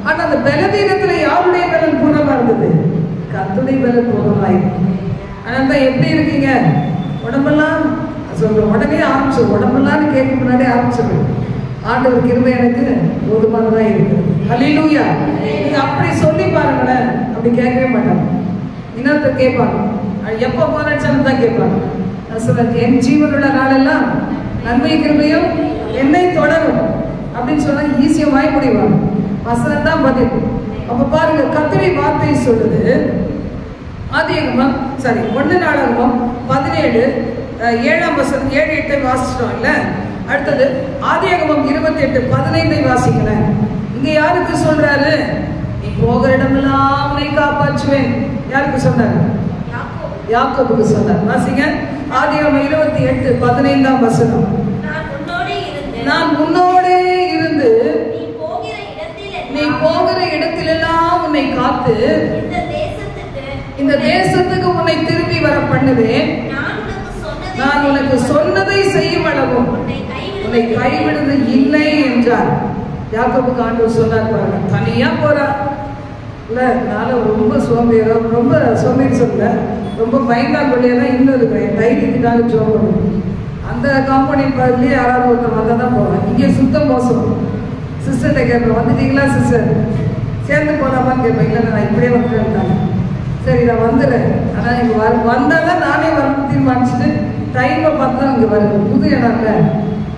ஆனா அந்த பலவீனத்துல யாருடைய பலன் பூர்ணமா இருந்தது, கர்த்தருடைய பலன் பூர்ணமா இருக்கு. ஆனா தான் எப்படி இருக்கீங்க, உடம்பெல்லாம் சொல்றோம், உடனே ஆரம்பிச்சிடும், உடம்பெல்லாம் கேட்க முன்னாடி ஆரம்பிச்சிடும். ஆண்டவர் கிருபை எனக்கு போதுமானதான் இருக்குது. அல்லேலூயா. நீங்க அப்படி சொல்லி பாருங்களேன், அப்படி கேட்கவே மாட்டாங்க. இன்னொருத்தர் கேட்பாங்க, எப்ப போனாச்சாலும் தான் கேட்பாங்க. என் ஜீவனுள்ள நாளெல்லாம் நன்மை கிருபையும் என்னை தொடரும் அப்படின்னு சொன்னா ஈஸியா வாய முடிவாங்க. வசனம் தான் பதில். அப்ப பாருங்க, கர்த்தருடைய வார்த்தை சொல்லுது. ஆதியாகமம் 1 நாளாகமம் 17 7ஆம் வசனம் 7, 8 வாசிச்சிட்டோம் இல்ல. அடுத்தது ஆதியாகமம் 28 15 வாசிக்கிறேன். இங்க யாருக்கு சொல்றாரு, நீ போகிற இடமெல்லாம் உன்னை காப்பாற்றுவேன். யாருக்கு சொன்னாரு? யாக்கோபுக்கு சொன்னார். வாசிங்க ஆதியாகமம் 28 15ஆம் வசனம். நான் உன்னோடு இருந்து நான் உன்னோடே இருந்து நீ போகிற இடத்திலெல்லாம் உன்னை காத்து இந்த தேசத்துக்கு உன்னை திரும்பி வர பண்ணுவேன். நான் உனக்கு சொன்னதை செய்யும் அளவும் உன்னை கைவிடுவது இல்லை என்றார். யாக்கோபுக்கு ஆண்டவர் சொன்னார் பாருங்க. தனியா போறா இல்ல, நான் ரொம்ப சோம்பேறி, ரொம்ப சோம்பேறி சொல்ல, ரொம்ப பயந்தா கொள்ளையதான் இன்னும் இருக்கிறேன். தைரியத்துக்காக ஜோம் பண்ணுவேன். அந்த காம்பவுண்ட் பகுதியிலே யாராவது ஒருத்தர் வந்தால் தான் போவேன். இங்கே சுத்தம் மோசம். சிஸ்டர்கிட்ட கேட்பேன், வந்துட்டீங்களா சிஸ்டர், சேர்ந்து போகலாமான்னு கேட்பேன். இல்லை நான் இப்படியே வந்துட்டேன். சரி நான் வந்துடுறேன், ஆனால் இங்கே வந்தால் தான் நானே வரணும் தீர்மானிச்சுட்டு டைமை பார்த்து தான் இங்கே வருவேன். புது இடம் இல்லை.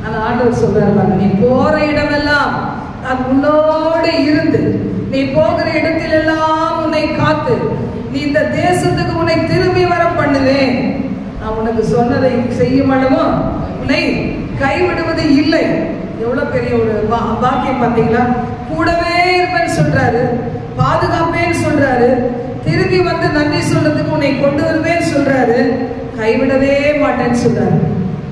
ஆனால் ஆண்டவர் சொல்றாரு, நீ போகிற இடமெல்லாம் நான் உன்னோடு இருந்து நீ போகிற இடத்திலெல்லாம் உன்னை காத்து நீ இந்த தேசத்துக்கு உன்னை திரும்பி வர பண்ணுவேன். நான் உனக்கு சொன்னதை செய்யும் அளவும் உன்னை கைவிடுவது இல்லை. எவ்வளவு பெரிய ஒரு பாக்கியம் பார்த்தீங்களா? கூடவே இருப்பேன்னு சொல்றாரு, பாதுகாப்பேன்னு சொல்றாரு, திரும்பி வந்து நன்றி சொல்றதுக்கு உன்னை கொண்டு வருவேன்னு சொல்றாரு, கைவிடவே மாட்டேன்னு சொல்றாரு.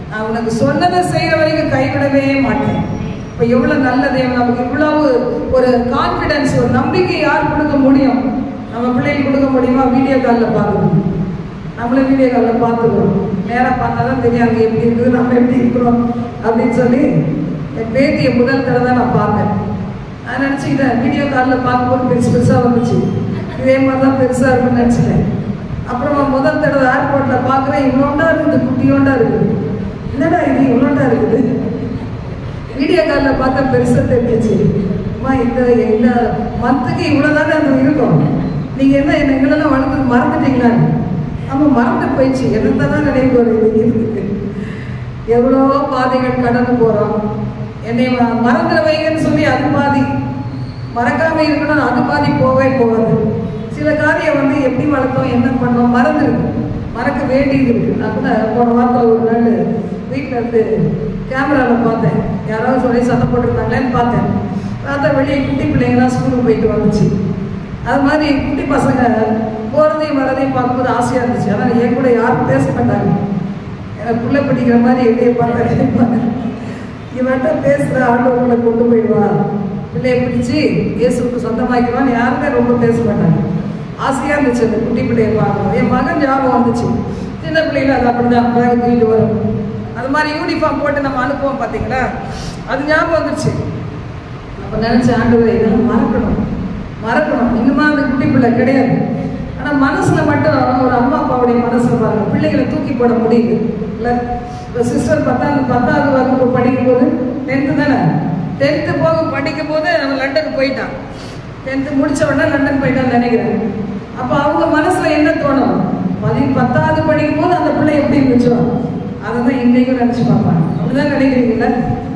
நான் உனக்கு சொன்னதை செய்யற வரைக்கும் கைவிடவே மாட்டேன். இப்போ எவ்வளவு நல்ல தேவன், நமக்கு இவ்வளவு ஒரு கான்பிடன்ஸ், ஒரு நம்பிக்கை யார் கொடுக்க முடியும்? நம்ம பிள்ளைகள் கொடுக்க முடியுமா? வீடியோ காலில் பார்க்கணும். நம்மளும் வீடியோ காலில் பார்த்துக்கிறோம். நேராக பார்த்தா தான் தெரியும் அங்கே எப்படி இருக்குது, நம்ம எப்படி இருக்கிறோம் அப்படின்னு சொல்லி. என் பேத்தியை முதல் தடவை தான் நான் பார்த்தேன். நான் நினச்சிக்கிட்டேன் வீடியோ காலில் பார்க்கும்போது பெருசாக வந்துச்சு, இதே மாதிரி தான் பெருசாக இருக்குன்னு நினச்சிட்டேன். அப்புறமா முதல் தடவை ஏர்போர்ட்டில் பார்க்குறேன், இவ்வளோண்டா இருக்குது, குட்டியோண்டா இருக்குது. என்னடா இது இவ்வளோண்டா இருக்குது? வீடியோ காலில் பார்த்தா பெருசாக தெரிஞ்சிச்சு. அம்மா இந்த மந்த்துக்கு இவ்வளோதானே அது இருக்கும், நீங்கள் என்ன எங்களெல்லாம் வளர்த்து மறந்துட்டீங்களா? நம்ம மறந்து போயிடுச்சு. என்னத்தை தான் நினைவு இருக்குது. எவ்வளோ பாதைகள் கடந்து போகிறோம். என்னை மறந்துட வைங்கன்னு சொல்லி அது பாதி, மறக்காமல் இருக்கணும் அது பாதி போகவே போகாது. சில காரியம் வந்து எப்படி வளர்த்தோம், என்ன பண்ணோம், மறந்துருக்கு, மறக்க வேண்டியது இருக்குது. நான் கூட போன வாரத்தில் ஒரு நாள் வீட்டில் இருந்து கேமராவில் பார்த்தேன், யாராவது சொல்லி சத்தம் போட்டிருந்தாங்களேன்னு பார்த்தேன். பார்த்தா வெளியே குட்டி பிள்ளைங்களாம் ஸ்கூலுக்கு போயிட்டு வந்துச்சு. அது மாதிரி குட்டி பசங்க போகிறதையும் வரதையும் பார்க்கும்போது ஆசையாக இருந்துச்சு. ஆனால் என் கூட யாரும் பேச மாட்டாங்க. எனக்கு பிள்ளை படிக்கிற மாதிரி என்னைய பார்த்தா நினைப்பாங்க, இவன்ட்ட பேசுகிற ஆண்டவர்களை கொண்டு போயிடுவா, பிள்ளையை பிடிச்சி இயேசுக்கு சொந்தமாக்கிடுவான்னு யாருமே ரொம்ப பேச மாட்டாங்க. ஆசையாக இருந்துச்சு அந்த குட்டி பிள்ளையை பார்க்கணும். என் மகன் ஞாபகம் வந்துச்சு. சின்ன பிள்ளைகளை அது அப்படி தான் பேக் தூக்கிட்டு வரும். அது மாதிரி யூனிஃபார்ம் போட்டு நம்ம அனுப்புவோம் பார்த்தீங்களா, அது ஞாபகம் வந்துச்சு. அப்போ நினச்சேன், ஆண்டவரே இதெல்லாம் மறக்கணும். இன்னுமா அந்த குட்டி பிள்ளை கிடையாது. ஆனால் மனசில் மட்டும் ஒரு அம்மா அப்பாவுடைய மனசில் பாருங்கள், பிள்ளைகளை தூக்கி போட முடியுது இல்லை? இப்போ சிஸ்டர் 10வது வகுப்பு படிக்கும்போது 10th தானே, 10th போக படிக்கும் போது அவன் லண்டனுக்கு போயிட்டான். 10th முடித்த உடனே லண்டன் போயிட்டான்னு நினைக்கிறேன். அப்போ அவங்க மனசில் என்ன தோணும், 10வது படிக்கும் போது அந்த பிள்ளை எப்படி இருந்துச்சோ அதை தான் இன்றைக்கும் நினச்சி பார்ப்பாங்க. அப்படிதான் நினைக்கிறீங்களா?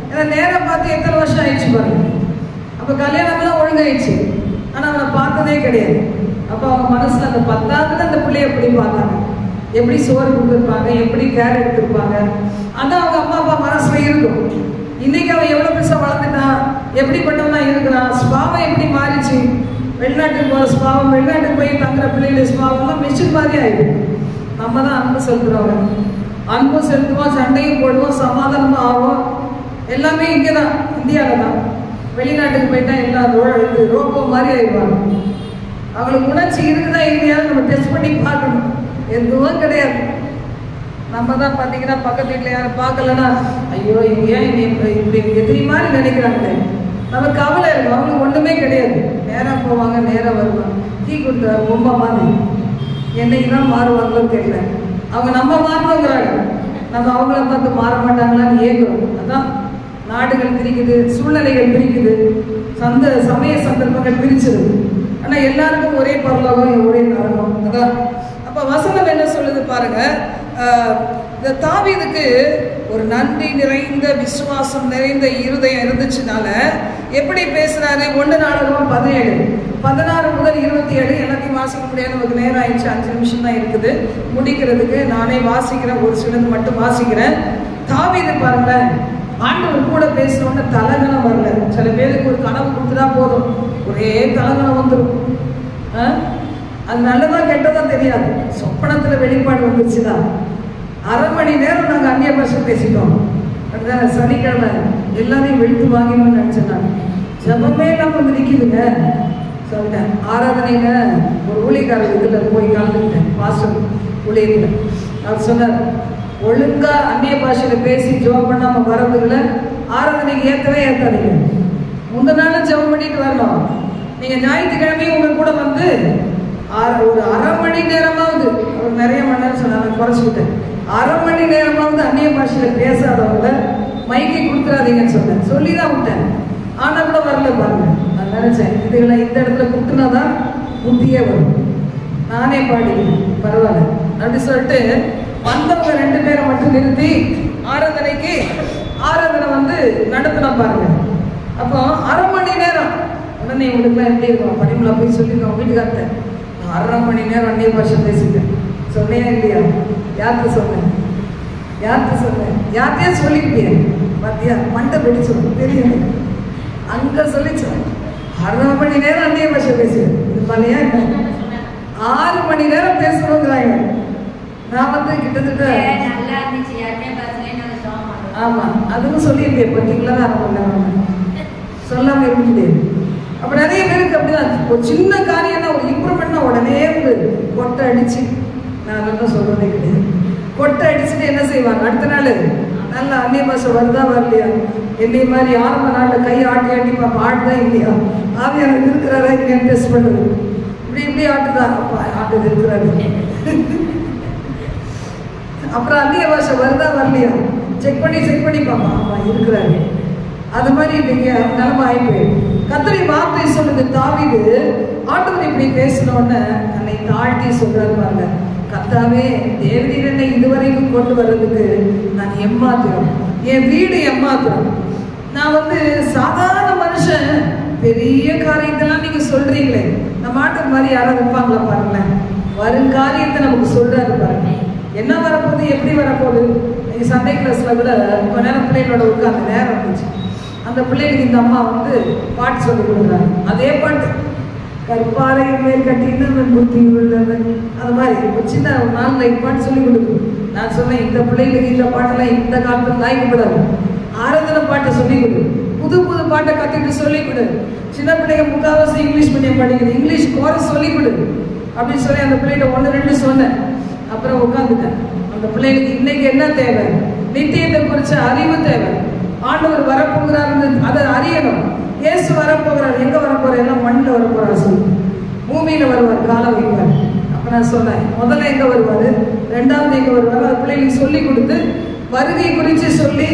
ஏன்னா நேரம் பார்த்து எத்தனை வருஷம் ஆயிடுச்சு பாருங்க. அப்போ கல்யாணம்லாம் ஒழுங்காயிடுச்சு, ஆனால் அவனை பார்த்ததே கிடையாது. அப்போ அவங்க மனசில் அந்த 10வது அந்த பிள்ளைய எப்படி பார்த்தாங்க, எப்படி சோறு கொடுத்துருப்பாங்க, எப்படி கேர் எடுத்துருப்பாங்க, அதான் அவங்க அம்மா அப்பா மனசில் இருக்கும். இன்னைக்கு அவன் எவ்வளோ பெருசாக வளர்ந்துட்டான், எப்படிப்பட்டவனா இருக்கிறான், ஸ்பாவம் எப்படி மாறிச்சு. வெளிநாட்டுக்கு போகிற ஸ்பாவம், வெளிநாட்டுக்கு போய் தங்குற பிள்ளைகளுடைய ஸ்பாவம்லாம் மிஷின் மாதிரி ஆகிடும். நம்ம தான் அன்பு செலுத்துகிறவங்க, அன்பு செலுத்துவோம், சண்டையும் போடுவோம், சமாதானமும் ஆகும். எல்லாமே இங்கே தான், இந்தியாவில் தான். வெளிநாட்டுக்கு போயிட்டா எல்லாம் இது ரோபோ மாதிரி ஆயிடுவாங்க. அவங்களுக்கு உணர்ச்சி இருக்குதா இல்லையான்னு நம்ம டெஸ்ட் பண்ணி பார்க்கணும். எதுவும் கிடையாது. நம்ம தான் பார்த்தீங்கன்னா பக்கத்து வீட்டில் யாரும் பார்க்கலன்னா, ஐயோ இவங்க ஏன் இப்படி எதிரி மாதிரி நினைக்கிறாங்களே, நம்ம கவலை இருக்கும். அவங்களுக்கு ஒன்றுமே கிடையாது. நேராக போவாங்க, நேராக வருவாங்க. டீ கொடுத்த பொம்மை மாதிரி என்னைக்கு தான் மாறுவாங்களோ தெரியல. அவங்க நம்ம மாறணுங்கிறாங்க, நம்ம அவங்கள பார்த்து மாற மாட்டாங்களான்னு ஏங்குறோம். அதான் நாடுகள் பிரிக்குது, சூழ்நிலைகள் பிரிக்குது, சமய சந்தர்ப்பங்கள் பிரிச்சிருது. ஆனால் எல்லாருக்கும் ஒரே பரலோகம், ஒரே நரகம். அதான் அப்போ வசனம் என்ன சொல்லுது பாருங்க. இந்த தாவீதுக்கு ஒரு நன்றி நிறைந்த, விசுவாசம் நிறைந்த இருதயம் இருந்துச்சுனால எப்படி பேசுறாரு. 1 நாளாகமம் 17 முதல் 27 எல்லாத்தையும் வாசிக்க முடியாது, நமக்கு நேரம் ஆயிடுச்சு. 5 நிமிஷம் தான் இருக்குது முடிக்கிறதுக்கு. நானே வாசிக்கிறேன், ஒரு சிலது மட்டும் வாசிக்கிறேன். தாவீது பாருங்களேன், ஆண்டவர் கூட பேசுறோன்னு தலகணம் வரல. சில பேருக்கு ஒரு கனவு கொடுத்துட்டா போதும், ஒரே தலகணம் வந்துடும். அது நல்லதா கெட்டதா தெரியாது. சொப்பனத்துல வெளிப்பாடு வந்துருச்சுதான். 1/2 மணி நேரம் நாங்கள் அந்நிய பாஷை பேசிட்டோம். அதுதான் சனிக்கிழமை எல்லாரையும் வெளுத்து வாங்கணும்னு நினச்சேன் நான். ஜபமே நம்ம வந்து நிற்கிதுங்க சொல்லிட்டேன். ஆராதனைங்க ஒரு ஊழியக்காரர் இதில் போய் கலந்துக்கிட்டேன். பாஸ்டர் ஊழியத்தில் அவர் சொன்னார், ஒழுங்கா அந்நிய பாஷையில் பேசி ஜெபம் பண்ணாமல் வர்றதுக்குள்ள ஆராதனைக்கு ஏற்றவே ஏற்றாதீங்க. முந்தின நாளும் ஜெபம் பண்ணிட்டு வரணும். நீங்கள் ஞாயிற்றுக்கிழமையும் உங்கள் கூட வந்து ஒரு அரை மணி நேரமாவது, அவர் நிறைய மணி நேரம் சொன்னாங்க, குறைச்சிக்கிட்டேன். அரை மணி நேரமாவது அந்நிய பாஷையில் பேசாதவங்கள மைக்கை கொடுத்துடாதீங்கன்னு சொன்னேன். சொல்லி தான் விட்டேன். ஆனால் கூட வரல பாருங்க. நான் நினச்சேன் இதுகளை இந்த இடத்துல குத்துனாதான் புத்தியே வரும். நானே பாடிக்கிறேன் பரவாயில்ல அப்படி சொல்லிட்டு வந்தவங்க 2 பேரை மட்டும் நிறுத்தி ஆராதனை வந்து நடத்தினா பாருங்க. அப்போ அரை மணி நேரம் உடனே இவங்களுக்குலாம் எப்படி இருக்கும்? படிமலா போய் சொல்லியிருக்கோம் வீட்டுக்கார்ட்ட, 1/2 மணி நேரம் அந்நிய பாஷை பேசிட்டேன். சொன்னேன் இல்லையா? யார்கிட்ட சொன்னேன்? யார்கிட்டயே சொல்லிக்கிட்டேன். பார்த்தியா மண்டை வெடிச்சோம் தெரியும். அங்கே சொல்லிச்சோம் 1/2 மணி நேரம் அந்நிய பாஷை பேசுவேன். இது பழையா 6 மணி நேரம் பேசணுங்கிறாங்க. நான் வந்து கிட்டத்தட்ட ஆமாம் அதுவும் சொல்லியிருக்கேன். பார்த்தீங்களா 1/2 மணி நேரம் சொல்லாமல் இருக்க முடியாது. அப்போ நிறைய பேருக்கு அப்படிதான். ஒரு சின்ன காரியம்னா ஒரு இம்ப்ரூவ்மெண்ட்னா உடனே ஒரு கொட்டை அடிச்சு, நான் அதெல்லாம் சொல்றதே கிடையாது. கொட்டை அடிச்சுட்டு என்ன செய்வாங்க? அடுத்த நாள் நல்ல அந்நிய பாஷை வருதா வரலையா, என்னை மாதிரி ஆரம்ப நாளில் கை ஆட்டி பாப்பா ஆட்டுதான் இல்லையா, ஆவியார் இருக்கிறாரா இல்லையான்னு டெஸ்ட் பண்ணுறது. இப்படி ஆட்டுதான், அப்பா ஆட்டுது இருக்கிறாரு. அப்புறம் அந்நிய பாஷை வருதா வரலையா செக் பண்ணி பாப்பா ஆமா இருக்கிறாரு. அது மாதிரி நீங்க நிலைமை ஆயிப்போய். கர்த்தரை வார்த்தை சொல்லுது. தாவீது ஆண்டவர் இப்படி பேசினோன்னு என்னை தாழ்த்தி சொல்றாரு பாருங்க. கர்த்தாவே, தேவரீர் என்னை இதுவரைக்கும் கொண்டு வர்றதுக்கு நான் எம்மாத்திரம், என் வீடு எம்மாத்திரம். நான் வந்து சாதாரண மனுஷன், பெரிய காரியத்தெல்லாம் நீங்க சொல்றீங்களே. நம்ம ஆண்டவர் மாதிரி யாராவது இருப்பாங்களா பாருங்களேன். வரும் காரியத்தை நமக்கு சொல்றாரு பாருங்க. என்ன வரப்போகுது, எப்படி வரப்போகுது. நீங்க சண்டே கிளாஸ்ல கூட கொஞ்ச நேரம் பிள்ளைகளோட உட்கார்ந்து நேரம் இருந்துச்சு. அந்த பிள்ளைகளுக்கு இந்த அம்மா வந்து பாட்டு சொல்லி கொடுக்குறாங்க. அதே பாட்டு, கற்பாறை மேல் கட்டினவன் புத்தி உள்ளவன், அது மாதிரி ஒரு சின்ன 4 லைன் பாட்டு சொல்லி கொடுக்கும். நான் சொன்னேன், இந்த பிள்ளைகளுக்கு இந்த பாட்டெல்லாம் இந்த காலத்தில் லாய்க்கப்படாது. ஆராதனை பாட்டை சொல்லி கொடு, புது பாட்டை கற்றுட்டு சொல்லிக் கொடு. சின்ன பிள்ளைங்க முக்கால்வாசி இங்கிலீஷ் மீடியம் படிக்குது, இங்கிலீஷ் கோரஸ் சொல்லிக் கொடு அப்படின்னு சொல்லி அந்த பிள்ளைகிட்ட 1-2 சொன்னேன். அப்புறம் உட்காந்துட்டேன். அந்த பிள்ளைகளுக்கு இன்னைக்கு என்ன தேவை? நித்தியத்தை குறித்த அறிவு தேவை. ஆண்டவர் வரப்போகிறாரு, அதை அறியணும். இயேசு வரப்போகிறார். எங்க வரப்போறார்? எல்லாம் மண்ணில் வரப்போறாரு சொல்லு. பூமியில வருவார், காலம் வைப்பார். அப்ப நான் சொன்னேன், முதல்ல எங்க வருவாரு, 2வது எங்க வருவாரு. அது பிள்ளைகளுக்கு சொல்லி கொடுத்து, வருகை குறித்து சொல்லி,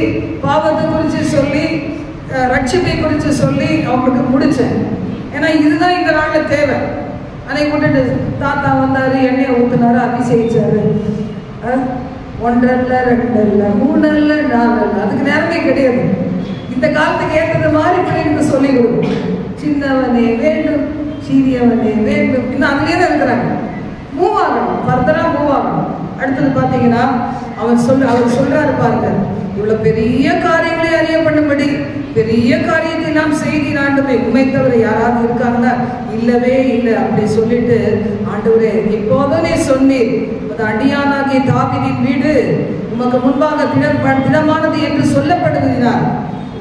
பாவத்தை குறித்து சொல்லி, ரட்சிப்பை குறித்து சொல்லி அவங்களுக்கு முடிச்சேன். ஏன்னா இதுதான் இந்த நாளில் தேவை. அதை கொண்டுட்டு தாத்தா வந்தாரு, எண்ணெயை ஊத்துனாரு, அபிஷேகிச்சாரு. 1 அல்ல 2 அல்ல 3 அல்ல 4 அல்ல, அதுக்கு நேரமே கிடையாது. இந்த காலத்துக்கு ஏற்றது மாதிரி பிள்ளைங்களுக்கு சொல்லி கொடுக்கும். சின்னவனே வேண்டும், சிறியவனே வேண்டும், இன்னும் அதுலேயே தான் இருக்கிறாங்க. மூவ் ஆகணும், ஃபர்தரா மூவ் ஆகணும். அடுத்தது பார்த்தீங்கன்னா அவர் சொல்றாரு பாருங்க, இவ்வளவு பெரிய காரியங்களை அறிய பண்ணும்படி பெரிய காரியத்தை நாம் செய்தி ஆண்டவரே, உண்மை தவிர யாராவது இருக்காங்களா? இல்லவே இல்லை அப்படி சொல்லிட்டு, ஆண்டவரே இப்போதே சொன்னீர், அது அடியானாகிய தாவீதின் வீடு உமக்கு முன்பாக திடமானது என்று சொல்லப்படுகிறார்.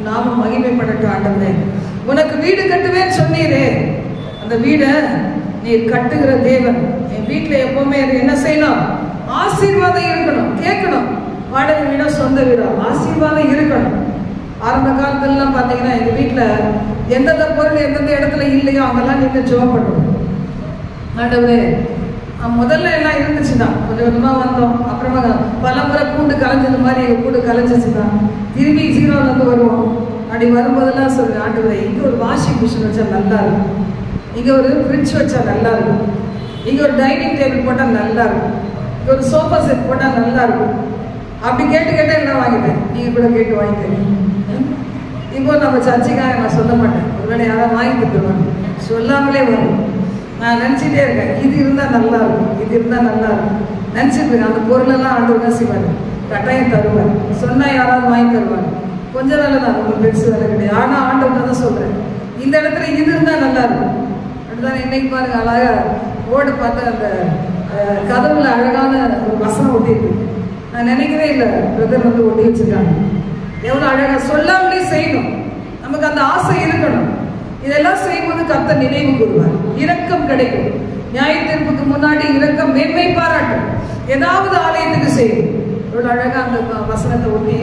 நாமும் மகிமைப்படட்டும் ஆண்டவரே. உனக்கு வீடு கட்டுவேன்னு சொன்னீரே, அந்த வீடை நீர் கட்டுகிற தேவன். என் வீட்டில் எப்பவுமே என்ன செய்யணும்? ஆசீர்வாதம் இருக்கணும். கேட்கணும், வாடகை வீடா சொந்த வீடா, ஆசீர்வாதம் இருக்கணும். ஆரம்ப காலத்துலலாம் பார்த்தீங்கன்னா எங்கள் வீட்டில் எந்தெந்த பொருள் எந்தெந்த இடத்துல இல்லையோ அங்கெல்லாம் நீங்கள் ஜெபம் பண்ணுவோம். ஆண்டவரே, முதல்ல எல்லாம் இருந்துச்சு தான், கொஞ்சம் கொஞ்சமாக வந்தோம். அப்புறமா பல முறை கூண்டு கலைஞ்சது மாதிரி எங்கள் கூண்டு கலைஞ்சிச்சு தான். திரும்பி சீரோலேருந்து வருவோம். அப்படி வரும்போதெல்லாம் சொல்லுவேன், ஆண்டவரே இங்கே ஒரு வாஷிங் மிஷின் வச்சா நல்லா இருக்கும், இங்கே ஒரு ஃப்ரிட்ஜ் வச்சா நல்லா இருக்கும், இங்கே ஒரு டைனிங் டேபிள் போட்டால் நல்லா இருக்கும், இங்கே ஒரு சோஃபா செட் போட்டால் நல்லா இருக்கும். அப்படி கேட்டு என்ன வாங்கிட்டேன். நீங்கள் கூட கேட்டு வாங்கிட்டேன். இப்போ நம்ம சர்ச்சைக்காக நான் சொல்ல மாட்டேன், ஒருவேளை யாராவது வாங்கி கொடுத்துருவாங்க, சொல்லாமலே வரும். நான் நினச்சிட்டே இருக்கேன், இது இருந்தால் நல்லா இருக்கும், இது இருந்தால் நல்லா இருக்கும் நினச்சிட்டு இருக்கேன். அந்த பொருளெல்லாம் ஆண்டவர் என்ன செய்வார்? கட்டாயம் தருவார். சொன்னால் யாராவது வாங்கி தருவாங்க. கொஞ்சம் வேலை தான், உங்களுக்கு பெருசு வேலை கிடையாது. ஆனால் ஆண்டவர் தான் சொல்கிறேன், இந்த இடத்துல இது இருந்தால் நல்லா இருக்கும். அப்படிதான் இன்னைக்கு பாருங்க, அழகா ஓடு பார்த்து அந்த கதவுல அழகான ஒரு வசனம் ஒட்டிருக்கு. நான் நினைக்கவே இல்லை பிரதர் வந்து ஒட்டி வச்சிருக்காங்க. எவ்வளவு அழகா சொல்லாமலே செய்யணும். நமக்கு அந்த ஆசை இருக்கணும். இதெல்லாம் செய்யும்போது கர்த்தர் நினைவு கூறுவார், இரக்கம் கிடைக்கும். நியாய தீர்ப்புக்கு முன்னாடி இரக்கம் மேன்மை பாராட்டும். ஏதாவது ஆலயத்துக்கு செய்யும். எவ்வளவு அழகா அந்த வசனத்தை ஒட்டி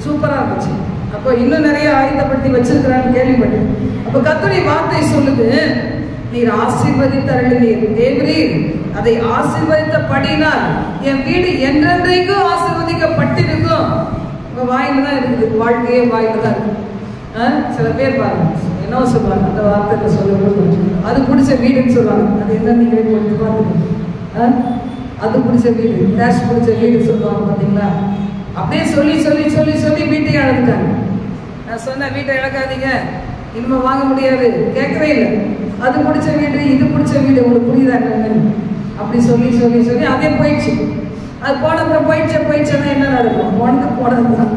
சூப்பரா இருந்துச்சு. அப்போ இன்னும் நிறைய ஆயுதப்படுத்தி வச்சிருக்கிறான்னு கேள்விப்பட்டேன். அப்போ கர்த்தருடைய வார்த்தை சொல்லுது, நீர் ஆசீர்வதித்த அருளினீர் தேவரீர் அதை ஆசீர்வதித்தபடியினால் என் வீடு என்றென்றைக்கும் ஆசீர்வதிக்கப்பட்டிருக்கும். உங்க வாயில தான் இருக்குது, வாழ்க்கையே வாயில தான் இருக்கு. சில பேர் பாருங்க என்ன சொல்லுவாங்க, அந்த வார்த்தையில சொல்லும்போது அது பிடிச்ச வீடுன்னு சொல்லுவாங்க. அது என்ன நீங்களே கொடுத்து பார்த்துக்கோங்க. அது பிடிச்ச வீடு, டேஷ் பிடிச்ச வீடு சொல்லுவாங்க பார்த்தீங்களா? அப்படியே சொல்லி சொல்லி சொல்லி சொல்லி வீட்டையே இழந்துட்டாங்க. நான் சொன்னேன் வீட்டை இழக்காதீங்க, இனிமே வாங்க முடியாது, கேட்கவே இல்லை. அது பிடிச்ச வீடு, இது பிடிச்ச வீடு, உங்களுக்கு புரியுதாங்க? அப்படி சொல்லி சொல்லி சொல்லி அதே போயிடுச்சு. அது போனப்புறம் போயிடுச்சுன்னா என்ன நடக்கும்? போனது தான்.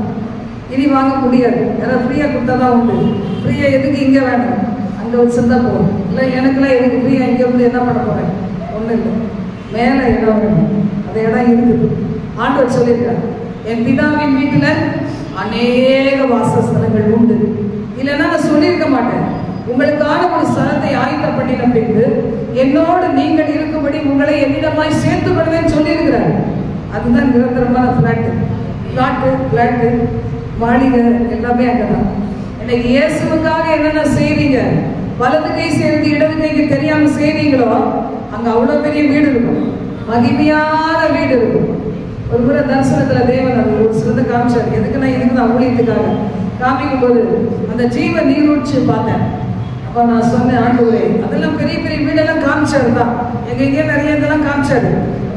இனி வாங்க முடியாது. ஏதாவது ஃப்ரீயாக கொடுத்தா தான் உண்டு. ஃப்ரீயாக எதுக்கு இங்கே வேணும், அங்கே வச்சுருந்தா போகும். இல்லை எனக்குலாம் எதுக்கு ஃப்ரீயாக இங்கே வந்து என்ன பண்ண போகிறேன்? ஒன்றும் இல்லை, மேலே இடம் வேணும். அந்த இடம் இருக்குது. ஆண்டவர் சொல்லியிருக்காரு, என் பிதாவின் வீட்டில் அநேக வாசஸ்தலங்கள் உண்டு. இல்லைன்னா நான் சொல்லியிருக்க மாட்டேன். உங்களுக்கான ஒரு ஸ்தலத்தை ஆயத்தம் பண்ணின பின்பு என்னோடு நீங்கள் இருக்கும்படி உங்களை என்னிடமாய் சேர்த்து கொள்வேன்னு சொல்லியிருக்கிறார். அதுதான் நிரந்தரமான பிளாட்டு மாளிகை எல்லாமே அங்கதான். இன்னைக்கு இயேசுவுக்காக என்னென்ன செய்றீங்க, வலது கை சேர்ந்து இடது கைக்கு தெரியாம செய்றீங்களோ அங்க அவ்வளவு பெரிய வீடு இருக்கும், மகிமையான வீடு இருக்கும். ஒரு முறை தரிசனத்துல தேவன் அது ஒரு சிறந்த காமிச்சார். எதுக்குன்னா இதுக்கு நான் ஊழியத்துக்காக காமிக்கும் போது அந்த ஜீவ நீரூற்று பார்த்தேன். அப்ப நான் சொன்னேன், ஆண்டவரே அதெல்லாம் பெரிய பெரிய வீடெல்லாம் காமிச்சாரு தான், எங்கெங்கே நிறைய இதெல்லாம் காமிச்சாரு.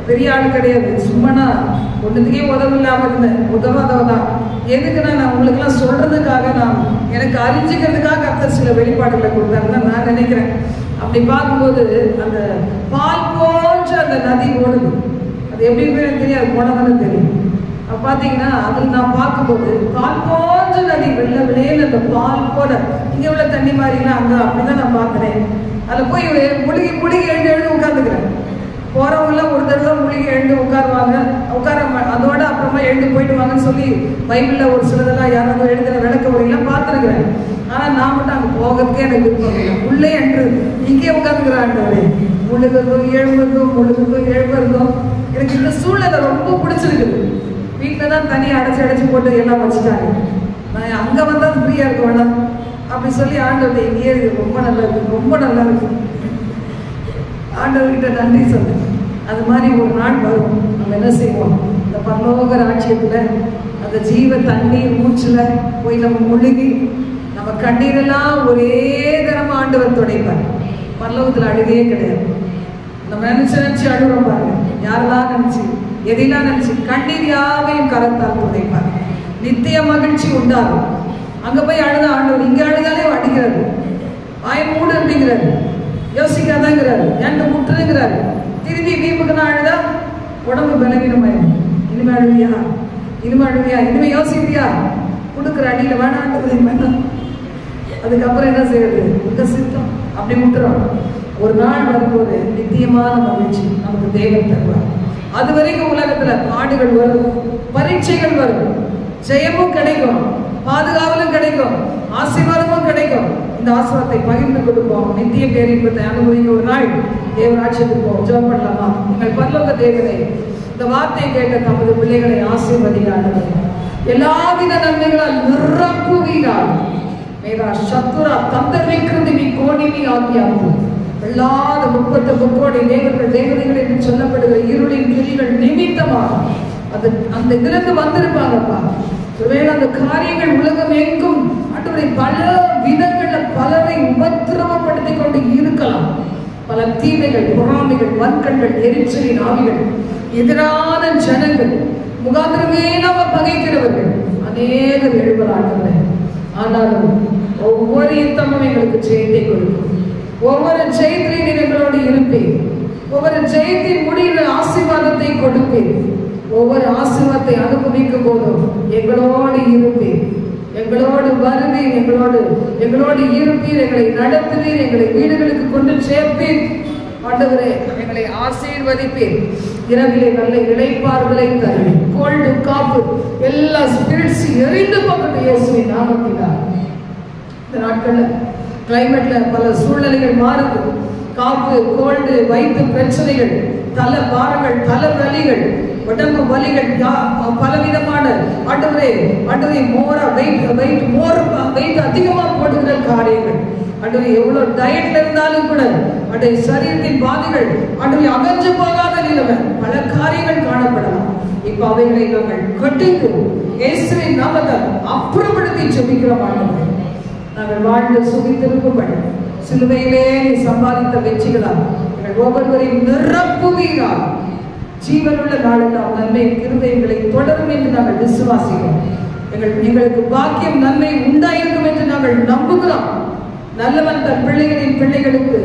பெரிய ஆள் கிடையாது, சும்மானா ஒன்றுத்துக்கே உதவில்லாம இருந்தேன், உதவாதவதான். எதுக்குன்னா நான் உங்களுக்கெல்லாம் சொல்றதுக்காக, நான் எனக்கு அறிஞ்சிக்கிறதுக்காக கர்த்தர் சில வெளிப்பாடுகளை கொடுத்தாருன்னு நான் நினைக்கிறேன். அப்படி பார்க்கும்போது அந்த பால் போன்ற அந்த நதி ஓடுது. அது எப்படி எனக்கு தெரியாது, போனதானே தெரியும். அப்போ பார்த்தீங்கன்னா அதில் நான் பார்க்கும்போது பால் போன்ற நதி, வெள்ளை விளையல் அந்த பால் போட இங்கே உள்ள தண்ணி மாதிரிலாம் அங்கே அப்படிதான் நான் பார்க்குறேன். அதில் போய் முழுகி முழுகி எழுந்து உட்காந்துக்கிறேன். போறவங்களாம் ஒரு தடவை முழுகி எழுந்து உட்காருவாங்க, அதோட அப்புறமா எழுந்து போயிடுவாங்கன்னு சொல்லி பைபிளில் ஒரு சிலதெல்லாம் யாராவது எழுதுற விளக்க உரையெல்லாம் பார்த்துருக்குறேன். ஆனால் நான் மட்டும் அங்கே போகிறதுக்கே எனக்கு விருப்பம் இல்லை. உள்ளே என்று இங்கே உட்காந்துக்கிறாண்டவரே, முழுகிறதும் எழுபதும் எனக்கு இந்த சூழ்நிலை ரொம்ப பிடிச்சிருக்குது. வீட்டில் தான் தனியாக அடைச்சி போட்டு எல்லாம் வச்சுட்டாங்க. நான் அங்கே வந்தால் ஃப்ரீயாக இருக்க வேண்டாம் அப்படி சொல்லி ஆண்டவர்கிட்ட இங்கேயே இருக்கு, ரொம்ப நல்லா இருக்கு, ரொம்ப நல்லா இருக்கு. ஆண்டவர்கிட்ட நன்றி சொல்லுங்க. அது மாதிரி ஒரு நாள் வரும், நம்ம என்ன செய்வோம், இந்த பரலோக ராஜ்யத்தில் அந்த ஜீவ தண்ணீர் மூச்சில் போய் நம்ம முழுகி நம்ம கண்ணீரெல்லாம் ஒரே தரமாக ஆண்டவர் துடைப்பார். பரலோகத்தில் அழுகையே கிடையாது. நம்ம நினைச்சு அழுகிறோம் பாருங்க, யாரெல்லாம் நினைச்சு எதையெல்லாம் நினைச்சு கண்ணீர் யாவையும் கரத்தால் துடைப்பார். நித்திய மகிழ்ச்சி உண்டாகும். அங்கே போய் அழுத ஆண்டவர் இங்கே அழுதாலே அடிக்கிறாரு, வாய மூடு அப்படிங்கிறாரு, யோசிக்காதாங்கிறாரு, ஏன்ட்டு முட்டுங்கிறாரு. திரும்பி வீம்புக்கு நான் அழுதா உடம்பு பலவீனமாயிடும். இனிமே அழுவியா, இனிமே யோசிப்பியா, கொடுக்குற அடியில் வேணான்றது வேண்டாம். அதுக்கப்புறம் என்ன செய்யறது, உங்க சித்தம் அப்படி முட்டுறோம். ஒரு நாள் வரும்போது நித்தியமான மகிழ்ச்சி நமக்கு தேவன் தருவார். அது வரைக்கும் உலகத்துல பாடுகள் வரும், பரீட்சைகள் வரும், ஜெயமும் கிடைக்கும், பாதுகாவலும் கிடைக்கும், ஆசீர்வாதமும் கிடைக்கும். இந்த ஆசீர்வாதத்தை பகிர்ந்து கொடுப்போம். நித்திய பேரின்பத்தை அனுபவிக்க ஒரு நாள் தேவராட்சியத்துக்கு போவோம். ஜெபம் பண்ணலாமா? எங்கள் பரலோக தேவனே, இந்த வார்த்தையை கேட்ட தமது பிள்ளைகளை ஆசீர்வதிக்கிறார்கள், எல்லாவித நன்மைகளால் நிரப்புவீர்கள். மேரா சத்துரா தந்தரிக்கிறது கோடினி ஆகியாகும். எல்லாத 30 கோடி தேவர்கள் தேவதைகள் என்று சொல்லப்படுகிற இருளின் கிரிகள் நிமித்தமாக அந்த இதிலிருந்து வந்திருப்பாங்கப்பா. ஒருவேளை அந்த காரியங்கள் உலகம் எங்கும் அன்றைய பல விதங்கள்ல பலரை உபத்திரவப்படுத்தி கொண்டு இருக்கலாம். பல தீமைகள், பொறாமைகள், வன்கண்கள், எரிச்சலின் ஆவிகள், எதிரான ஜனங்கள், முகாந்திரமே நாம பகைக்கிறவர்கள் அநேகர் எழுபலாட்டவர்கள். ஆனாலும் ஒவ்வொரு யுத்தமும் எங்களுக்கு ஜெயத்தை கொடுக்கும். ஒவ்வொரு ஜெயத்திலையும் எங்களோடு இருப்பேன். ஒவ்வொரு ஜெயத்தின் முடிவில் ஆசீர்வாதத்தை கொடுப்பேன். ஒவ்வொரு ஆசீர்வாதத்தை அனுபவிக்கும் போதும் எங்களோடு இருப்பேன், எங்களோடு வருவீர், எங்களோடு இருப்பீர், எங்களை நடத்துவீர், எங்களை வீடுகளுக்கு கொண்டு சேர்ப்பீர். ஆண்டவரே எங்களை ஆசீர்வதிப்பேன். இரவிலே நல்ல இளைப்பாறுதலை தருவேன். கோல்டு காப்பு எல்லா ஸ்பிரிட்ஸ் எரிந்து போகட்டும் இயேசுவின் நாமத்தினால். இந்த நாட்கள்ல கிளைமேட்ல பல சூழ்நிலைகள் மாறுது. காப்பு, கோல்டு, வயிற்று பிரச்சனைகள், தலை பாரங்கள், தலை வலிகள், உடம்பு வலிகள், பலவிதமான ஆண்டவரே வெயிட் அதிகமா போடுகிற காரியங்கள், ஆண்டவரே எவ்வளவு டயட்ல இருந்தாலும் கூட அடைய சரீரத்தின் பாதிகள் ஆண்டவரே அகன்று போகாத நிலைமை பல காரியங்கள் காணப்படலாம். இப்ப அவைகளை நாங்கள் கட்டிட்டு இயேசுவின் நாமத்தால் அப்புறப்படுத்தி ஜெபிக்கிறோம். ஆண்டவரே நாங்கள் வாழ்ந்து சுகித்திருக்கும்படி சிலுவையிலே சம்பாதித்த வெற்றிகளால் எங்கள் ஒவ்வொருவரையும் நிரப்புவீராக. ஜீவனுள்ள நாளெல்லாம் நன்மை கிருபைகளை தொடரும் என்று நாங்கள் விசுவாசிக்கிறோம். எங்களுக்கு பாக்கியம் நன்மை உண்டாயிருக்கும் என்று நாங்கள் நம்புகிறோம். நல்லவன் தன் பிள்ளைகளின் பிள்ளைகளுக்கு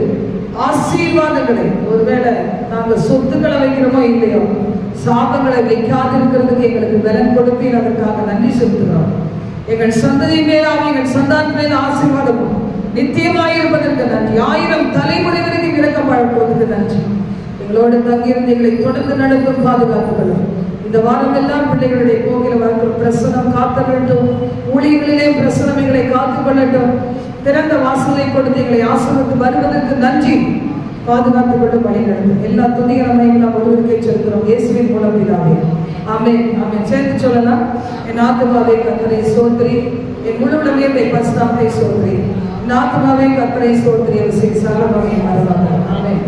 ஆசீர்வாதங்களை, ஒருவேளை நாங்கள் சொத்துக்களை வைக்கிறோமோ இல்லையோ, சாபங்களை வைக்காதிருக்கிறதுக்கு எங்களுக்கு பலன் கொடுப்பீர். அதற்காக நன்றி செலுத்துகிறோம். எங்கள் சந்ததி மேலாக எங்கள் சந்தான மேல ஆசீர்வாதமும் நித்தியமாயிருப்பதற்கு நன்றி. 1000 தலைமுறை வரைக்கும் இறக்கப்படப்போவதற்கு நன்றி. எங்களோடு தங்கியிருந்து எங்களை தொடர்ந்து நடத்தும் பாதுகாத்துகளும் இந்த வாரம் எல்லாம் பிள்ளைகளுடைய போகிற வரக்கூடிய பிரசனம் காக்க வேண்டும். ஊழியர்களிலே பிரசனம் எங்களை காத்துக் கொள்ளட்டும். திறந்த வாசலை கொடுத்து எங்களை ஆசீர்வதித்து வருவதற்கு நன்றி. பாதுகாத்துக் கொண்டு வழி நடத்தும் எல்லா துணிகரமையும் நாம் ஒருவருக்கே செலுத்துகிறோம் இயேசுவின் மூலம் பிதாவே. ஆமென் ஆமென். சேர்த்து சொல்லலாம். என் ஆத்துமாவே கர்த்தரை ஸ்தோத்திரி, என் முழு உள்ளமே பரிசுத்தத்தை ஸ்தோத்திரி. என் ஆத்துமாவே கர்த்தரை ஸ்தோத்திரி, அவர் செய்த சகல வகையும் மறவாதே. ஆமென்.